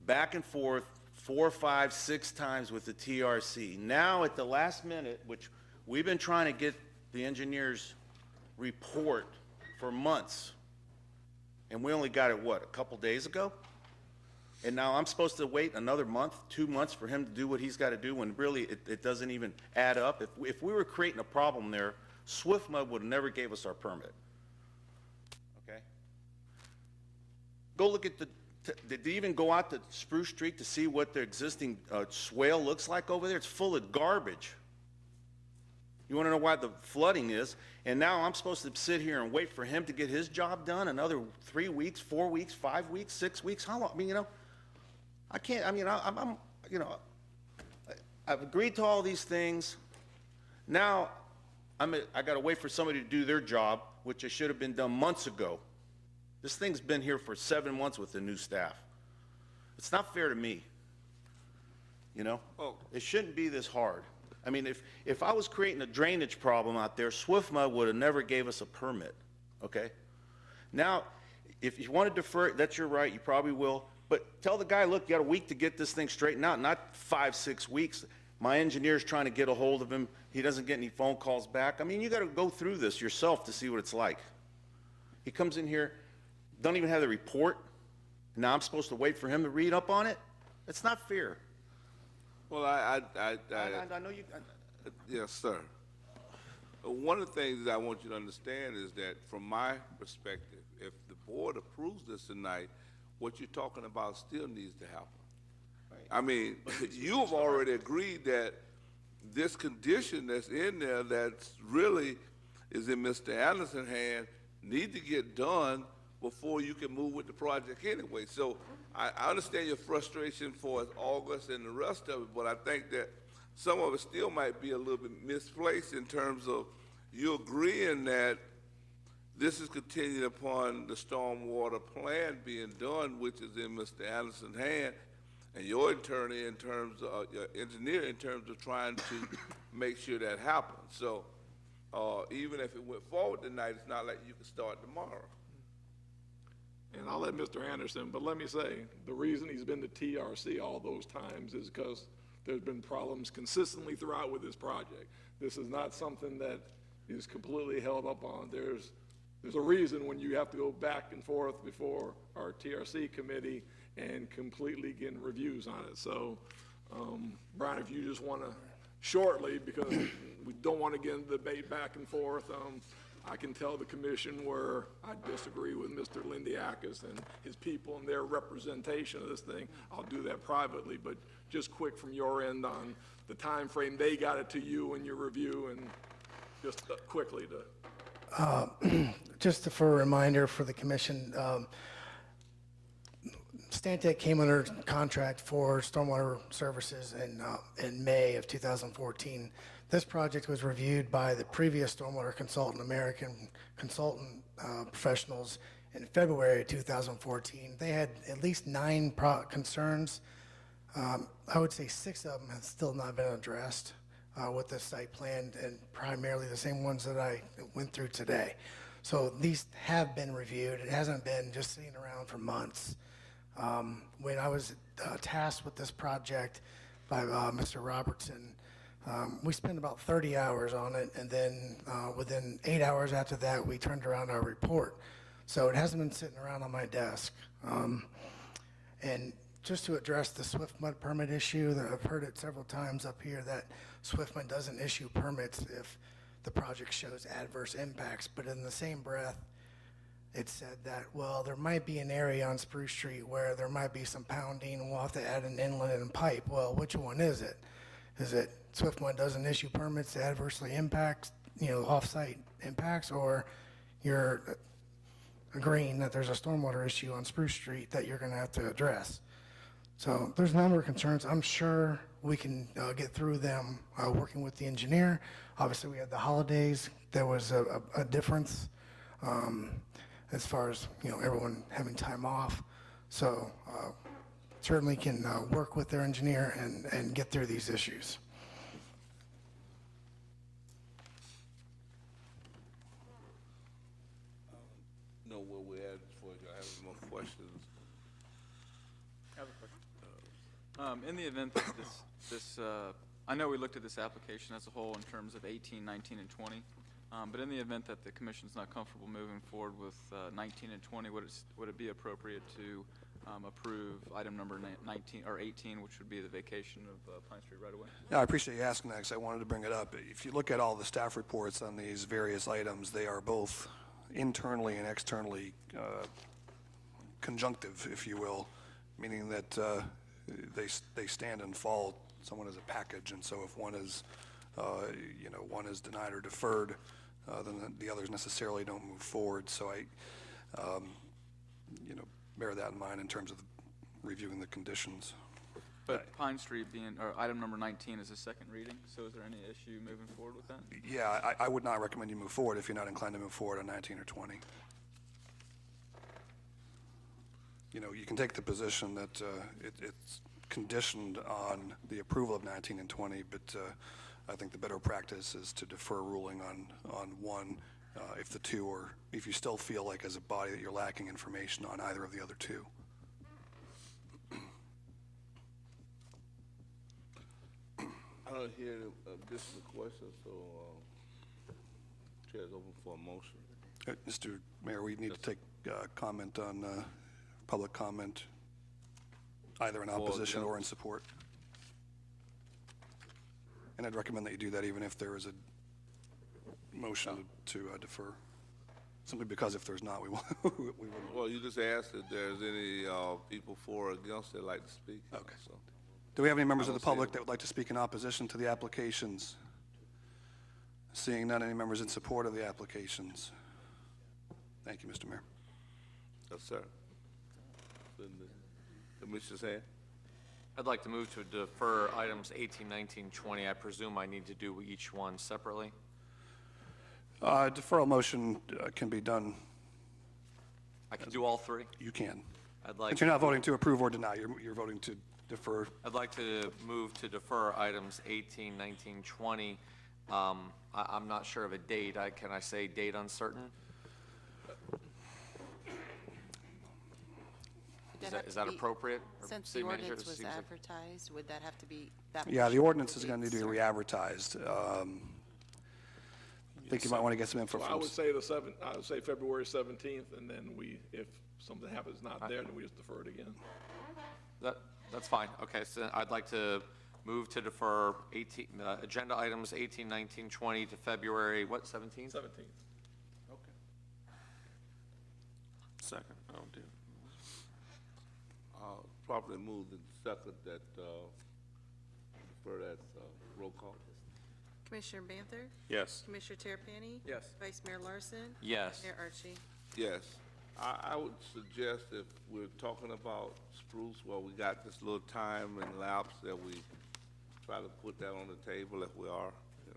back and forth 4, 5, 6 times with the TRC. Now at the last minute, which we've been trying to get the engineers' report for months, and we only got it, a couple days ago? And now I'm supposed to wait another month, 2 months for him to do what he's got to do, when really it doesn't even add up. If we were creating a problem there, SwiftMud would have never gave us our permit. Okay? Go look at did they even go out to Spruce Street to see what the existing swale looks like over there? It's full of garbage. You want to know why the flooding is? And now I'm supposed to sit here and wait for him to get his job done another 3 weeks, 4 weeks, 5 weeks, 6 weeks? How long? I mean, I can't, I've agreed to all these things. Now, I got to wait for somebody to do their job, which it should have been done months ago. This thing's been here for 7 months with the new staff. It's not fair to me, It shouldn't be this hard. I mean, if I was creating a drainage problem out there, SwiftMud would have never gave us a permit, okay? Now, if you want to defer it, that's your right, you probably will. But tell the guy, look, you got a week to get this thing straightened out, not 5, 6 weeks. My engineer's trying to get a hold of him. He doesn't get any phone calls back. I mean, you got to go through this yourself to see what it's like. He comes in here, don't even have the report. Now I'm supposed to wait for him to read up on it? It's not fair. Well, I know you. Yes, sir. One of the things that I want you to understand is that, from my perspective, if the board approves this tonight, what you're talking about still needs to happen. Right. I mean, you have already agreed that this condition that's in there, that's really is in Mr. Anderson's hand, need to get done before you can move with the project anyway. So I understand your frustration for August and the rest of it, but I think that some of it still might be a little bit misplaced in terms of you agreeing that this is contingent upon the stormwater plan being done, which is in Mr. Anderson's hand, and your attorney in terms of, your engineer in terms of trying to make sure that happens. So even if it went forward tonight, it's not like you can start tomorrow. And I'll let Mr. Anderson, but let me say, the reason he's been to TRC all those times is because there's been problems consistently throughout with this project. This is not something that is completely held up on. There's a reason when you have to go back and forth before our TRC committee and completely getting reviews on it. So, Brian, if you just want to shortly, because we don't want to get into debate back and forth, I can tell the commission where I disagree with Mr. Lindiakis and his people and their representation of this thing. I'll do that privately, but just quick from your end on the time frame they got it to you in your review, and just quickly to. Just for a reminder for the commission, Stantec came under contract for stormwater services in May of 2014. This project was reviewed by the previous stormwater consultant, American Consultant Professionals, in February of 2014. They had at least 9 concerns. I would say 6 of them have still not been addressed with this site plan, and primarily the same ones that I went through today. So these have been reviewed. It hasn't been just sitting around for months. When I was tasked with this project by Mr. Robertson, we spent about 30 hours on it, and then within 8 hours after that, we turned around our report. So it hasn't been sitting around on my desk. And just to address the SWIFMUD permit issue, that I've heard it several times up here, that SWIFMUD doesn't issue permits if the project shows adverse impacts, but in the same breath, it said that, well, there might be an area on Spruce Street where there might be some pounding and we'll have to add an inlet and pipe. Well, which one is it? Is it SWIFMUD doesn't issue permits to adversely impact, off-site impacts, or you're agreeing that there's a stormwater issue on Spruce Street that you're going to have to address? So there's a number of concerns. I'm sure we can get through them working with the engineer. Obviously, we had the holidays. There was a difference as far as everyone having time off. So certainly can work with their engineer and get through these issues. Know where we're at before you have any more questions. I have a question. In the event that this I know we looked at this application as a whole in terms of 18, 19, and 20, but in the event that the commission's not comfortable moving forward with 19 and 20, would it be appropriate to approve item number 19 or 18, which would be the vacation of Pine Street right away? Yeah, I appreciate you asking that, because I wanted to bring it up. If you look at all the staff reports on these various items, they are both internally and externally conjunctive, if you will, meaning that they stand and fall somewhat as a package. And so if one is one is denied or deferred, then the others necessarily don't move forward. So I bear that in mind in terms of reviewing the conditions. But Pine Street being, or item number 19 is a second reading, so is there any issue moving forward with that? Yeah, I would not recommend you move forward if you're not inclined to move forward on 19 or 20. You can take the position that it's conditioned on the approval of 19 and 20, but I think the better practice is to defer ruling on one if the two, or if you still feel like as a body that you're lacking information on either of the other two. I don't hear additional questions, so chair's open for a motion. Mr. Mayor, we need to take comment on public comment, either in opposition or in support. And I'd recommend that you do that even if there is a motion to defer. Simply because if there's not, we won't. Well, you just asked if there's any people for or against that'd like to speak. Okay. So. Do we have any members of the public that would like to speak in opposition to the applications? Seeing none, any members in support of the applications? Thank you, Mr. Mayor. Yes, sir. Commissioner's hand. I'd like to move to defer items 18, 19, 20. I presume I need to do each one separately. Deferral motion can be done. I can do all three? You can. I'd like. But you're not voting to approve or deny. You're voting to defer. I'd like to move to defer items 18, 19, 20. I'm not sure of a date. Can I say date uncertain? Is that appropriate? Since the ordinance was advertised, would that have to be? Yeah, the ordinance is going to need to be re-advertised. I think you might want to get some info So from I would say I would say February 17th, and then if something happens not there, then we just defer it again. That's fine. Okay, so I'd like to move to defer agenda items 18, 19, 20 to February, what, 17th? 17th. Second. Oh, dear. Properly moved and second that, for that, roll call. Commissioner Banther? Yes. Commissioner Terrapini? Yes. Vice Mayor Larson? Yes. Mayor Archie? Yes. I would suggest if we're talking about spruce, well, we got this little time and lapse that we try to put that on the table if we are, you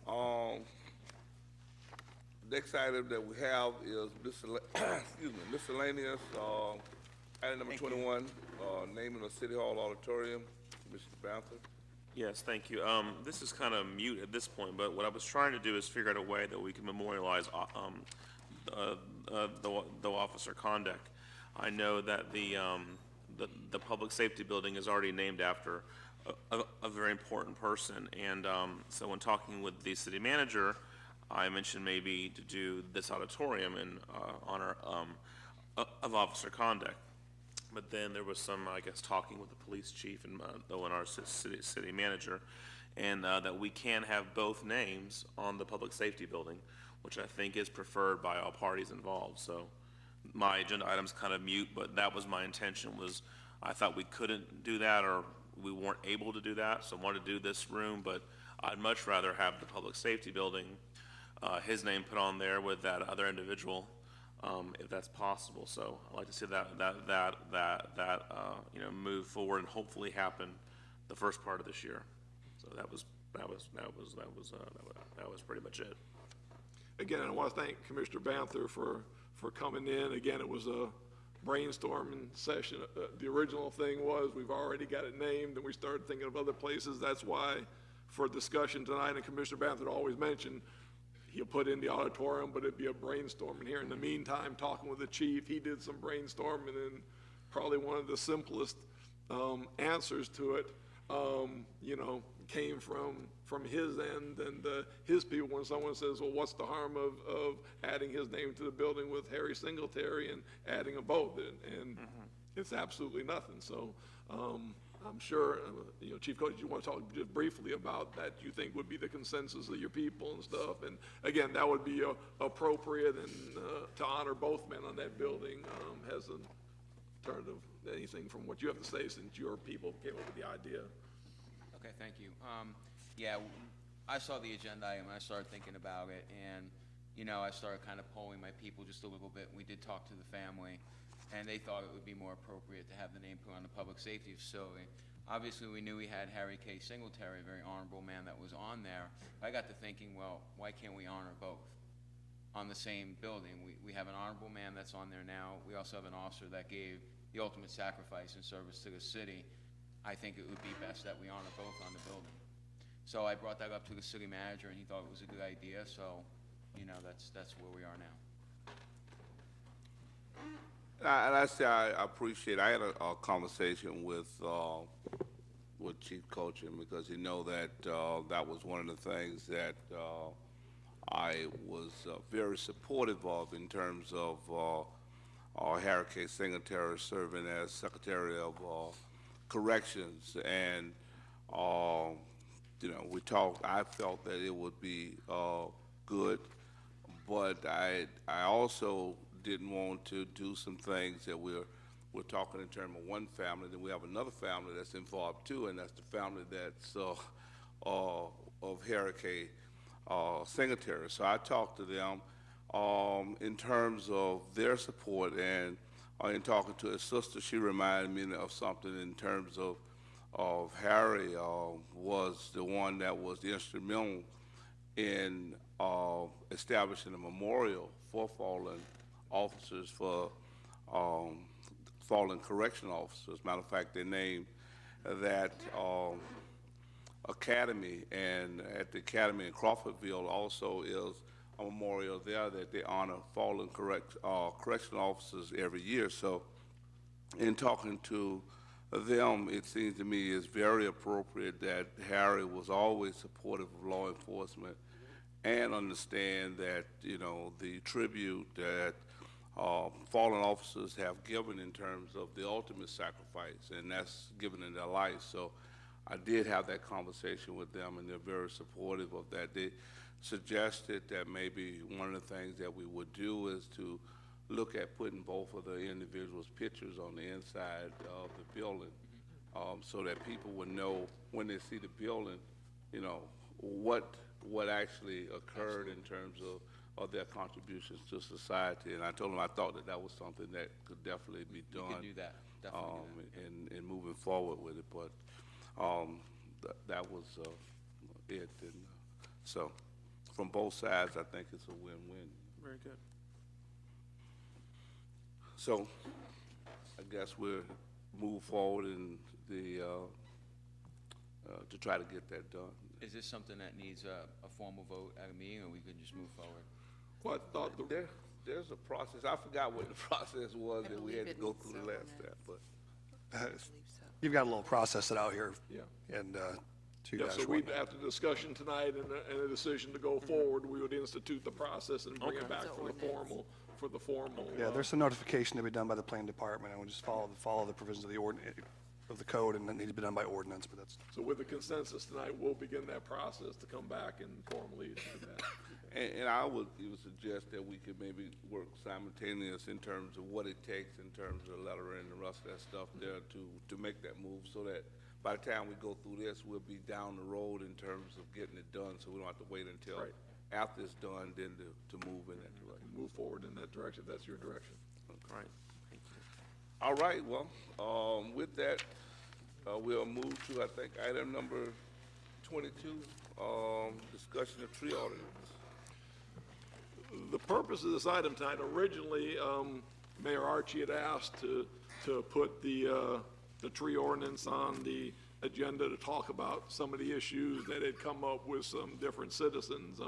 know. Next item that we have is miscellaneous, item number 21, naming of City Hall auditorium. Commissioner Banther? Yes, thank you. This is kind of mute at this point, but what I was trying to do is figure out a way that we can memorialize the officer conduct. I know that the public safety building is already named after a very important person, and so when talking with the city manager, I mentioned maybe to do this auditorium in honor of officer conduct. But then there was some, I guess, talking with the police chief and the ONR city manager, and that we can have both names on the public safety building, which I think is preferred by all parties involved. So my agenda item's kind of mute, but that was my intention. Was I thought we couldn't do that, or we weren't able to do that, so I wanted to do this room, but I'd much rather have the public safety building, his name put on there with that other individual, if that's possible. So I'd like to see that move forward and hopefully happen the first part of this year. So that was pretty much it. Again, I want to thank Commissioner Banther for coming in. Again, it was a brainstorming session. The original thing was we've already got it named, and we started thinking of other places. That's why for discussion tonight, and Commissioner Banther always mentioned, he'll put in the auditorium, but it'd be a brainstorming here. In the meantime, talking with the chief, he did some brainstorming, and probably one of the simplest answers to it, came from his end and his people. When someone says, well, what's the harm of adding his name to the building with Harry Singletary and adding a boat? And it's absolutely nothing. So I'm sure, Chief Coach, you want to talk just briefly about that you think would be the consensus of your people and stuff. And again, that would be appropriate and to honor both men on that building. Has an alternative anything from what you have to say since your people came up with the idea? Okay, thank you. Yeah, I saw the agenda item and I started thinking about it, and I started kind of polling my people just a little bit. We did talk to the family, and they thought it would be more appropriate to have the name put on the public safety facility. Obviously, we knew we had Harry K. Singletary, a very honorable man that was on there. I got to thinking, well, why can't we honor both on the same building? We have an honorable man that's on there now. We also have an officer that gave the ultimate sacrifice in service to the city. I think it would be best that we honor both on the building. So I brought that up to the city manager, and he thought it was a good idea. So, that's where we are now. And I say I appreciate. I had a conversation with Chief Coaching because that was one of the things that I was very supportive of in terms of Harry K. Singletary serving as Secretary of Corrections, and we talked. I felt that it would be good, but I also didn't want to do some things that we're talking in terms of one family. Then we have another family that's involved too, and that's the family that's of Harry K. Singletary. So I talked to them in terms of their support, and in talking to his sister, she reminded me of something in terms of Harry was the one that was instrumental in establishing a memorial for fallen officers, for fallen correctional officers. Matter of fact, they named that academy, and at the academy in Crawfordville also is a memorial there that they honor fallen correctional officers every year. So in talking to them, it seems to me is very appropriate that Harry was always supportive of law enforcement and understand that, the tribute that fallen officers have given in terms of the ultimate sacrifice, and that's given in their life. So I did have that conversation with them, and they're very supportive of that. They suggested that maybe one of the things that we would do is to look at putting both of the individuals' pictures on the inside of the building, so that people would know when they see the building, you know, what actually occurred in terms of their contributions to society. And I told them I thought that was something that could definitely be done. We can do that, definitely do that. In moving forward with it, but that was it. And so from both sides, I think it's a win-win. Very good. So I guess we'll move forward in the to try to get that done. Is this something that needs a formal vote at a meeting, or we could just move forward? Well, I thought there's a process. I forgot what the process was that we had to go through the last step, but You've got a little process it out here. Yeah. And so you Yeah, guys so want- after discussion tonight and a decision to go forward, we would institute the process and bring it back for the formal. Yeah, there's some notification to be done by the planning department, and we'll just follow the provisions of the of the code, and that needs to be done by ordinance, but that's. So with the consensus tonight, we'll begin that process to come back and formally do that. And I would even suggest that we could maybe work simultaneous in terms of what it takes in terms of the letter and the rest of that stuff there to make that move, so that by the time we go through this, we'll be down the road in terms of getting it done, so we don't have to wait until after it's done, then to move in that direction. Move forward in that direction, that's your direction. Right. Thank you. All right, well, with that, we'll move to, I think, item number 22, discussion of tree ordinance. The purpose of this item tonight, originally, Mayor Archie had asked to put the tree ordinance on the agenda to talk about some of the issues that had come up with some different citizens.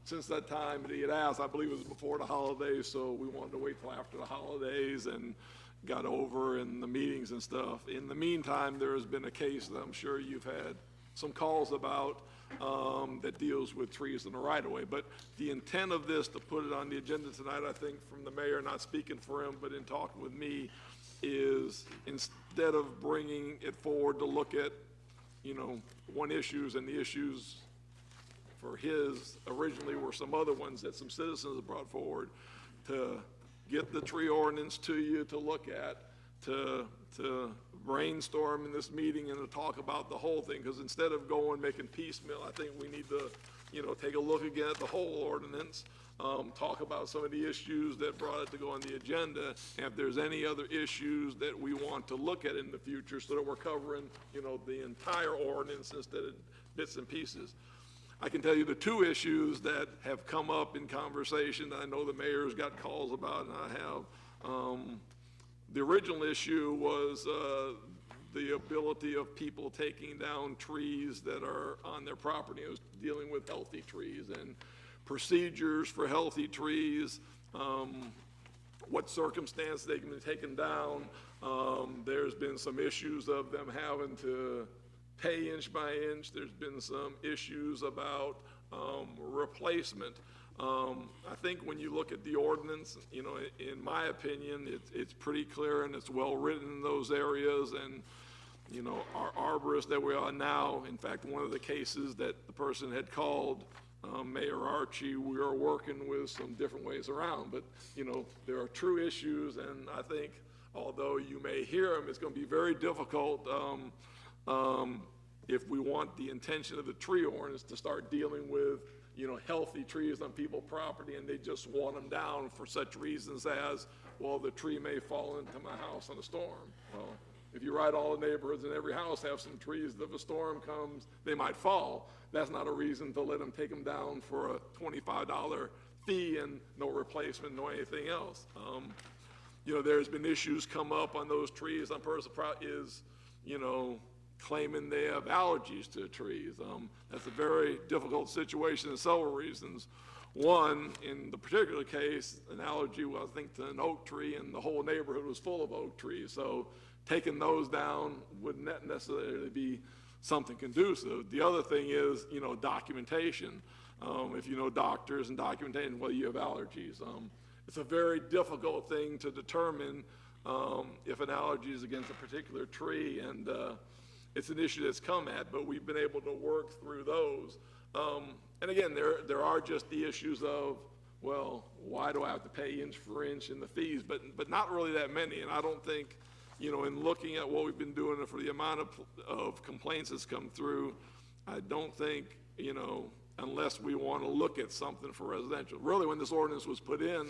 Since that time, he had asked, I believe it was before the holidays, so we wanted to wait till after the holidays and got over in the meetings and stuff. In the meantime, there has been a case that I'm sure you've had some calls about that deals with trees in the right-of-way. But the intent of this, to put it on the agenda tonight, I think from the mayor, not speaking for him, but in talking with me, is instead of bringing it forward to look at, you know, one issues, and the issues for his originally were some other ones that some citizens have brought forward, to get the tree ordinance to you to look at, to brainstorm in this meeting and to talk about the whole thing. Because instead of going making piecemeal, I think we need to, you know, take a look again at the whole ordinance, talk about some of the issues that brought it to go on the agenda, and if there's any other issues that we want to look at in the future, so that we're covering, you know, the entire ordinance instead of bits and pieces. I can tell you the two issues that have come up in conversation, I know the mayor's got calls about, and I have. The original issue was the ability of people taking down trees that are on their property. It was dealing with healthy trees and procedures for healthy trees, what circumstance they can be taken down. There's been some issues of them having to pay inch by inch. There's been some issues about replacement. I think when you look at the ordinance, you know, in my opinion, it's pretty clear and it's well written in those areas. And, you know, our arborist that we are now, in fact, one of the cases that the person had called Mayor Archie, we are working with some different ways around. But, you know, there are true issues, and I think although you may hear them, it's going to be very difficult if we want the intention of the tree ordinance to start dealing with, you know, healthy trees on people's property, and they just want them down for such reasons as, well, the tree may fall into my house in a storm. Well, if you ride all the neighborhoods and every house have some trees, if a storm comes, they might fall. That's not a reason to let them take them down for a $25 fee and no replacement, no anything else. You know, there's been issues come up on those trees on personal property is, you know, claiming they have allergies to trees. That's a very difficult situation in several reasons. One, in the particular case, an allergy was, I think, to an oak tree, and the whole neighborhood was full of oak trees. So taking those down wouldn't necessarily be something conducive. The other thing is, you know, documentation. If you know doctors and documentation, whether you have allergies. It's a very difficult thing to determine if an allergy is against a particular tree, and it's an issue that's come at, but we've been able to work through those. And again, there are just the issues of, well, why do I have to pay inch for inch in the fees? But not really that many, and I don't think, in looking at what we've been doing for the amount of complaints that's come through, I don't think, unless we want to look at something for residential. Really, when this ordinance was put in,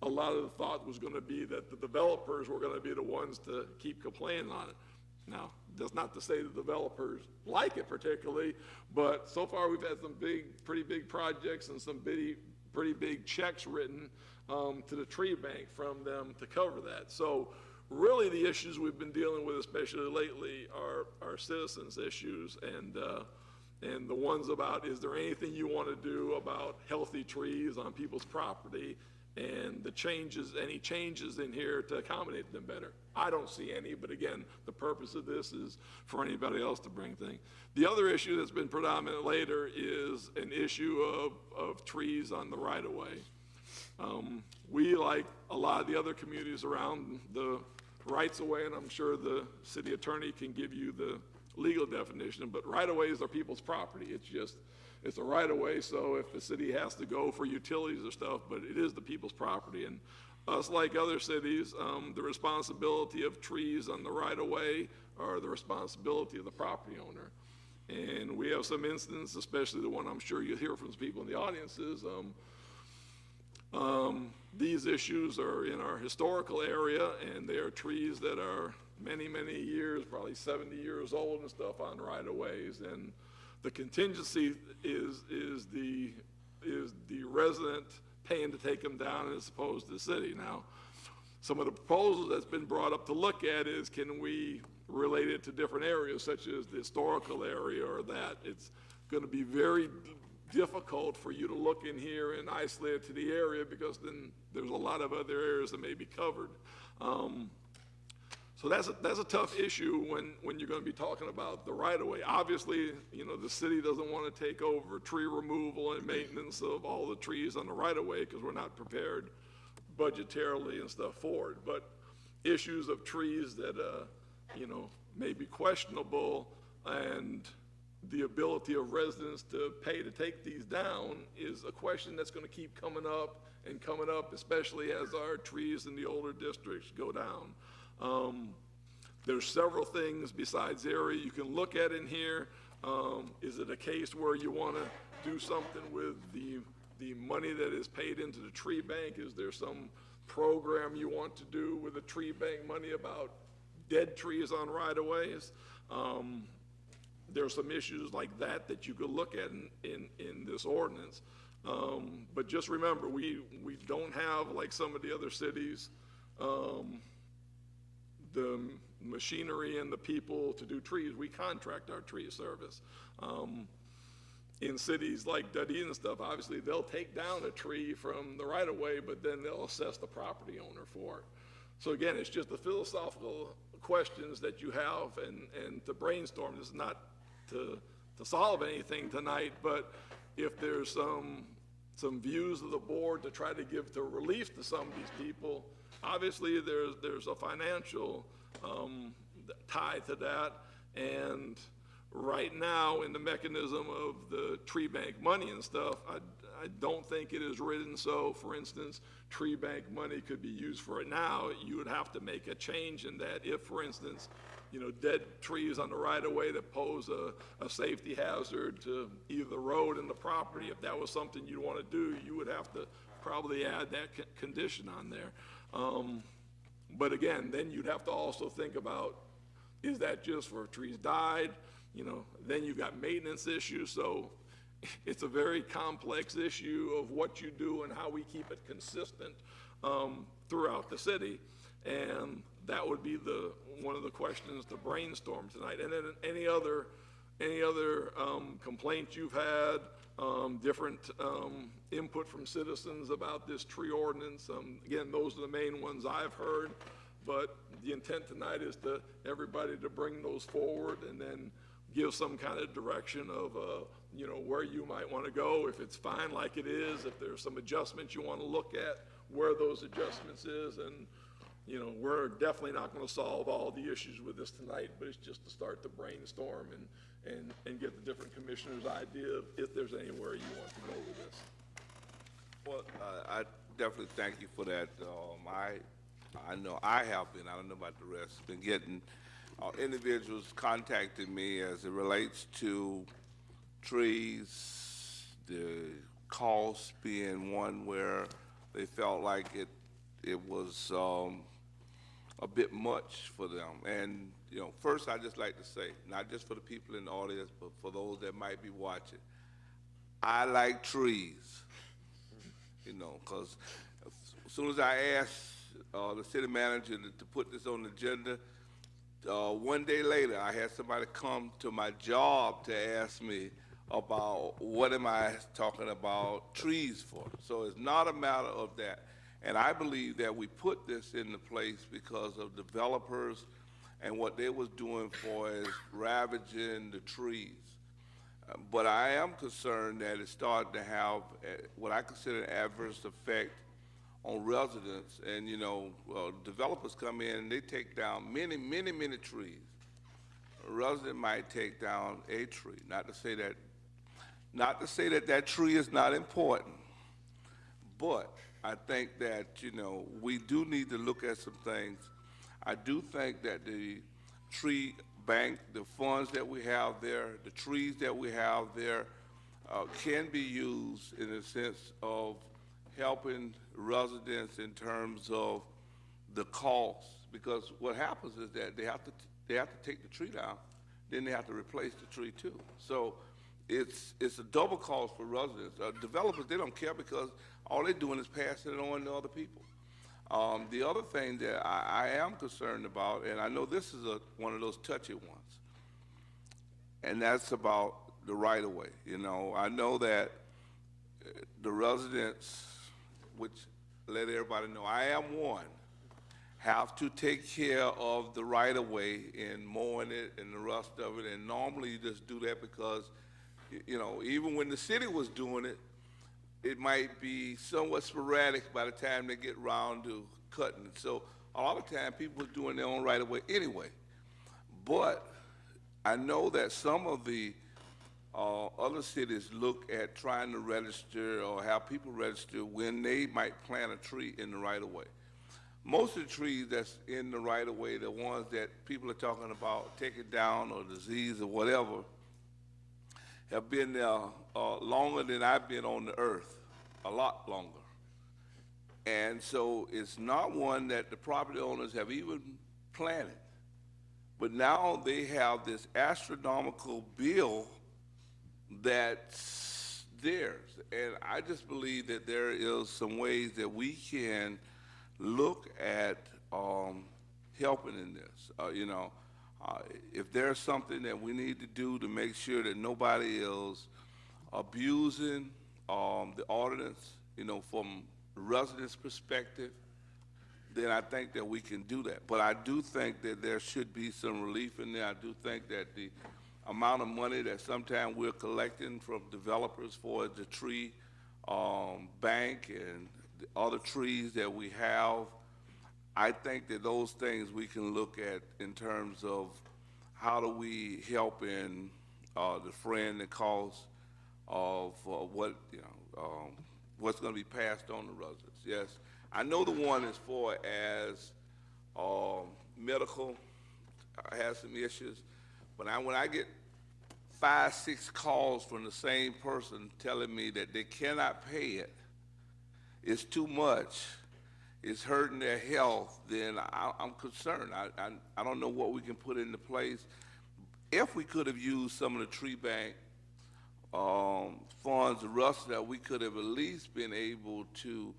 a lot of the thought was going to be that the developers were going to be the ones to keep complaining on it. Now, that's not to say the developers like it particularly, but so far we've had some pretty big projects and some pretty big checks written to the tree bank from them to cover that. So really the issues we've been dealing with, especially lately, are citizens' issues and the ones about, is there anything you want to do about healthy trees on people's property, and any changes in here to accommodate them better. I don't see any, but again, the purpose of this is for anybody else to bring things. The other issue that's been predominant later is an issue of trees on the right-of-way. We, like a lot of the other communities around, the rights-of-way, and I'm sure the city attorney can give you the legal definition, but right-of-ways are people's property. It's a right-of-way, so if the city has to go for utilities or stuff, but it is the people's property. And us, like other cities, the responsibility of trees on the right-of-way are the responsibility of the property owner. And we have some instances, especially the one I'm sure you'll hear from some people in the audiences, these issues are in our historical area, and they are trees that are many, many years, probably 70 years old and stuff on right-of-ways. And the contingency is the resident paying to take them down as opposed to the city. Now, some of the proposals that's been brought up to look at is, can we relate it to different areas, such as the historical area or that? It's going to be very difficult for you to look in here and isolate it to the area, because then there's a lot of other areas that may be covered. So that's a tough issue when you're going to be talking about the right-of-way. Obviously, the city doesn't want to take over tree removal and maintenance of all the trees on the right-of-way, because we're not prepared budgetarily and stuff for it. But issues of trees that, may be questionable, and the ability of residents to pay to take these down is a question that's going to keep coming up, especially as our trees in the older districts go down. There's several things besides area you can look at in here. Is it a case where you want to do something with the money that is paid into the tree bank? Is there some program you want to do with the tree bank money about dead trees on right-of-ways? There's some issues like that you could look at in this ordinance. But just remember, we don't have, like some of the other cities, the machinery and the people to do trees. We contract our tree service. In cities like Dundee and stuff, obviously they'll take down a tree from the right-of-way, but then they'll assess the property owner for it. So again, it's just the philosophical questions that you have and to brainstorm. This is not to solve anything tonight, but if there's some views of the board to try to give to relief to some of these people, obviously there's a financial tie to that. And right now, in the mechanism of the tree bank money and stuff, I don't think it is written so, for instance, tree bank money could be used for it now. You would have to make a change in that if, for instance, dead trees on the right-of-way that pose a safety hazard to either the road and the property, if that was something you'd want to do, you would have to probably add that condition on there. But again, then you'd have to also think about, is that just for trees died? Then you've got maintenance issues. So it's a very complex issue of what you do and how we keep it consistent throughout the city. And that would be one of the questions to brainstorm tonight. And then any other complaints you've had, different input from citizens about this tree ordinance. Again, those are the main ones I've heard, but the intent tonight is to everybody to bring those forward and then give some kind of direction of where you might want to go, if it's fine like it is, if there's some adjustments you want to look at, where those adjustments is, and we're definitely not going to solve all the issues with this tonight, but it's just to start to brainstorm and get the different commissioners' idea of if there's anywhere you want to go with this. Well, I definitely thank you for that. I know I have been, I don't know about the rest, been getting individuals contacting me as it relates to trees, the cost being one where they felt like it was a bit much for them. And, first I just like to say, not just for the people in the audience, but for those that might be watching, I like trees, because as soon as I asked the city manager to put this on the agenda, one day later, I had somebody come to my job to ask me about what am I talking about trees for. So it's not a matter of that. And I believe that we put this into place because of developers and what they was doing for is ravaging the trees. But I am concerned that it's starting to have what I consider an adverse effect on residents. And, developers come in and they take down many, many, many trees. A resident might take down a tree. Not to say that that tree is not important, but I think that, we do need to look at some things. I do think that the tree bank, the funds that we have there, the trees that we have there can be used in a sense of helping residents in terms of the cost. Because what happens is that they have to take the tree down, then they have to replace the tree too. So it's a double cost for residents. Developers, they don't care because all they're doing is passing it on to other people. The other thing that I am concerned about, and I know this is one of those touchy ones, and that's about the right-of-way. I know that the residents, which let everybody know, I am one, have to take care of the right-of-way in mowing it and the rest of it, and normally you just do that because, even when the city was doing it, it might be somewhat sporadic by the time they get around to cutting it. So a lot of time people are doing their own right-of-way anyway. But I know that some of the other cities look at trying to register or have people register when they might plant a tree in the right-of-way. Most of the trees that's in the right-of-way, the ones that people are talking about taking down or disease or whatever, have been there longer than I've been on the earth, a lot longer. And so it's not one that the property owners have even planted. But now they have this astronomical bill that's theirs. And I just believe that there is some ways that we can look at helping in this. If there's something that we need to do to make sure that nobody is abusing the ordinance, from the residents' perspective, then I think that we can do that. But I do think that there should be some relief in there. I do think that the amount of money that sometimes we're collecting from developers for the tree bank and the other trees that we have, I think that those things we can look at in terms of how do we help in defraying the cost of what's going to be passed on to residents. Yes, I know the one is for as medical has some issues, but when I get 5, 6 calls from the same person telling me that they cannot pay it, it's too much, it's hurting their health, then I'm concerned. I don't know what we can put into place. If we could have used some of the tree bank funds, the rest of that, we could have at least been able to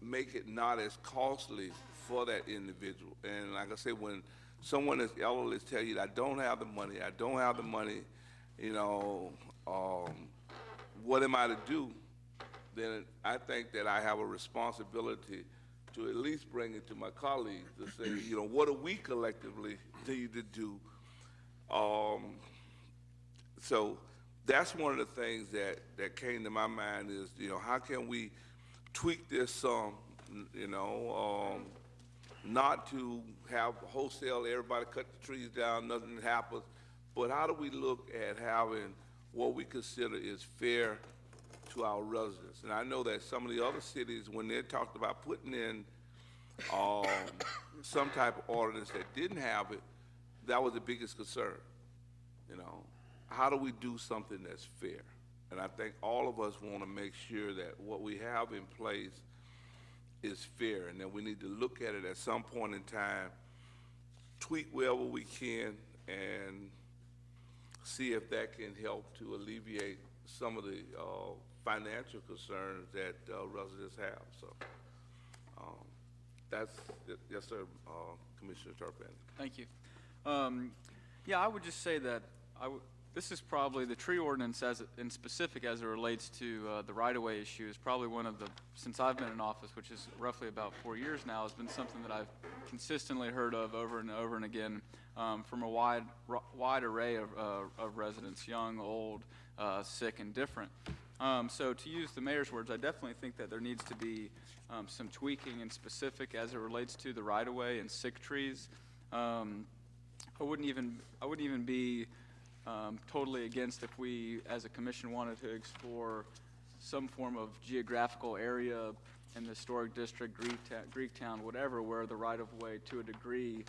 make it not as costly for that individual. And like I said, when someone is elderly tell you, I don't have the money, what am I to do? Then I think that I have a responsibility to at least bring it to my colleagues to say, what do we collectively need to do? So that's one of the things that came to my mind is, how can we tweak this some, you know, not to have wholesale, everybody cut the trees down, nothing happens, but how do we look at having what we consider is fair to our residents? And I know that some of the other cities, when they talked about putting in some type of ordinance that didn't have it, that was the biggest concern. You know, how do we do something that's fair? And I think all of us want to make sure that what we have in place is fair, and that we need to look at it at some point in time, tweak wherever we can, and see if that can help to alleviate some of the financial concerns that residents have. So that's, yes, sir, Commissioner Tarpon. Thank you. Yeah, I would just say that this is probably the tree ordinance in specific as it relates to the right-of-way issue is probably one of the, since I've been in office, which is roughly about 4 years now, has been something that I've consistently heard of over and over and again from a wide array of residents, young, old, sick, and different. So to use the mayor's words, I definitely think that there needs to be some tweaking in specific as it relates to the right-of-way and sick trees. I wouldn't even be totally against if we, as a commission, wanted to explore some form of geographical area in the historic district, Greektown, whatever, where the right-of-way to a degree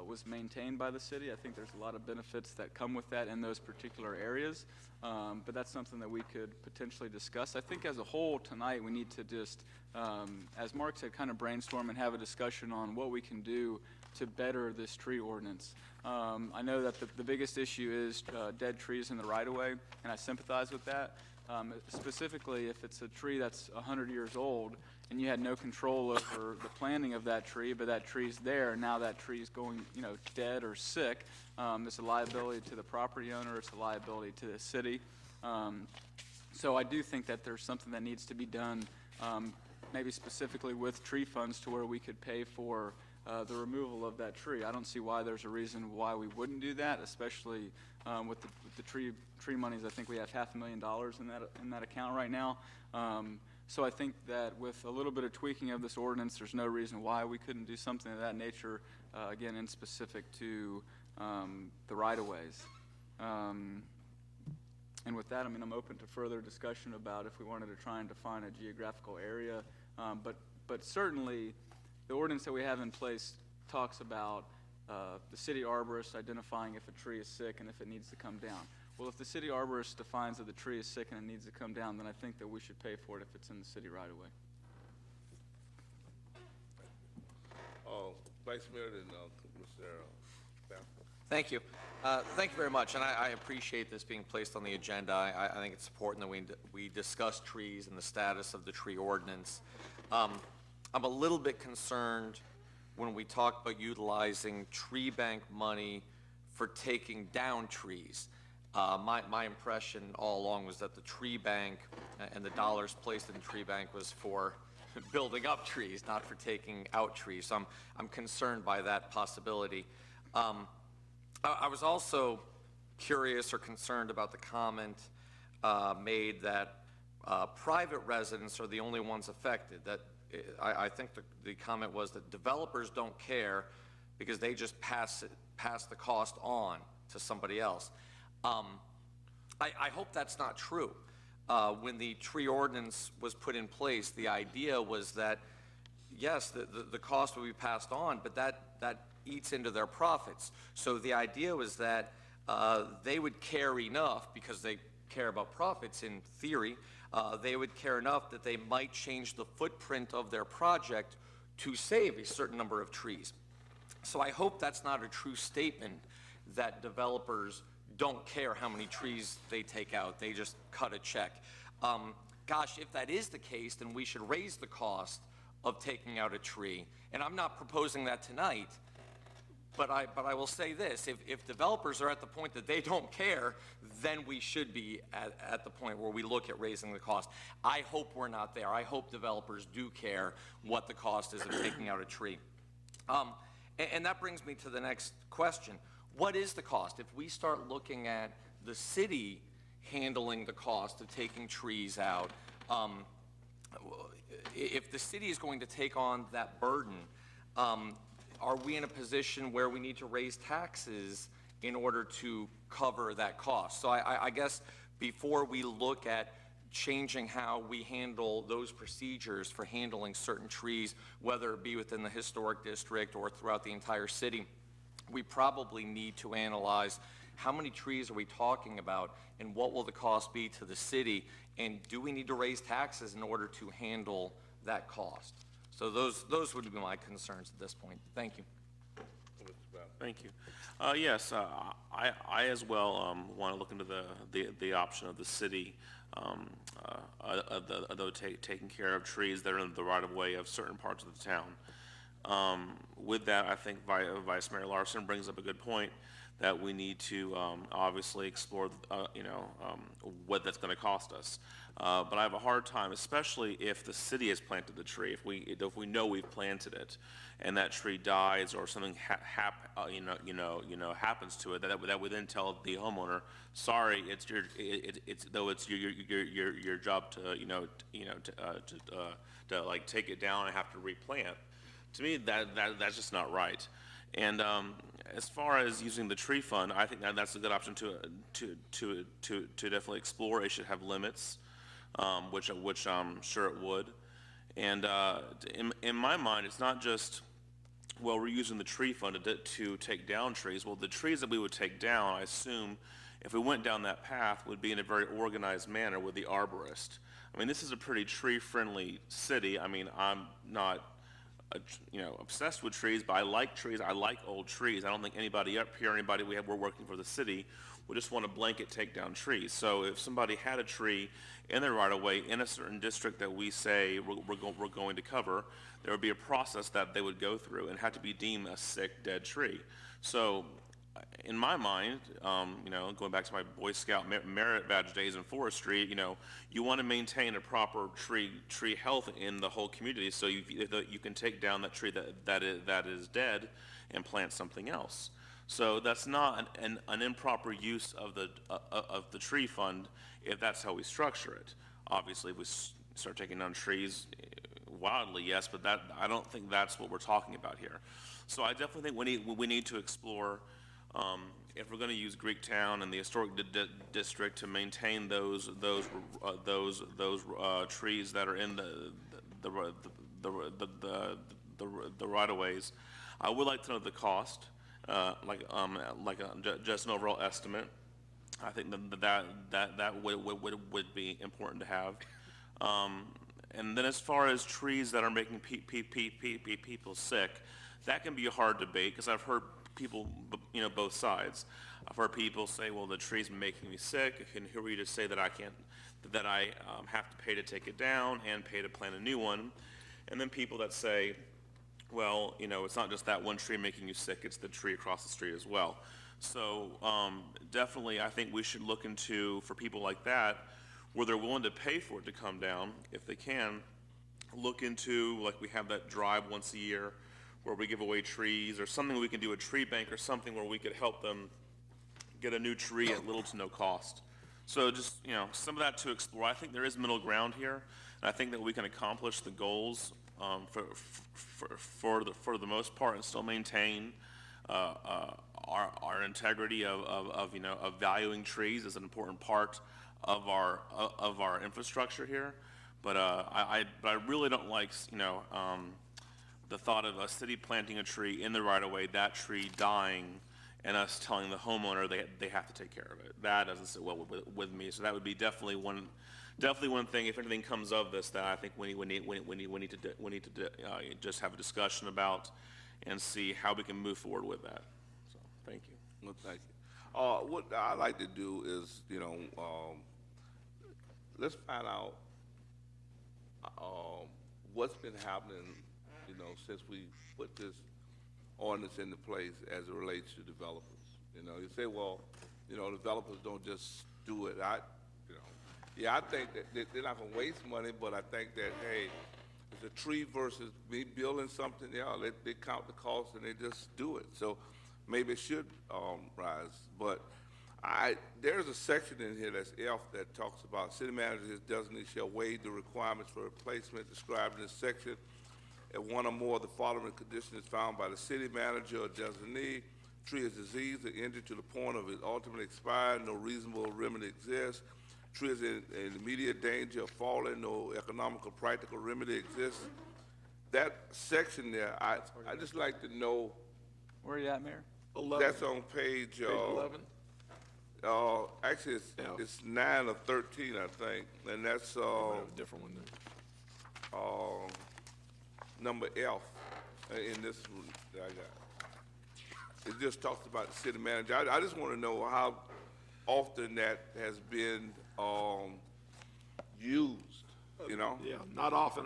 was maintained by the city. I think there's a lot of benefits that come with that in those particular areas, but that's something that we could potentially discuss. I think as a whole tonight we need to just, as Mark said, kind of brainstorm and have a discussion on what we can do to better this tree ordinance. I know that the biggest issue is dead trees in the right-of-way, and I sympathize with that. Specifically, if it's a tree that's 100 years old and you had no control over the planting of that tree, but that tree's there, now that tree's going, dead or sick, it's a liability to the property owner, it's a liability to the city. So I do think that there's something that needs to be done, maybe specifically with tree funds, to where we could pay for the removal of that tree. I don't see why there's a reason why we wouldn't do that, especially with the tree monies. I think we have $500,000 in that account right now. So I think that with a little bit of tweaking of this ordinance, there's no reason why we couldn't do something of that nature, again, in specific to the right-of-ways. And with that, I'm open to further discussion about if we wanted to try and define a geographical area, but certainly the ordinance that we have in place talks about the city arborist identifying if a tree is sick and if it needs to come down. Well, if the city arborist defines that the tree is sick and it needs to come down, then I think that we should pay for it if it's in the city right away. Vice Mayor and Mr. Bath. Thank you. Thank you very much, and I appreciate this being placed on the agenda. I think it's important that we discuss trees and the status of the tree ordinance. I'm a little bit concerned when we talk about utilizing tree bank money for taking down trees. My impression all along was that the tree bank and the dollars placed in the tree bank was for building up trees, not for taking out trees. So I'm concerned by that possibility. I was also curious or concerned about the comment made that private residents are the only ones affected. That I think the comment was that developers don't care because they just pass the cost on to somebody else. I hope that's not true. When the tree ordinance was put in place, the idea was that, yes, the cost would be passed on, but that eats into their profits. So the idea was that they would care enough, because they care about profits in theory, they would care enough that they might change the footprint of their project to save a certain number of trees. So I hope that's not a true statement that developers don't care how many trees they take out. They just cut a check. Gosh, if that is the case, then we should raise the cost of taking out a tree. And I'm not proposing that tonight, but I will say this. If developers are at the point that they don't care, then we should be at the point where we look at raising the cost. I hope we're not there. I hope developers do care what the cost is of taking out a tree. And that brings me to the next question. What is the cost? If we start looking at the city handling the cost of taking trees out, if the city is going to take on that burden, are we in a position where we need to raise taxes in order to cover that cost? So I guess before we look at changing how we handle those procedures for handling certain trees, whether it be within the historic district or throughout the entire city, we probably need to analyze how many trees are we talking about and what will the cost be to the city, and do we need to raise taxes in order to handle that cost? So those would be my concerns at this point. Thank you. Thank you. Yes, I as well want to look into the option of the city taking care of trees that are in the right of way of certain parts of the town. With that, I think Vice Mayor Larson brings up a good point that we need to obviously explore, what that's going to cost us. But I have a hard time, especially if the city has planted the tree. If we know we've planted it, and that tree dies or something happens to it, that would then tell the homeowner, sorry, it's your job to like take it down and have to replant. To me, that's just not right. And as far as using the tree fund, I think that's a good option to definitely explore. It should have limits, which I'm sure it would. And in my mind, it's not just, well, we're using the tree fund to take down trees. Well, the trees that we would take down, I assume, if we went down that path, would be in a very organized manner with the arborist. I mean, this is a pretty tree-friendly city. I mean, I'm not obsessed with trees, but I like trees. I like old trees. I don't think anybody up here, we're working for the city, would just want to blanket take down trees. So if somebody had a tree in their right of way in a certain district that we say we're going to cover, there would be a process that they would go through and have to be deemed a sick, dead tree. So in my mind, going back to my Boy Scout merit badge days in forestry, you want to maintain a proper tree health in the whole community, so you can take down that tree that is dead and plant something else. So that's not an improper use of the tree fund if that's how we structure it. Obviously, if we start taking down trees wildly, yes, but I don't think that's what we're talking about here. So I definitely think we need to explore. If we're going to use Greektown and the historic district to maintain those trees that are in the right of ways, I would like to know the cost, just an overall estimate. I think that would be important to have. And then as far as trees that are making people sick, that can be a hard debate because I've heard people, both sides. I've heard people say, well, the tree's making me sick, and here we just say that I have to pay to take it down and pay to plant a new one. And then people that say, well, it's not just that one tree making you sick, it's the tree across the street as well. So definitely I think we should look into, for people like that, where they're willing to pay for it to come down, if they can, look into, like we have that drive once a year, where we give away trees, or something we can do, a tree bank or something where we could help them get a new tree at little to no cost. So just, some of that to explore. I think there is middle ground here, and I think that we can accomplish the goals for the most part and still maintain our integrity of valuing trees as an important part of our infrastructure here. But I really don't like, the thought of a city planting a tree in the right-of-way, that tree dying, and us telling the homeowner they have to take care of it. That doesn't sit well with me. So that would be definitely one thing. If anything comes of this, that I think we need to just have a discussion about and see how we can move forward with that. So thank you. Well, thank you. What I like to do is, let's find out what's been happening, since we put this ordinance into place as it relates to developers. You say, well, developers don't just do it. I think that they're not going to waste money, but I think that, hey, it's a tree versus me building something, they count the cost and they just do it. So maybe it should rise. But There's a section in here that's F that talks about city manager his designee shall waive the requirements for replacement described in this section. If one or more of the following conditions is found by the city manager or designee, tree is diseased or injured to the point of its ultimate expiring, no reasonable remedy exists. Tree is in immediate danger of falling, no economical practical remedy exists. That section there, I just like to know. Where are you at, Mayor? 11. That's on page 11. Actually, it's 9 or 13, I think, and that's a different one then. Number F in this one that I got. It just talks about the city manager. I just want to know how often that has been used. You know? Yeah, not often.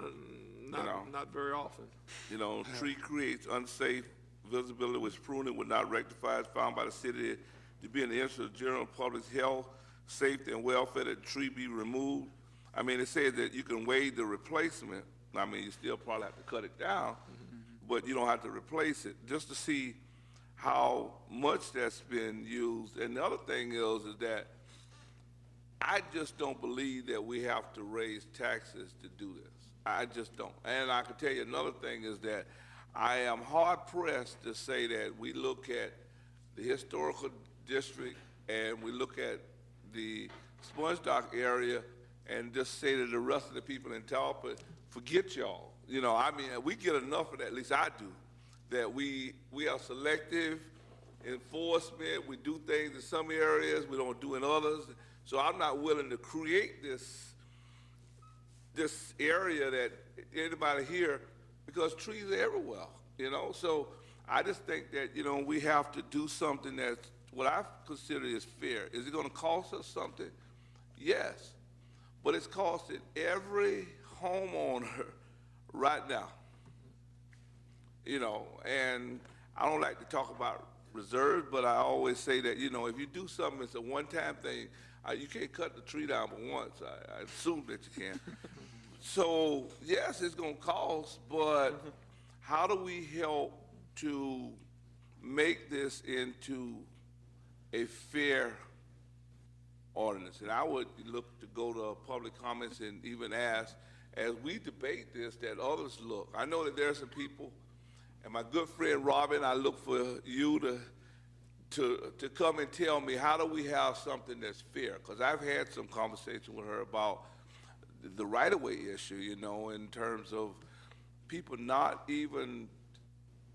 Not very often. You know, tree creates unsafe visibility which pruning would not rectify is found by the city to be in the interest of general public's health, safety, and welfare that the tree be removed. I mean, it says that you can waive the replacement. I mean, you still probably have to cut it down, but you don't have to replace it, just to see how much that's been used. And the other thing is that I just don't believe that we have to raise taxes to do this. I just don't. And I can tell you another thing is that I am hard-pressed to say that we look at the historical district and we look at the Sponge Dock area and just say to the rest of the people in Tarpon, forget y'all. You know, I mean, we get enough of that, at least I do, that we are selective enforcement. We do things in some areas, we don't do in others. So I'm not willing to create this area that anybody here, because trees are everywhere, you know? So I just think that, you know, we have to do something that's what I consider is fair. Is it gonna cost us something? Yes, but it's costing every homeowner right now, you know, and I don't like to talk about reserves, but I always say that, you know, if you do something, it's a one-time thing. You can't cut the tree down but once. I assume that you can. So, yes, it's going to cost, but how do we help to make this into a fair ordinance? And I would look to go to public comments and even ask, as we debate this, that others look. I know that there are some people, and my good friend Robin, I look for you to come and tell me, how do we have something that's fair? Because I've had some conversation with her about the right-of-way issue, you know, in terms of people not even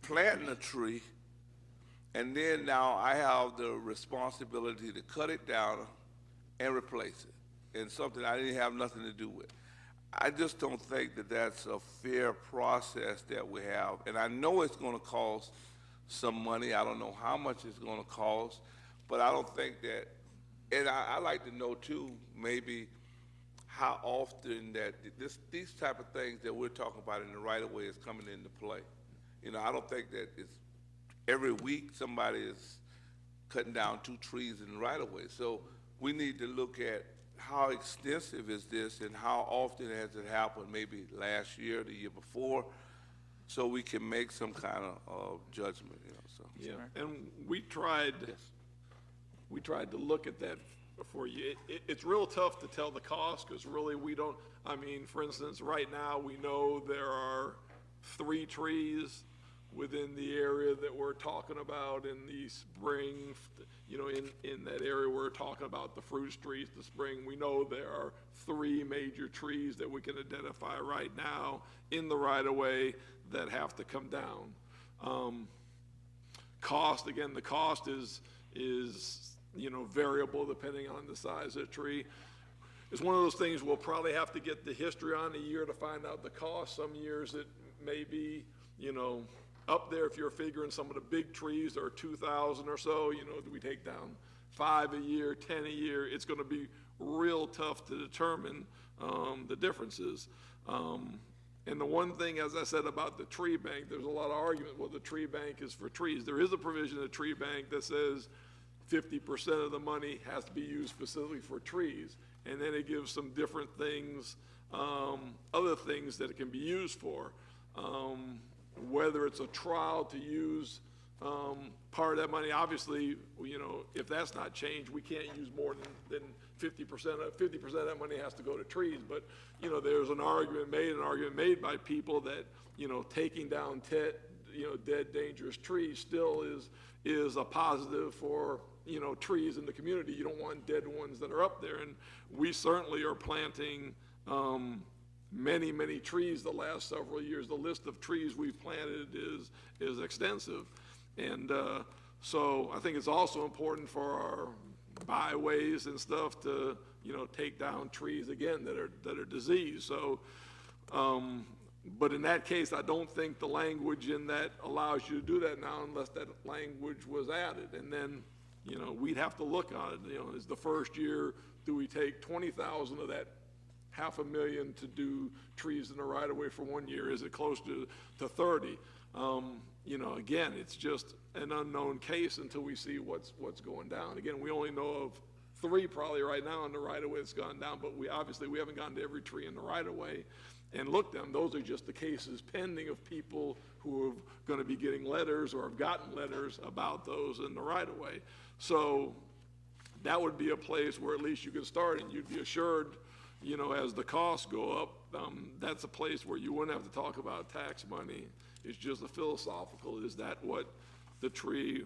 planting a tree, and then now I have the responsibility to cut it down and replace it, and something I didn't have nothing to do with. I just don't think that that's a fair process that we have, and I know it's going to cost some money. I don't know how much it's going to cost, but I don't think that, and I like to know too, maybe how often that these type of things that we're talking about in the right-of-way is coming into play. You know, I don't think that it's every week somebody is cutting down 2 trees in the right-of-way. So we need to look at how extensive is this and how often has it happened, maybe last year, the year before, so we can make some kind of judgment, you know. So. Yeah, and we tried to look at that for you. It's real tough to tell the cost because really we don't, I mean, for instance, right now we know there are 3 trees within the area that we're talking about in the spring, you know, in that area we're talking about the fruit trees, the spring. We know there are 3 major trees that we can identify right now in the right-of-way that have to come down. Cost, again, the cost is you know, variable depending on the size of the tree. It's one of those things we'll probably have to get the history on a year to find out the cost. Some years it may be, you know, up there if you're figuring some of the big trees are 2,000 or so, you know, do we take down 5 a year, 10 a year? It's going to be real tough to determine the differences. And the one thing, as I said about the tree bank, there's a lot of argument, well, the tree bank is for trees. There is a provision in the tree bank that says 50% of the money has to be used specifically for trees. And then it gives some different things, other things that it can be used for. Whether it's a trial to use Part of that money, obviously, if that's not changed, we can't use more than 50%. 50% of that money has to go to trees. But, there's an argument made by people that, taking down dead, dangerous trees still is a positive for, trees in the community. You don't want dead ones that are up there. And we certainly are planting many, many trees the last several years. The list of trees we've planted is extensive. And so I think it's also important for our byways and stuff to, take down trees again that are diseased. So, but in that case, I don't think the language in that allows you to do that now unless that language was added. And then, we'd have to look on it. Is the first year, do we take 20,000 of that 500,000 to do trees in the right of way for 1 year? Is it close to 30? Again, it's just an unknown case until we see what's going down. Again, we only know of 3 probably right now in the right of way that's gone down, but we haven't gone to every tree in the right of way and looked them. Those are just the cases pending of people who are going to be getting letters or have gotten letters about those in the right of way. So that would be a place where at least you could start, and you'd be assured, as the costs go up, that's a place where you wouldn't have to talk about tax money. It's just a philosophical, is that what the tree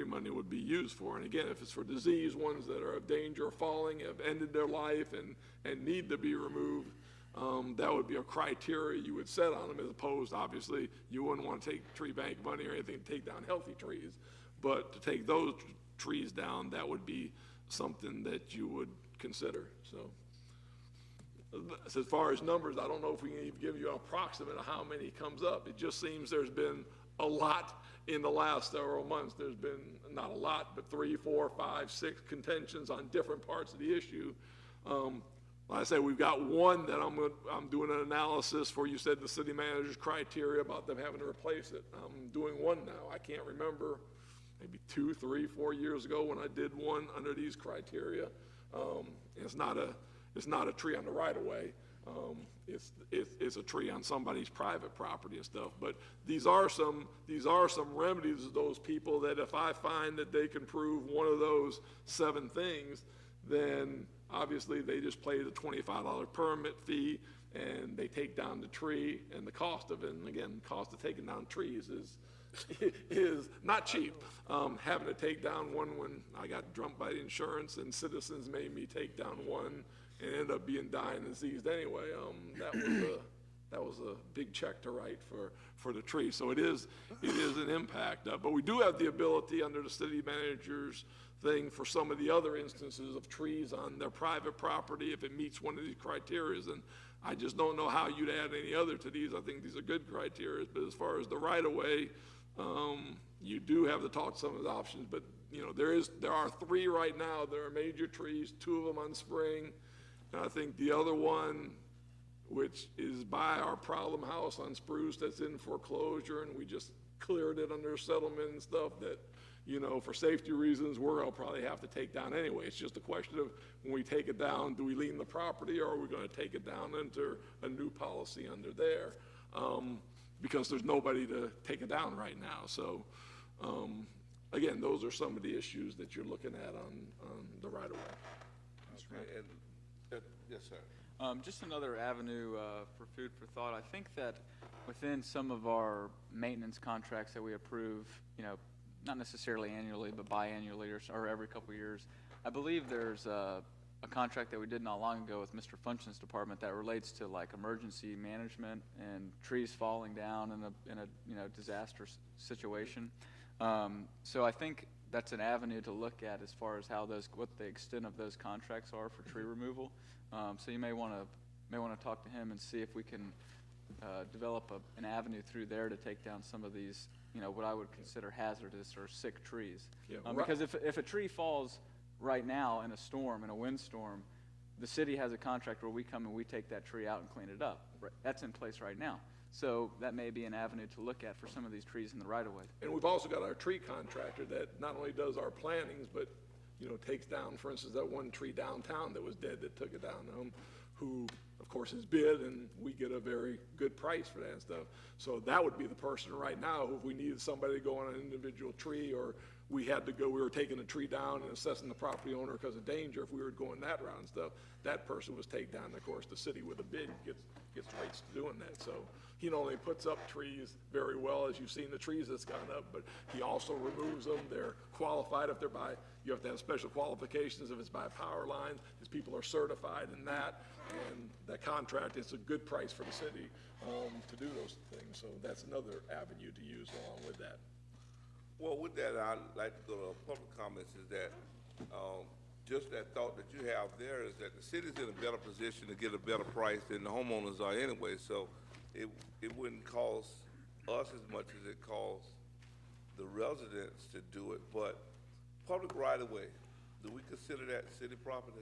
money would be used for? And again, if it's for disease, ones that are of danger of falling, have ended their life and need to be removed, that would be a criteria you would set on them, as opposed, obviously, you wouldn't want to take tree bank money or anything to take down healthy trees. But to take those trees down, that would be something that you would consider. So as far as numbers, I don't know if we can even give you an approximate of how many comes up. It just seems there's been a lot in the last several months. There's been, not a lot, but 3, 4, 5, 6 contentions on different parts of the issue. Like I said, we've got one that I'm doing an analysis for. You said the city manager's criteria about them having to replace it. I'm doing one now. I can't remember, maybe 2, 3, 4 years ago when I did one under these criteria. It's not a tree on the right of way. It's a tree on somebody's private property and stuff. But these are some remedies to those people that if I find that they can prove one of those 7 things, then obviously they just pay the $25 permit fee and they take down the tree and the cost of it. And again, cost of taking down trees is not cheap. Having to take down one when I got jumped by the insurance and citizens made me take down one and ended up being dying and diseased anyway. That was a big check to write for the tree. So it is an impact. But we do have the ability under the city manager's thing for some of the other instances of trees on their private property if it meets one of these criteria. And I just don't know how you'd add any other to these. I think these are good criteria. But as far as the right of way, you do have to talk to some of the options. But there are 3 right now. There are major trees, 2 of them on Spring. And I think the other one, which is by our problem house on Spruce, that's in foreclosure, and we just cleared it under settlement and stuff that, for safety reasons, we're going to probably have to take down anyway. It's just a question of when we take it down, do we lien the property or are we going to take it down under a new policy under there? Because there's nobody to take it down right now. So, again, those are some of the issues that you're looking at on the right-of-way. Okay, yes, sir. Just another avenue for food for thought. I think that within some of our maintenance contracts that we approve, not necessarily annually, but biannually or every couple of years, I believe there's a contract that we did not long ago with Mr. Function's department that relates to like emergency management and trees falling down in a disaster situation. So I think that's an avenue to look at as far as what the extent of those contracts are for tree removal. So you may want to talk to him and see if we can develop an avenue through there to take down some of these, what I would consider hazardous or sick trees. Yeah, because if a tree falls right now in a windstorm, the city has a contract where we come and we take that tree out and clean it up. That's in place right now. So that may be an avenue to look at for some of these trees in the right-of-way. And we've also got our tree contractor that not only does our plantings, but takes down, for instance, that one tree downtown that was dead that took it down. who, of course, has bid, and we get a very good price for that and stuff. So that would be the person right now, if we needed somebody to go on an individual tree, or we were taking a tree down and assessing the property owner because of danger, if we were going that route and stuff, that person was taken down. Of course, the city with a bid gets rates to doing that. So he not only puts up trees very well, as you've seen the trees that's gone up, but he also removes them. They're qualified if they're by, you have to have special qualifications if it's by power lines. These people are certified in that, and that contract is a good price for the city to do those things. So that's another avenue to use along with that. Well, with that, I'd like to go to public comments, is that, just that thought that you have there is that the city's in a better position to get a better price than the homeowners are anyway, so it wouldn't cost us as much as it costs the residents to do it, but public right-of-way, do we consider that city property?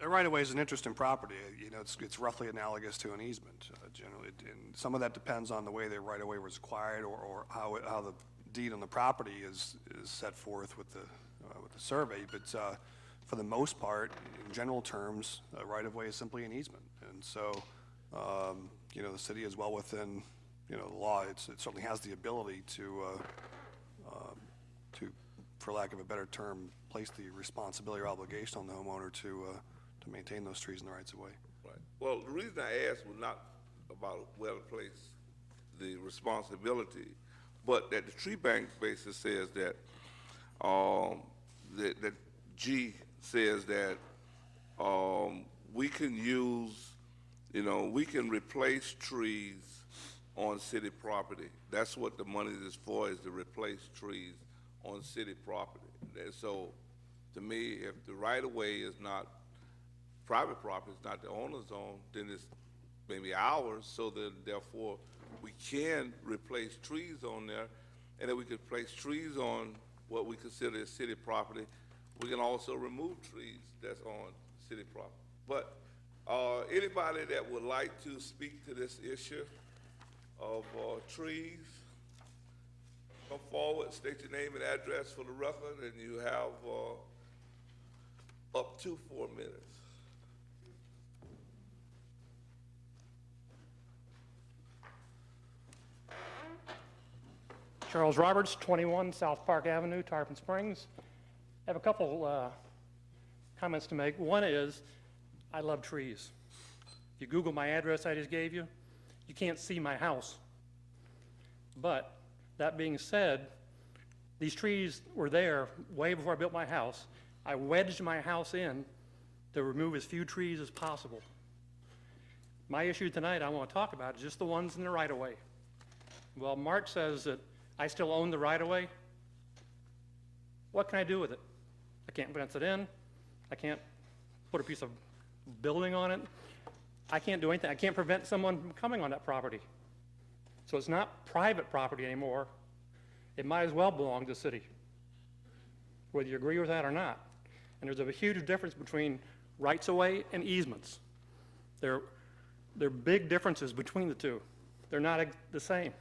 A right-of-way is an interesting property. You know, it's roughly analogous to an easement, generally. And some of that depends on the way the right-of-way was acquired, or how the deed on the property is set forth with the survey. But for the most part, in general terms, a right-of-way is simply an easement. And so, you know, the city is well within, you know, the law. It certainly has the ability to, for lack of a better term, place the responsibility or obligation on the homeowner to maintain those trees in the rights of way. Right. Well, the reason I asked was not about where to place the responsibility, but that the tree bank basis says that, that G says that we can use, you know, we can replace trees on city property. That's what the money is for, is to replace trees on city property. And so, to me, if the right-of-way is not private property, it's not the owner's own, then it's maybe ours, so that therefore we can replace trees on there, and then we could place trees on what we consider as city property. We can also remove trees that's on city property. But anybody that would like to speak to this issue of trees, come forward, state your name and address for the record, and you have up to 4 minutes. Charles Roberts, 21 South Park Avenue, Tarpon Springs. I have a couple comments to make. One is, I love trees. If you Google my address I just gave you, you can't see my house. But that being said, these trees were there way before I built my house. I wedged my house in to remove as few trees as possible. My issue tonight I want to talk about is just the ones in the right-of-way. Well, Mark says that I still own the right-of-way. What can I do with it? I can't fence it in. I can't put a piece of building on it. I can't do anything. I can't prevent someone from coming on that property. So it's not private property anymore. It might as well belong to the city, whether you agree with that or not. And there's a huge difference between rights-of-way and easements. There are big differences between the two. They're not the same.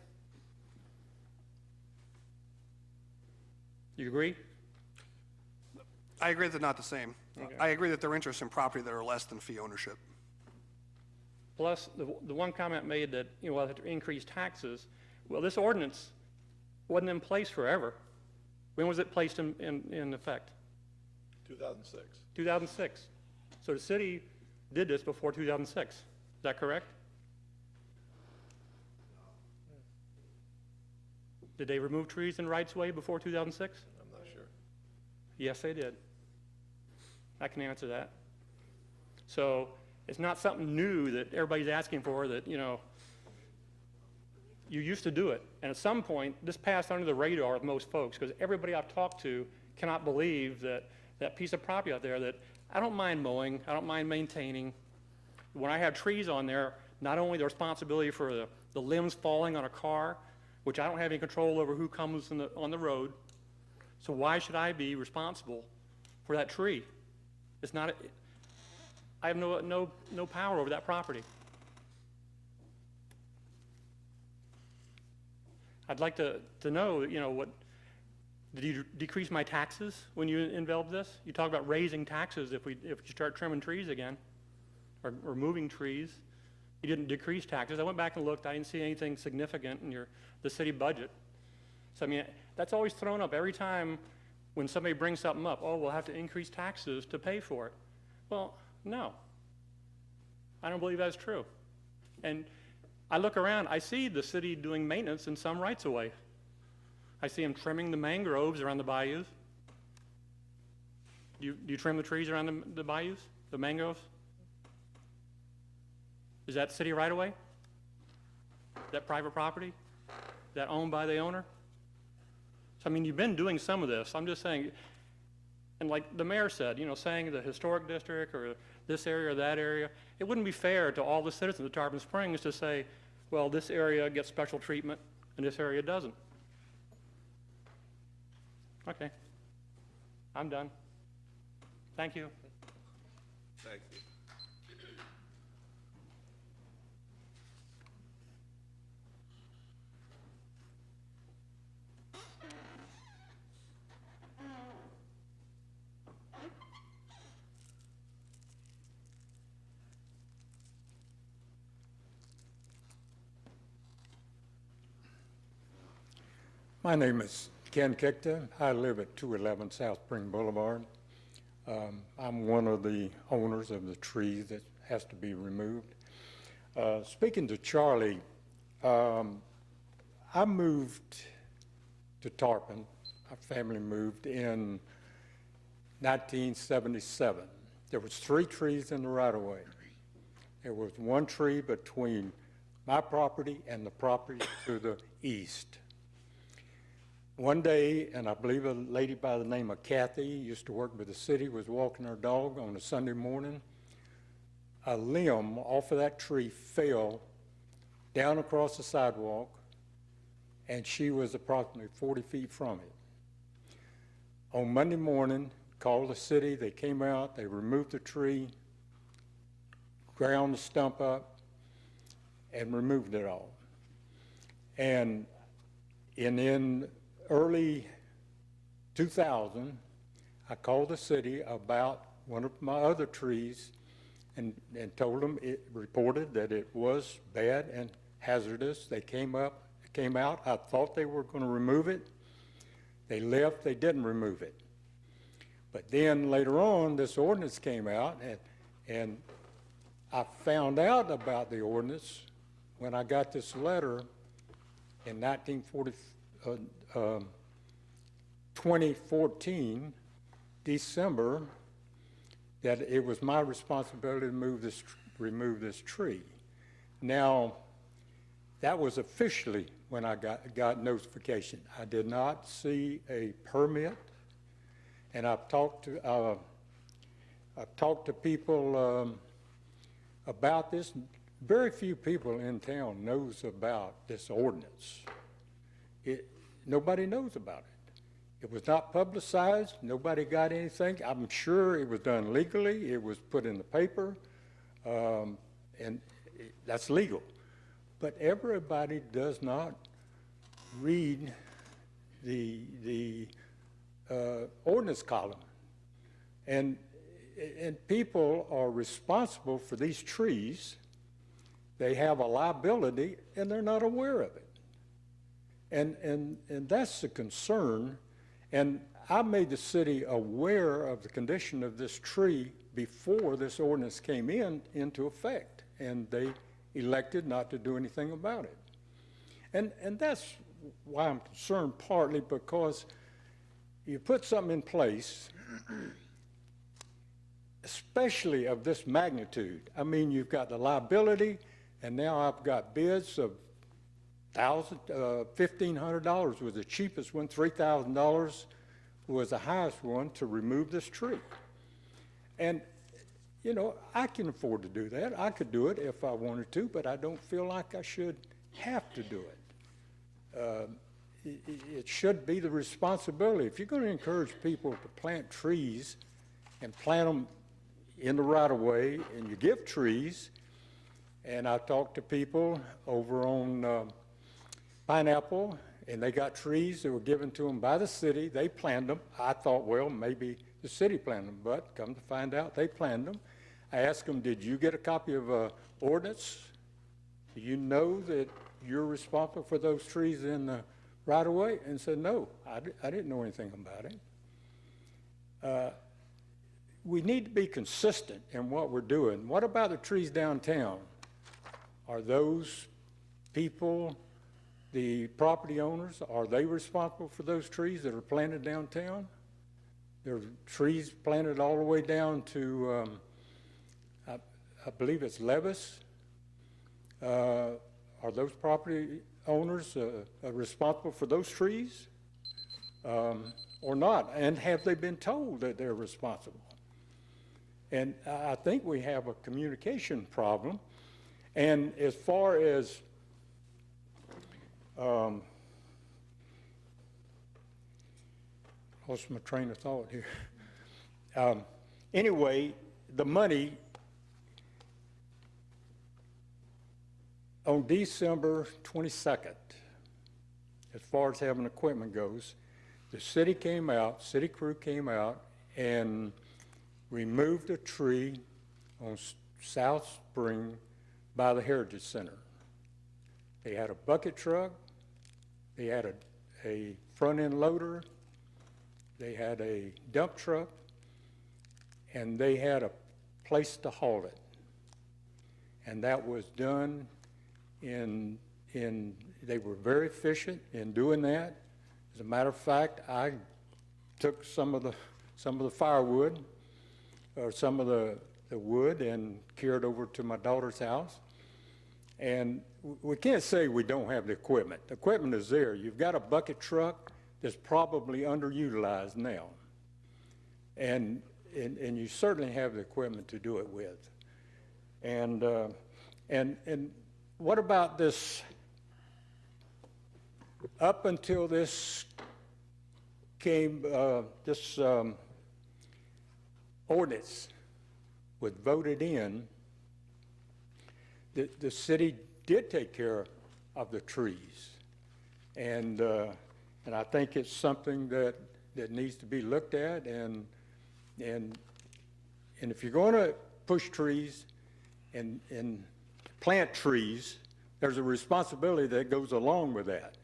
You agree? I agree that they're not the same. Okay. I agree that there are interests in property that are less than fee ownership. Plus, the one comment made that, you know, we'll have to increase taxes. Well, this ordinance wasn't in place forever. When was it placed in effect? 2006. 2006. So the city did this before 2006. Is that correct? Did they remove trees in rights of way before 2006? I'm not sure. Yes, they did. I can answer that. So it's not something new that everybody's asking for, that, you know, you used to do it. And at some point, this passed under the radar with most folks, because everybody I've talked to cannot believe that that piece of property out there that I don't mind mowing, I don't mind maintaining. When I have trees on there, not only the responsibility for the limbs falling on a car, which I don't have any control over who comes on the road, so why should I be responsible for that tree? It's not, I have no power over that property. I'd like to know, you know, Did you decrease my taxes when you enveloped this? You talk about raising taxes if you start trimming trees again, or moving trees. You didn't decrease taxes. I went back and looked. I didn't see anything significant in the city budget. So I mean, that's always thrown up every time when somebody brings something up. Oh, we'll have to increase taxes to pay for it. Well, no. I don't believe that's true. And I look around, I see the city doing maintenance in some rights of way. I see them trimming the mangroves around the bayous. Do you trim the trees around the bayous, the mangroves? Is that city right of way? Is that private property? Is that owned by the owner? So, I mean, you've been doing some of this. I'm just saying, and like the mayor said, you know, saying the historic district or this area or that area, it wouldn't be fair to all the citizens of Tarpon Springs to say, well, this area gets special treatment and this area doesn't. Okay. I'm done. Thank you. Thank you. My name is Ken Kickta. I live at 211 South Spring Boulevard. I'm one of the owners of the tree that has to be removed. Speaking to Charlie, I moved to Tarpon. Our family moved in 1977. There was 3 trees in the right-of-way. There was 1 tree between my property and the property to the east. One day, and I believe a lady by the name of Kathy, used to work with the city, was walking her dog on a Sunday morning. A limb off of that tree fell down across the sidewalk, and she was approximately 40 feet from it. On Monday morning, called the city, they came out, they removed the tree, ground the stump up, and removed it all. And in early 2000, I called the city about one of my other trees and told them, it reported that it was bad and hazardous. They came out. I thought they were going to remove it. They left. They didn't remove it. But then later on, this ordinance came out, and I found out about the ordinance when I got this letter in 2014, December, that it was my responsibility to remove this tree. Now, that was officially when I got notification. I did not see a permit, and I've talked to people about this. Very few people in town knows about this ordinance. Nobody knows about it. It was not publicized. Nobody got anything. I'm sure it was done legally. It was put in the paper, and that's legal. But everybody does not read the ordinance column. And people are responsible for these trees. They have a liability, and they're not aware of it. And that's the concern. And I made the city aware of the condition of this tree before this ordinance came into effect, and they elected not to do anything about it. And that's why I'm concerned, partly because you put something in place, especially of this magnitude. I mean, you've got the liability, and now I've got bids of $1,500 was the cheapest one, $3,000 was the highest one to remove this tree. And, you know, I can afford to do that. I could do it if I wanted to, but I don't feel like I should have to do it. It should be the responsibility. If you're going to encourage people to plant trees and plant them in the right of way, and you give trees, and I talked to people over on Pineapple and they got trees that were given to them by the city. They planted them. I thought, well, maybe the city planted them, but come to find out, they planted them. I asked them, did you get a copy of ordinance? Do you know that you're responsible for those trees in the right-of-way? And said, no, I didn't know anything about it. We need to be consistent in what we're doing. What about the trees downtown? Are those people, the property owners, are they responsible for those trees that are planted downtown? There are trees planted all the way down to, I believe it's Levis. Are those property owners responsible for those trees or not? And have they been told that they're responsible? And I think we have a communication problem. And as far as lost my train of thought here. Anyway, the money on December 22nd, as far as having equipment goes, the city crew came out and removed a tree on South Spring by the Heritage Center. They had a bucket truck, they had a front-end loader, they had a dump truck, and they had a place to haul it. And that was done they were very efficient in doing that. As a matter of fact, I took some of the firewood, or some of the wood, and carried over to my daughter's house. And we can't say we don't have the equipment. The equipment is there. You've got a bucket truck that's probably underutilized now. And you certainly have the equipment to do it with. And what about this, up until this came, this ordinance was voted in, the city did take care of the trees. And I think it's something that needs to be looked at, and if you're going to push trees and plant trees, there's a responsibility that goes along with that,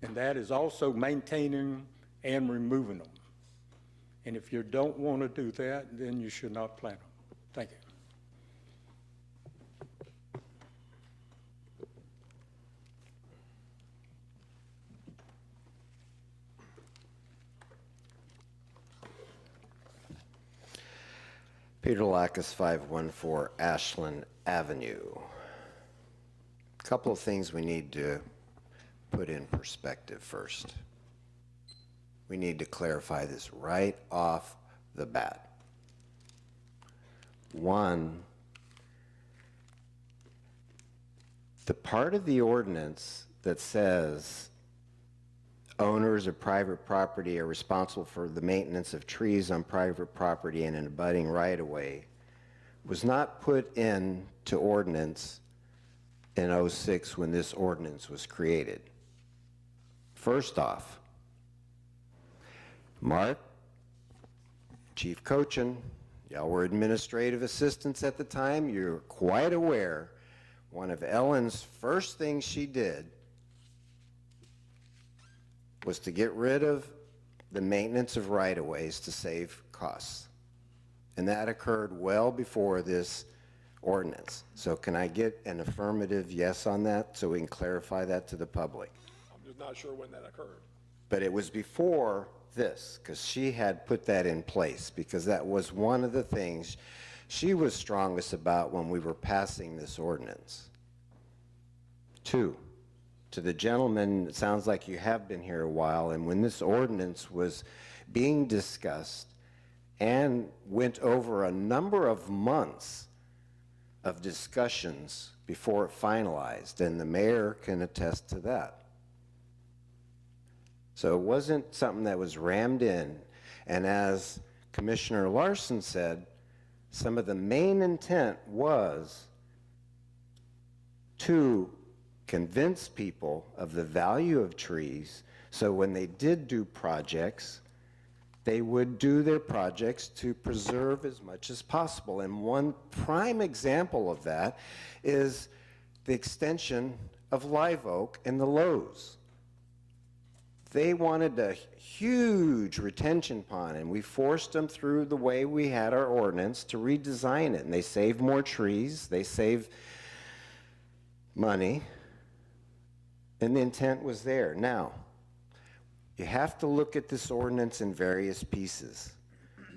and that is also maintaining and removing them. And if you don't want to do that, then you should not plant them. Thank you. Peter Lackas, 514 Ashland Avenue. A couple of things we need to put in perspective first. We need to clarify this right off the bat. One, the part of the ordinance that says owners of private property are responsible for the maintenance of trees on private property and an abutting right-of-way was not put into ordinance in 06 when this ordinance was created. First off, Mark, Chief Cochin, y'all were administrative assistants at the time. You're quite aware one of Ellen's first things she did was to get rid of the maintenance of right-of-ways to save costs. And that occurred well before this ordinance. So can I get an affirmative yes on that so we can clarify that to the public? I'm just not sure when that occurred. But it was before this, because she had put that in place, because that was one of the things she was strongest about when we were passing this ordinance. Two, to the gentleman, it sounds like you have been here a while, and when this ordinance was being discussed and went over a number of months of discussions before it finalized, and the mayor can attest to that. So it wasn't something that was rammed in, and as Commissioner Larson said, some of the main intent was to convince people of the value of trees, so when they did do projects, they would do their projects to preserve as much as possible. And one prime example of that is the extension of live oak in the Lowe's. They wanted a huge retention pond, and we forced them through the way we had our ordinance to redesign it. And they saved more trees, they saved money, and the intent was there. Now, you have to look at this ordinance in various pieces.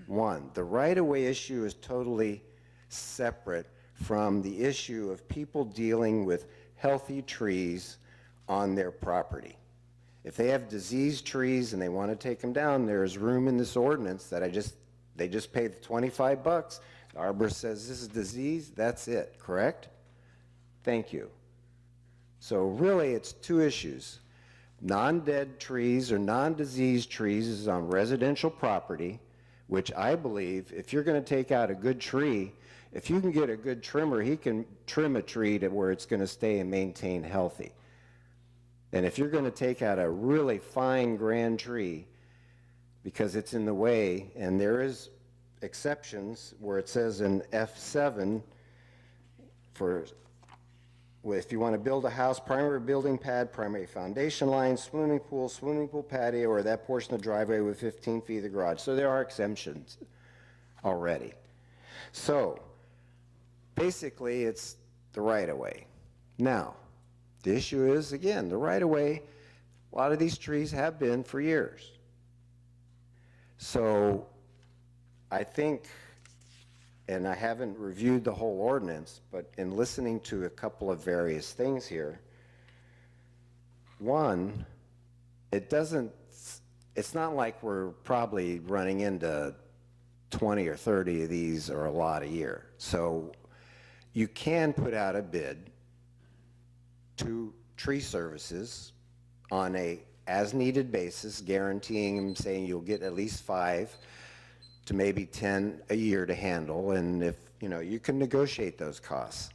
One, the right-of-way issue is totally separate from the issue of people dealing with healthy trees on their property. If they have diseased trees and they want to take them down, there's room in this ordinance that they just pay the $25. The arborist says this is disease, that's it, correct? Thank you. So really it's two issues. Non-dead trees or non-diseased trees is on residential property, which I believe if you're going to take out a good tree, if you can get a good trimmer, he can trim a tree to where it's going to stay and maintain healthy. And if you're going to take out a really fine grand tree because it's in the way, and there is exceptions where it says in F7 for if you want to build a house, primary building pad, primary foundation line, swimming pool patio, or that portion of the driveway with 15 feet of the garage. So there are exemptions already. So basically it's the right-of-way. Now, the issue is, again, the right-of-way, a lot of these trees have been for years. So I think, and I haven't reviewed the whole ordinance, but in listening to a couple of various things here, one, it's not like we're probably running into 20 or 30 of these or a lot a year. So you can put out a bid to tree services on a as-needed basis, guaranteeing them, saying you'll get at least 5 to maybe 10 a year to handle, and if, you can negotiate those costs.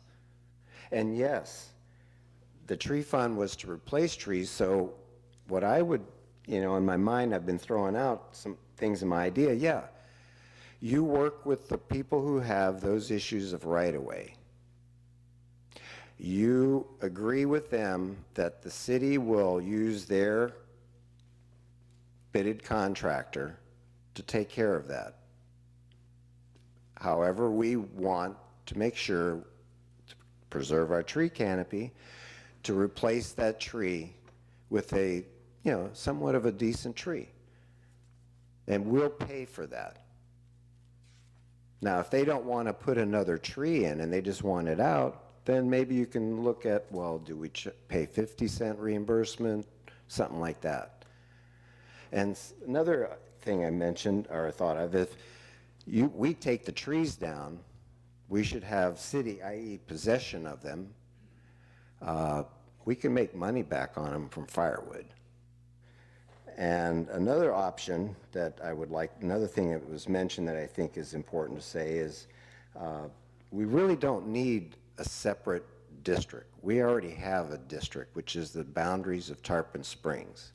And yes, the tree fund was to replace trees, so what I would, in my mind, I've been throwing out some things in my idea, yeah. You work with the people who have those issues of right-of-way. You agree with them that the city will use their bidded contractor to take care of that. However, we want to make sure to preserve our tree canopy, to replace that tree with a, somewhat of a decent tree. And we'll pay for that. Now, if they don't want to put another tree in and they just want it out, then maybe you can look at, well, do we pay 50-cent reimbursement, something like that. And another thing I mentioned or thought of, if we take the trees down, we should have city, i.e. possession of them. We can make money back on them from firewood. And another option that I would like, another thing that was mentioned that I think is important to say is we really don't need a separate district. We already have a district, which is the boundaries of Tarpon Springs.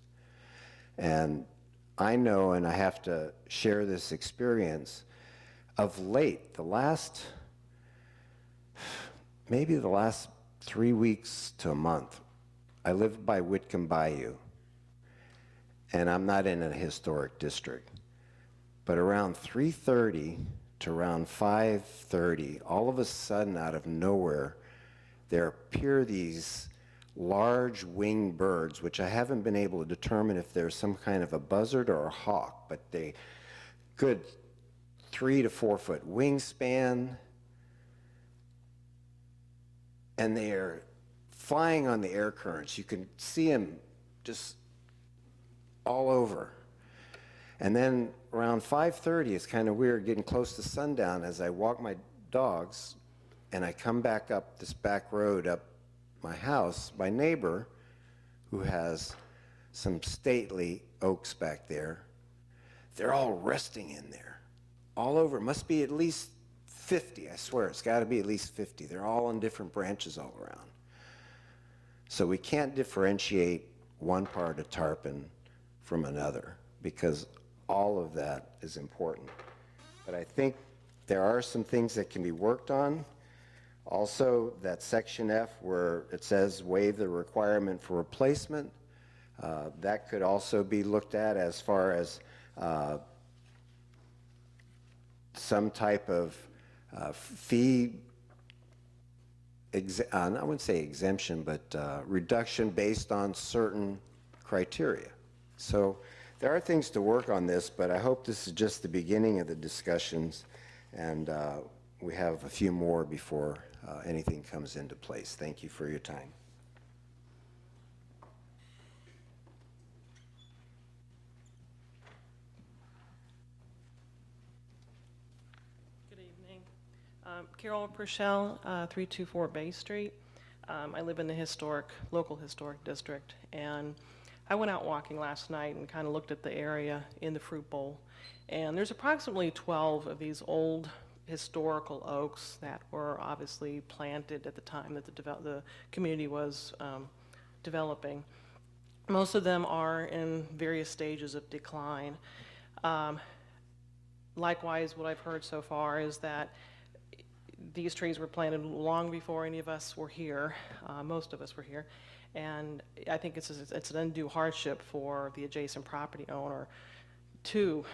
And I know, and I have to share this experience, of late, maybe the last 3 weeks to a month, I live by Whitcomb Bayou, and I'm not in a historic district. But around 3:30 to around 5:30, all of a sudden, out of nowhere, there appear these large winged birds, which I haven't been able to determine if they're some kind of a buzzard or a hawk, but they good 3 to 4 foot wingspan, and they're flying on the air currents. You can see them just all over. And then around 5:30, it's kind of weird, getting close to sundown, as I walk my dogs and I come back up this back road up my house, my neighbor, who has some stately oaks back there, they're all resting in there, all over. Must be at least 50, I swear, it's got to be at least 50. They're all on different branches all around. So we can't differentiate one part of Tarpon from another because all of that is important. But I think there are some things that can be worked on. Also, that section F where it says waive the requirement for replacement, that could also be looked at as far as some type of fee, I wouldn't say exemption, but reduction based on certain criteria. So there are things to work on this, but I hope this is just the beginning of the discussions, and we have a few more before anything comes into place. Thank you for your time. Good evening. Carol Purcell, 324 Bay Street. I live in the local historic district, and I went out walking last night and kind of looked at the area in the Fruit Bowl, and there's approximately 12 of these old historical oaks that were obviously planted at the time that the community was developing. Most of them are in various stages of decline. Likewise, what I've heard so far is that these trees were planted long before any of us were here, most of us were here, and I think it's an undue hardship for the adjacent property owner to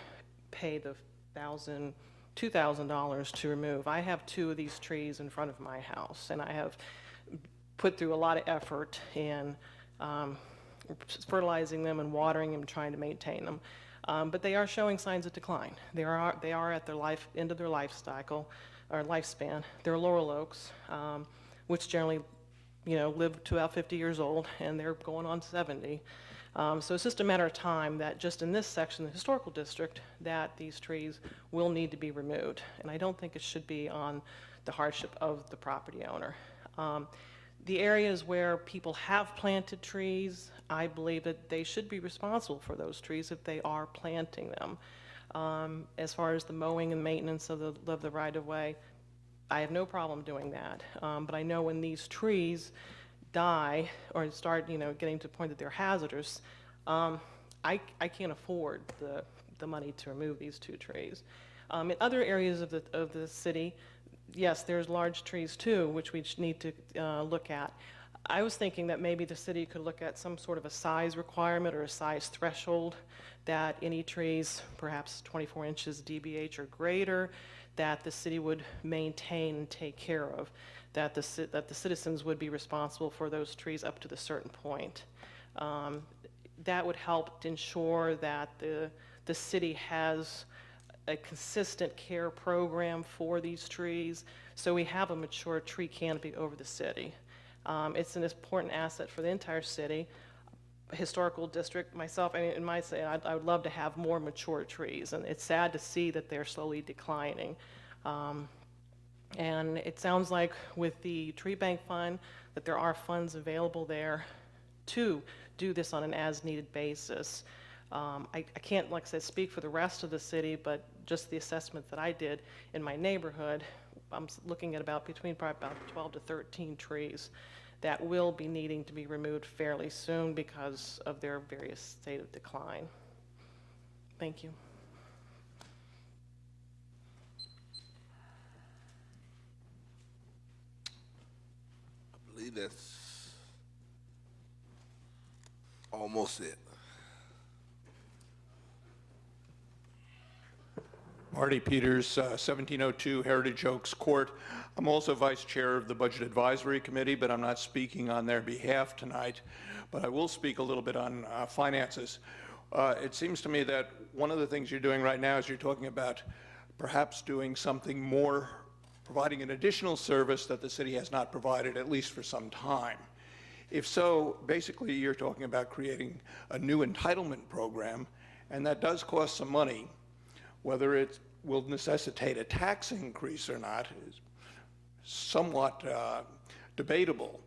pay the $2,000 to remove. I have 2 of these trees in front of my house, and I have put through a lot of effort in fertilizing them and watering them, trying to maintain them. But they are showing signs of decline. They are at their end of their life cycle or lifespan. They're laurel oaks, which generally, live to about 50 years old, and they're going on 70. So it's just a matter of time that just in this section, the historical district, that these trees will need to be removed. And I don't think it should be on the hardship of the property owner. The areas where people have planted trees, I believe that they should be responsible for those trees if they are planting them. As far as the mowing and maintenance of the right-of-way, I have no problem doing that. But I know when these trees die or start, getting to the point that they're hazardous, I can't afford the money to remove these 2 trees. In other areas of the city, yes, there's large trees too, which we need to look at. I was thinking that maybe the city could look at some sort of a size requirement or a size threshold, that any trees, perhaps 24 inches DBH or greater, that the city would maintain and take care of, that the citizens would be responsible for those trees up to the certain point. That would help to ensure that the city has a consistent care program for these trees, so we have a mature tree canopy over the city. It's an important asset for the entire city. Historical district, myself, in my say, I would love to have more mature trees, and it's sad to see that they're slowly declining. And it sounds like with the tree bank fund that there are funds available there to do this on an as-needed basis. I can't, like I said, speak for the rest of the city, but just the assessment that I did in my neighborhood, I'm looking at between probably about 12 to 13 trees that will be needing to be removed fairly soon because of their various state of decline. Thank you. I believe that's almost it. Marty Peters, 1702 Heritage Oaks Court. I'm also Vice Chair of the Budget Advisory Committee, but I'm not speaking on their behalf tonight. But I will speak a little bit on finances. It seems to me that one of the things you're doing right now is you're talking about perhaps doing something more, providing an additional service that the city has not provided, at least for some time. If so, basically you're talking about creating a new entitlement program, and that does cost some money. Whether it will necessitate a tax increase or not is somewhat debatable,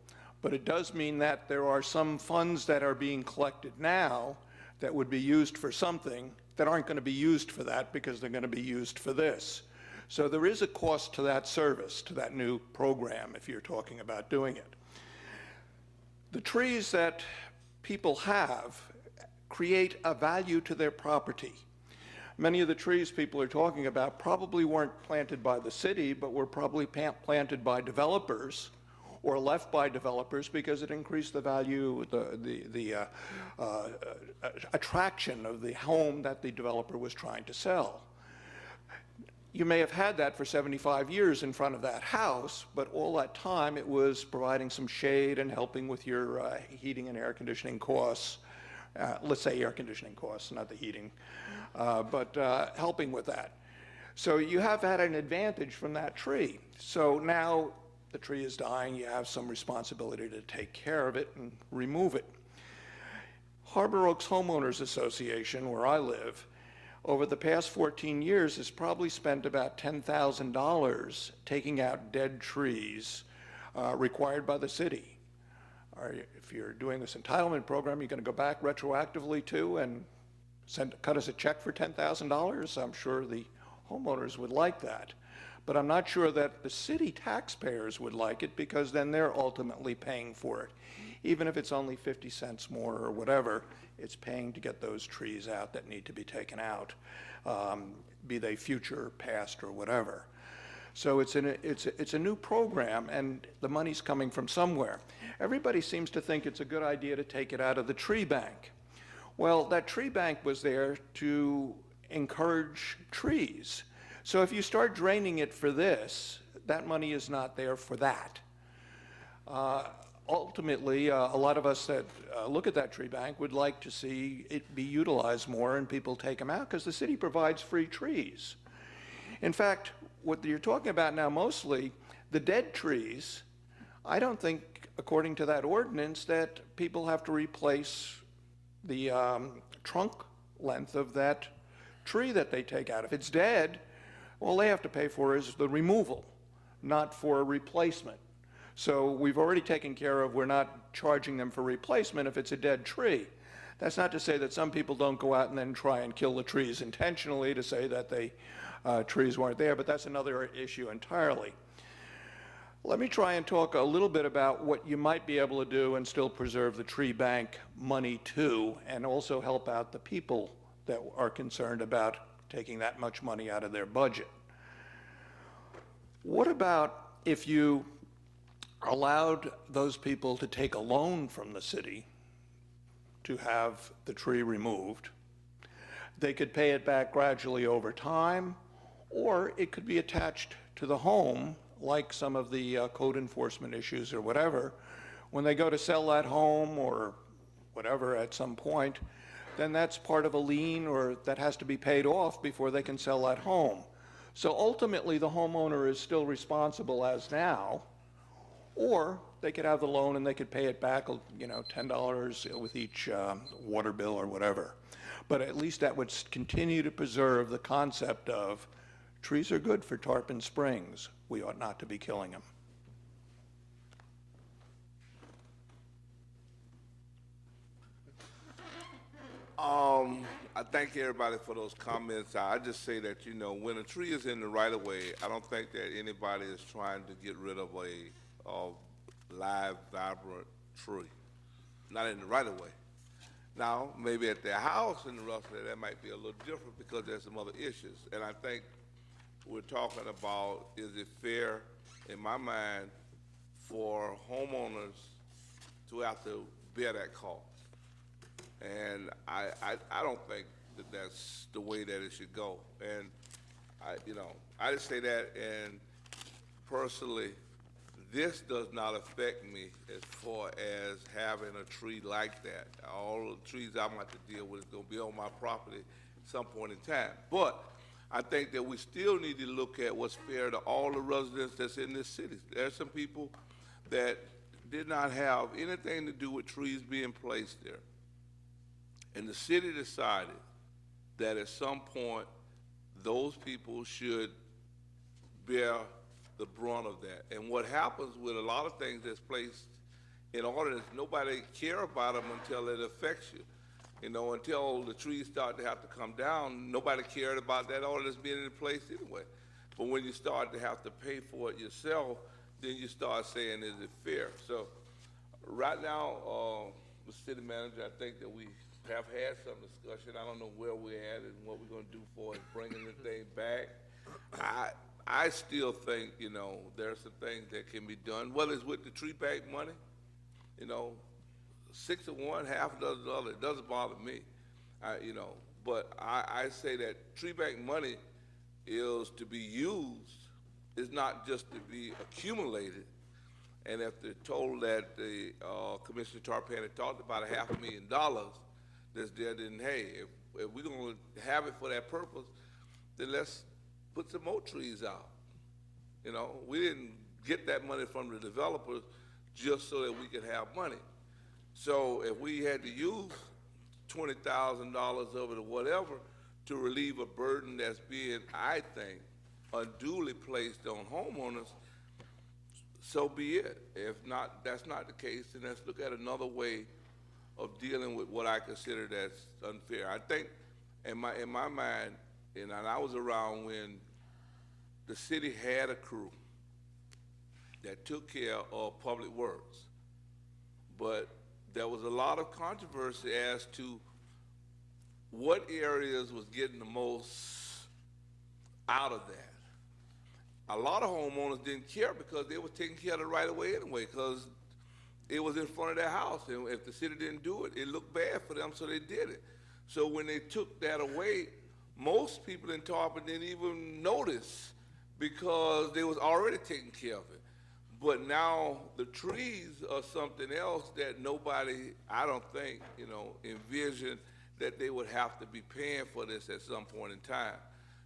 but it does mean that there are some funds that are being collected now that would be used for something that aren't going to be used for that because they're going to be used for this. So there is a cost to that service, to that new program, if you're talking about doing it. The trees that people have create a value to their property. Many of the trees people are talking about probably weren't planted by the city, but were probably planted by developers or left by developers because it increased the value, the attraction of the home that the developer was trying to sell. You may have had that for 75 years in front of that house, but all that time it was providing some shade and helping with your heating and air conditioning costs. Let's say air conditioning costs, not the heating, but helping with that. So you have had an advantage from that tree. So now the tree is dying, you have some responsibility to take care of it and remove it. Harbor Oaks Homeowners Association, where I live, over the past 14 years has probably spent about $10,000 taking out dead trees required by the city. If you're doing this entitlement program, you're going to go back retroactively too and cut us a check for $10,000? I'm sure the homeowners would like that. But I'm not sure that the city taxpayers would like it because then they're ultimately paying for it. Even if it's only 50 cents more or whatever, it's paying to get those trees out that need to be taken out, be they future, past, or whatever. So it's a new program, and the money's coming from somewhere. Everybody seems to think it's a good idea to take it out of the tree bank. Well, that tree bank was there to encourage trees. So if you start draining it for this, that money is not there for that. Ultimately, a lot of us that look at that tree bank would like to see it be utilized more and people take them out because the city provides free trees. In fact, what you're talking about now mostly, the dead trees, I don't think, according to that ordinance, that people have to replace the trunk length of that tree that they take out. If it's dead, all they have to pay for is the removal, not for a replacement. So we've already taken care of, we're not charging them for replacement if it's a dead tree. That's not to say that some people don't go out and then try and kill the trees intentionally to say that they trees weren't there, but that's another issue entirely. Let me try and talk a little bit about what you might be able to do and still preserve the tree bank money too, and also help out the people that are concerned about taking that much money out of their budget. What about if you allowed those people to take a loan from the city to have the tree removed? They could pay it back gradually over time, or it could be attached to the home, like some of the code enforcement issues or whatever. When they go to sell that home or whatever at some point, then that's part of a lien or that has to be paid off before they can sell that home. So ultimately, the homeowner is still responsible as now, or they could have the loan and they could pay it back, you know, $10 with each water bill or whatever. But at least that would continue to preserve the concept of trees are good for Tarpon Springs. We ought not to be killing them. I thank everybody for those comments. I just say that, you know, when a tree is in the right of way, I don't think that anybody is trying to get rid of a live, vibrant tree. Not in the right of way. Now, maybe at their house in the rough area, that might be a little different because there's some other issues. And I think we're talking about, is it fair, in my mind, for homeowners to have to bear that cost? And I don't think that that's the way that it should go. And I just say that, and personally, this does not affect me as far as having a tree like that. All the trees I'm going to have to deal with is going to be on my property at some point in time. But I think that we still need to look at what's fair to all the residents that's in this city. There are some people that did not have anything to do with trees being placed there. And the city decided that at some point, those people should bear the brunt of that. And what happens with a lot of things that's placed in ordinance, nobody care about them until it affects you. You know, until the trees start to have to come down, nobody cared about that ordinance being in place anyway. But when you start to have to pay for it yourself, then you start saying, is it fair? So right now, Mr. City Manager, I think that we have had some discussion. I don't know where we're at and what we're gonna do for it, bringing the thing back. I still think, you know, there are some things that can be done, whether it's with the tree bank money, you know, 6 of one, half a dozen of the other, it doesn't bother me. You know, but I say that tree bank money is to be used, it's not just to be accumulated. And if they're told that the Commissioner Tarpon had talked about $500,000 that's there, then hey, if we're gonna have it for that purpose, then let's put some more trees out. You know, we didn't get that money from the developers just so that we could have money. So if we had to use $20,000 of it or whatever to relieve a burden that's being, I think, unduly placed on homeowners, so be it. If not, that's not the case, then let's look at another way of dealing with what I consider that's unfair. I think, in my mind, and I was around when the city had a crew that took care of public works, but there was a lot of controversy as to what areas was getting the most out of that. A lot of homeowners didn't care because they were taking care of the right of way anyway, because it was in front of their house, and if the city didn't do it, it looked bad for them, so they did it. So when they took that away, most people in Tarpon didn't even notice because they was already taking care of it. But now the trees are something else that nobody, I don't think, you know, envisioned that they would have to be paying for this at some point in time.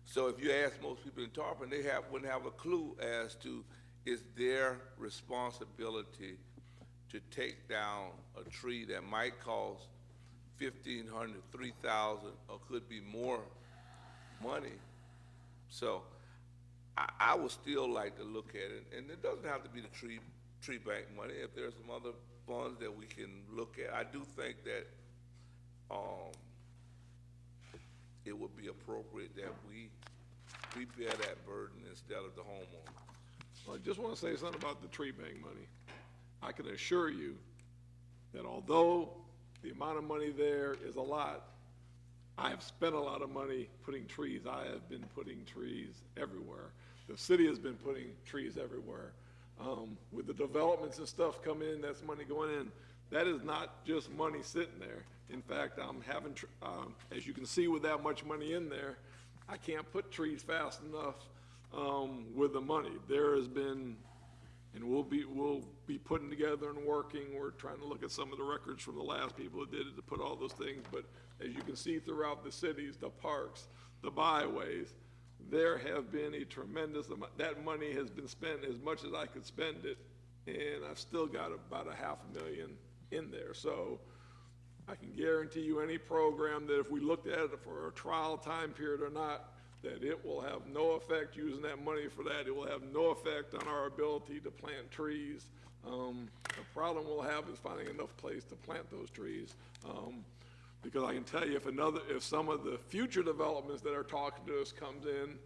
So if you ask most people in Tarpon, they wouldn't have a clue as to it's their responsibility to take down a tree that might cost $1,500, $3,000, or could be more money. So I would still like to look at it, and it doesn't have to be the tree bank money. If there's some other funds that we can look at, I do think that it would be appropriate that we bear that burden instead of the homeowner. Well, I just want to say something about the tree bank money. I can assure you that although the amount of money there is a lot, I have spent a lot of money putting trees. I have been putting trees everywhere. The city has been putting trees everywhere. With the developments and stuff come in, that's money going in. That is not just money sitting there. In fact, I'm having, as you can see with that much money in there, I can't put trees fast enough with the money. There has been, and we'll be putting together and working. We're trying to look at some of the records from the last people who did it to put all those things. But as you can see throughout the cities, the parks, the byways, there have been a tremendous amount. That money has been spent as much as I could spend it, and I've still got about $500,000 in there. So I can guarantee you any program that if we looked at it for a trial time period or not, that it will have no effect using that money for that. It will have no effect on our ability to plant trees. The problem we'll have is finding enough place to plant those trees. Because I can tell you, if some of the future developments that are talking to us comes in,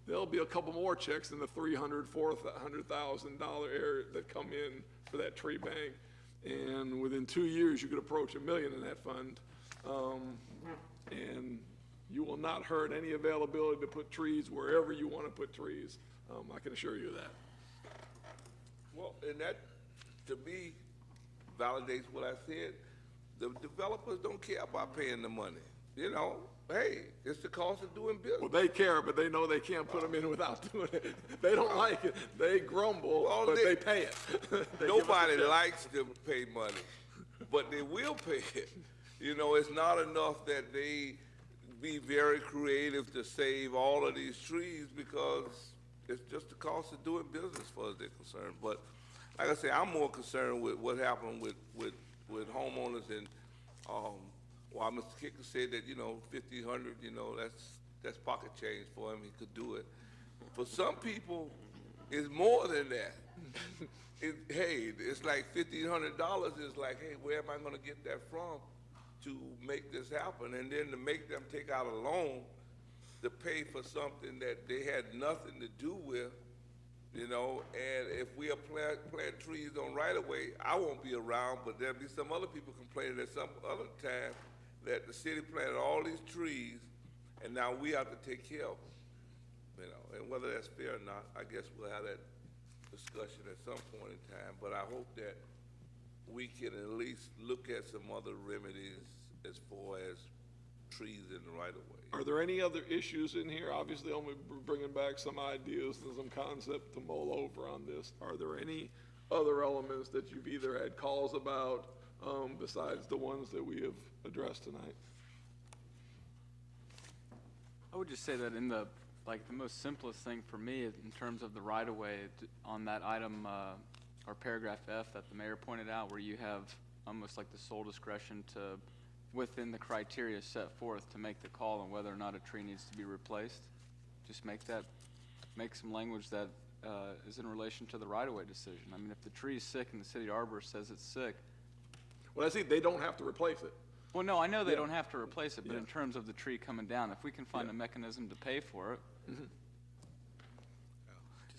there'll be a couple more checks in the $300,000, $400,000 area that come in for that tree bank. And within 2 years, you could approach $1 million in that fund. And you will not hurt any availability to put trees wherever you want to put trees. I can assure you that. Well, and that, to me, validates what I said. The developers don't care about paying the money. You know, hey, it's the cost of doing business. Well, they care, but they know they can't put them in without doing it. They don't like it. They grumble, but they pay it. Nobody likes to pay money, but they will pay it. You know, it's not enough that they be very creative to save all of these trees because it's just the cost of doing business for us they're concerned. But like I say, I'm more concerned with what happened with homeowners, and while Mr. Kicker said that, you know, $1,500, you know, that's pocket change for him, he could do it. For some people, it's more than that. Hey, it's like $1,500 is like, hey, where am I gonna get that from to make this happen? And then to make them take out a loan to pay for something that they had nothing to do with, you know, and if we are plant trees on right-of-way, I won't be around, but there'll be some other people complaining at some other time that the city planted all these trees, and now we have to take care of them, you know, and whether that's fair or not, I guess we'll have that discussion at some point in time, but I hope that we can at least look at some other remedies as far as trees in the right-of-way. Are there any other issues in here? Obviously, I'm bringing back some ideas and some concept to mull over on this. Are there any other elements that you've either had calls about besides the ones that we have addressed tonight? I would just say that in the most simplest thing for me in terms of the right-of-way on that item, or paragraph F that the mayor pointed out, where you have almost like the sole discretion to, within the criteria set forth, to make the call on whether or not a tree needs to be replaced. Just make some language that is in relation to the right-of-way decision. I mean, if the tree is sick and the city arborist says it's sick. Well, I see they don't have to replace it. Well, no, I know they don't have to replace it, but in terms of the tree coming down, if we can find a mechanism to pay for it.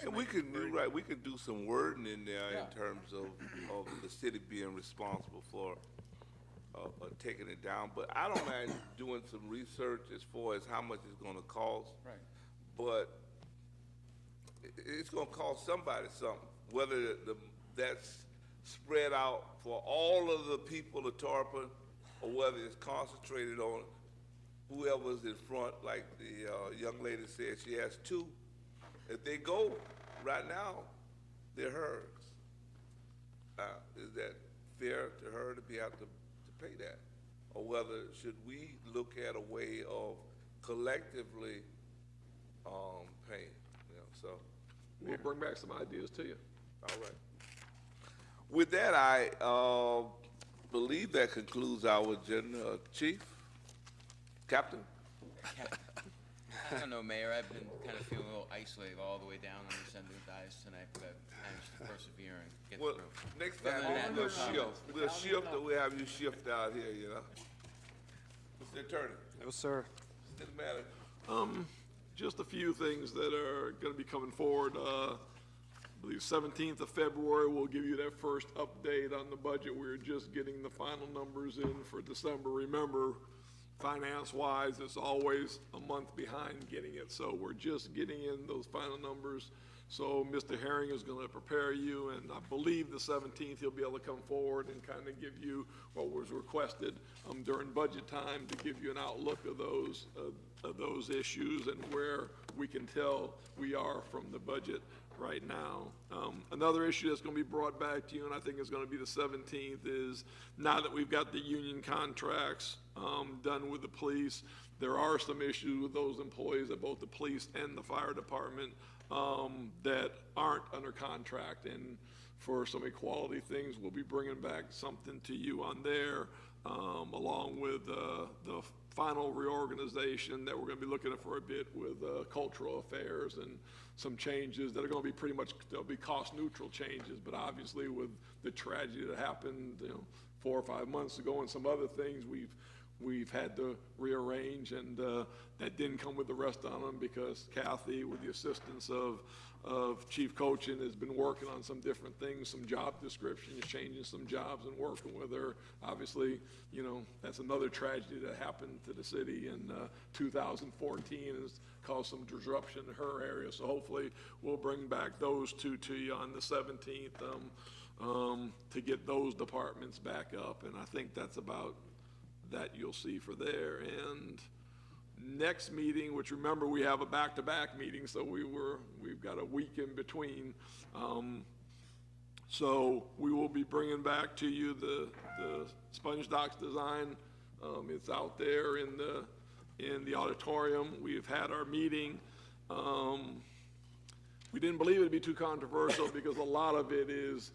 And we could do some wording in there in terms of the city being responsible for taking it down. But I don't mind doing some research as far as how much it's gonna cost. Right. But it's gonna cost somebody something, whether that's spread out for all of the people of Tarpon, or whether it's concentrated on whoever's in front, like the young lady said, she has two. If they go right now, they're hers. Is that fair to her to be able to pay that? Or whether, should we look at a way of collectively paying, you know, so. We'll bring back some ideas to you. All right. With that, I believe that concludes our agenda. Chief? Captain? I don't know, Mayor, I've been kind of feeling a little isolated all the way down on this end of the dais tonight, but I've managed to persevere and get Well, through. next time we'll shift. We'll shift, or we'll have you shift out here, you know? Mr. Attorney? No, sir. What's the matter? Just a few things that are gonna be coming forward. I believe 17th of February, we'll give you that first update on the budget. We're just getting the final numbers in for December. Remember, finance-wise, it's always a month behind getting it, so we're just getting in those final numbers. So Mr. Herring is gonna prepare you, and I believe the 17th, he'll be able to come forward and kind of give you what was requested during budget time, to give you an outlook of those issues and where we can tell we are from the budget right now. Another issue that's gonna be brought back to you, and I think it's gonna be the 17th, is now that we've got the union contracts done with the police, there are some issues with those employees at both the police and the fire department that aren't under contract, and for some equality things, we'll be bringing back something to you on there, along with the final reorganization that we're gonna be looking at for a bit with cultural affairs and some changes that are gonna be pretty much, they'll be cost neutral changes, but obviously with the tragedy that happened, 4 or 5 months ago and some other things, we've had to rearrange, and that didn't come with the rest on them because Kathy, with the assistance of Chief Cochin, has been working on some different things, some job descriptions, changing some jobs and working with her. Obviously, that's another tragedy that happened to the city in 2014 and has caused some disruption in her area. So hopefully we'll bring back those two to you on the 17th to get those departments back up. And I think that's about that you'll see for there. And next meeting, which remember we have a back-to-back meeting, so we've got a week in between. So we will be bringing back to you the sponge docks design. It's out there in the auditorium. We've had our meeting. We didn't believe it'd be too controversial because a lot of it is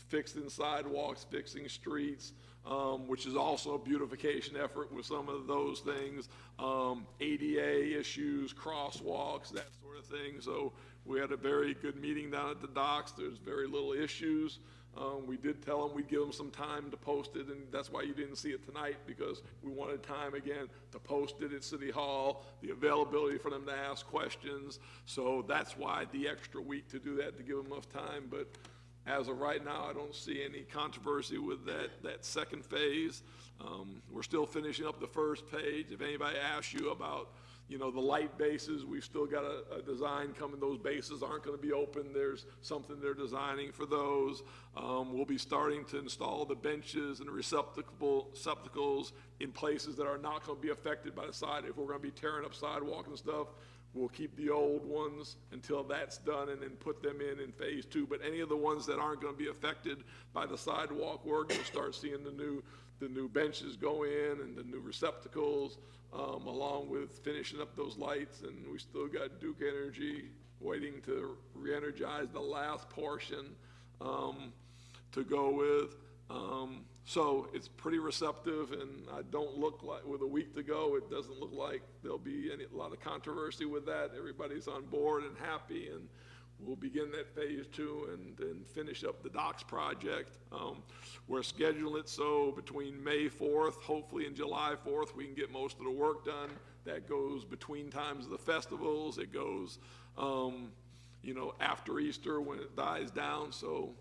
fixing sidewalks, fixing streets, which is also a beautification effort with some of those things, ADA issues, crosswalks, that sort of thing. So we had a very good meeting down at the docks. There's very little issues. We did tell them we'd give them some time to post it, and that's why you didn't see it tonight, because we wanted time again to post it at City Hall, the availability for them to ask questions. So that's why the extra week to do that, to give them enough time. But as of right now, I don't see any controversy with that second phase. We're still finishing up the first page. If anybody asks you about, you know, the light bases, we've still got a design coming. Those bases aren't going to be open. There's something they're designing for those. We'll be starting to install the benches and the receptacles in places that are not going to be affected by the side. If we're going to be tearing up sidewalk and stuff, we'll keep the old ones until that's done and then put them in phase two. But any of the ones that aren't going to be affected by the sidewalk work, you'll start seeing the new benches go in and the new receptacles, along with finishing up those lights. And we still got Duke Energy waiting to re-energize the last portion to go with. So it's pretty receptive, and I don't look like, with a week to go, it doesn't look like there'll be a lot of controversy with that. Everybody's on board and happy, and we'll begin that phase two and finish up the docks project. We're scheduling it so between May 4th, hopefully, and July 4th, we can get most of the work done. That goes between times of the festivals. It goes, you know, after Easter when it dies down. So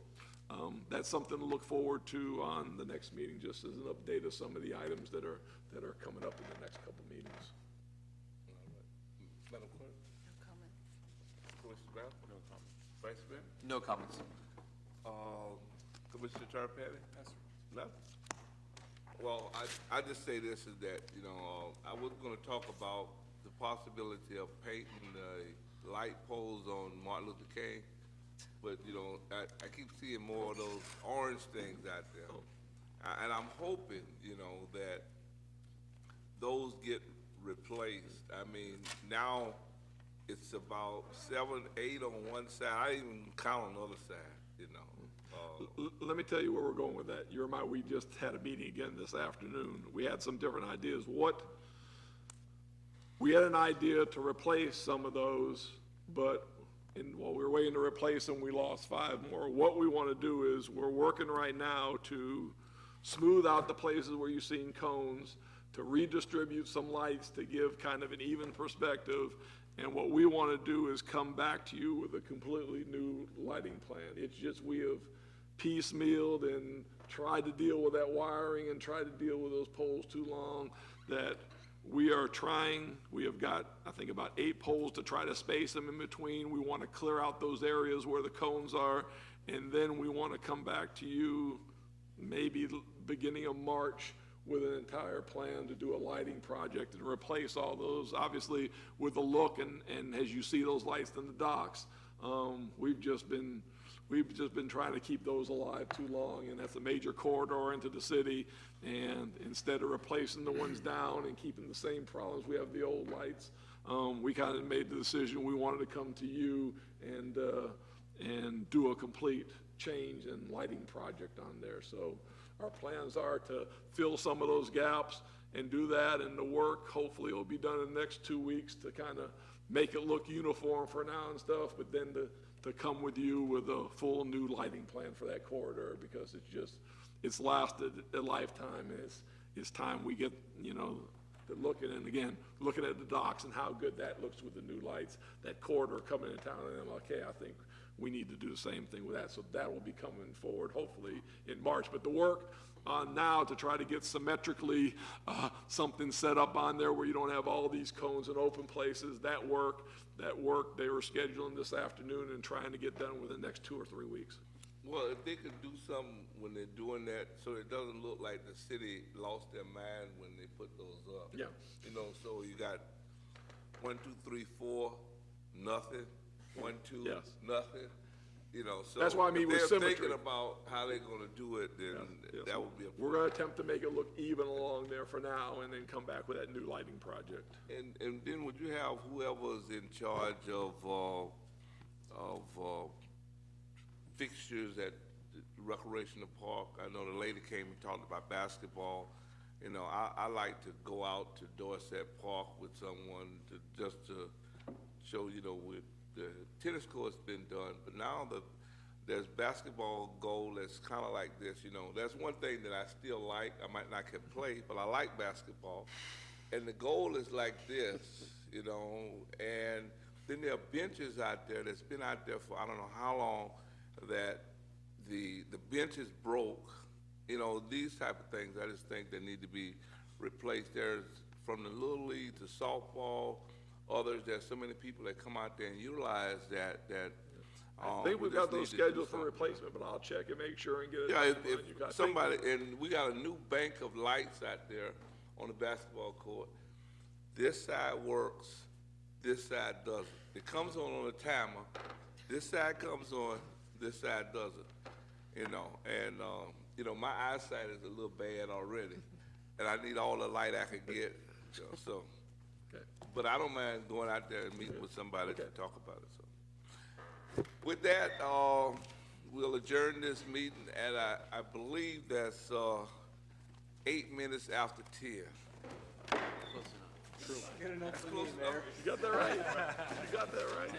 that's something to look forward to on the next meeting, just as an update of some of the items that are coming up in the next couple meetings. Madam Clerk? No comment. Commissioner Brown? No comment. Vice Mayor? No comments. Commissioner Tarpon? No? Well, I just say this is that, you know, I was gonna talk about the possibility of painting the light poles on Martin Luther King, but, you know, I keep seeing more of those orange things out there. And I'm hoping, you know, that those get replaced. I mean, now it's about 7, 8 on one side. I didn't even count on the other side, you know. Let me tell you where we're going with that. You remind, we just had a meeting again this afternoon. We had some different ideas. We had an idea to replace some of those, but while we were waiting to replace them, we lost 5 more. What we want to do is, we're working right now to smooth out the places where you've seen cones, to redistribute some lights to give kind of an even perspective. And what we want to do is come back to you with a completely new lighting plan. It's just, we have piecemealed and tried to deal with that wiring and tried to deal with those poles too long, that we are trying. We have got, I think, about 8 poles to try to space them in between. We want to clear out those areas where the cones are, and then we want to come back to you maybe beginning of March with an entire plan to do a lighting project and replace all those, obviously with the look, and as you see those lights in the docks, we've just been trying to keep those alive too long, and that's a major corridor into the city. And instead of replacing the ones down and keeping the same problems, we have the old lights. We kind of made the decision we wanted to come to you and do a complete change and lighting project on there. So our plans are to fill some of those gaps and do that, and the work hopefully will be done in the next 2 weeks to kind of make it look uniform for now and stuff, but then to come with you with a full new lighting plan for that corridor, because it's lasted a lifetime, and it's time we get, you know, to looking at the docks and how good that looks with the new lights, that corridor coming into town in MLK. I think we need to do the same thing with that, so that will be coming forward hopefully in March. But the work on now to try to get symmetrically something set up on there where you don't have all these cones in open places, that work they were scheduling this afternoon and trying to get done within the next 2 or 3 weeks. Well, if they could do something when they're doing that, so it doesn't look like the city lost their mind when they put those up. Yeah. You know, so you got 1, 2, 3, 4, nothing. 1, 2, Yes. nothing. You know, so That's why I mean if with they're symmetry. thinking about how they're going to do it, then that would be a. We're going to attempt to make it look even along there for now, and then come back with that new lighting project. And then would you have whoever's in charge of fixtures at the recreational park? I know the lady came and talked about basketball. You know, I like to go out to Dorset Park with someone to show, you know, with the tennis court's been done, but now there's basketball goal that's kind of like this, you know. That's one thing that I still like. I might not can play, but I like basketball. And the goal is like this, you know, and then there are benches out there that's been out there for I don't know how long that the benches broke, you know, these type of things. I just think they need to be replaced. There's from the Little League to softball, others, there's so many people that come out there and utilize that. I think we've got those scheduled for replacement, but I'll check and make sure and get it. Yeah, if somebody, and we got a new bank of lights out there on the basketball court. This side works, this side doesn't. It comes on a timer. This side comes on, this side doesn't. You know, and you know, my eyesight is a little bad already, and I need all the light I can get. You know, so, but I don't mind going out there and meeting with somebody to talk about it. So, with that, we'll adjourn this meeting, and I believe that's 8 minutes after 10. Good enough for me, Mayor. You got that right. You got that right.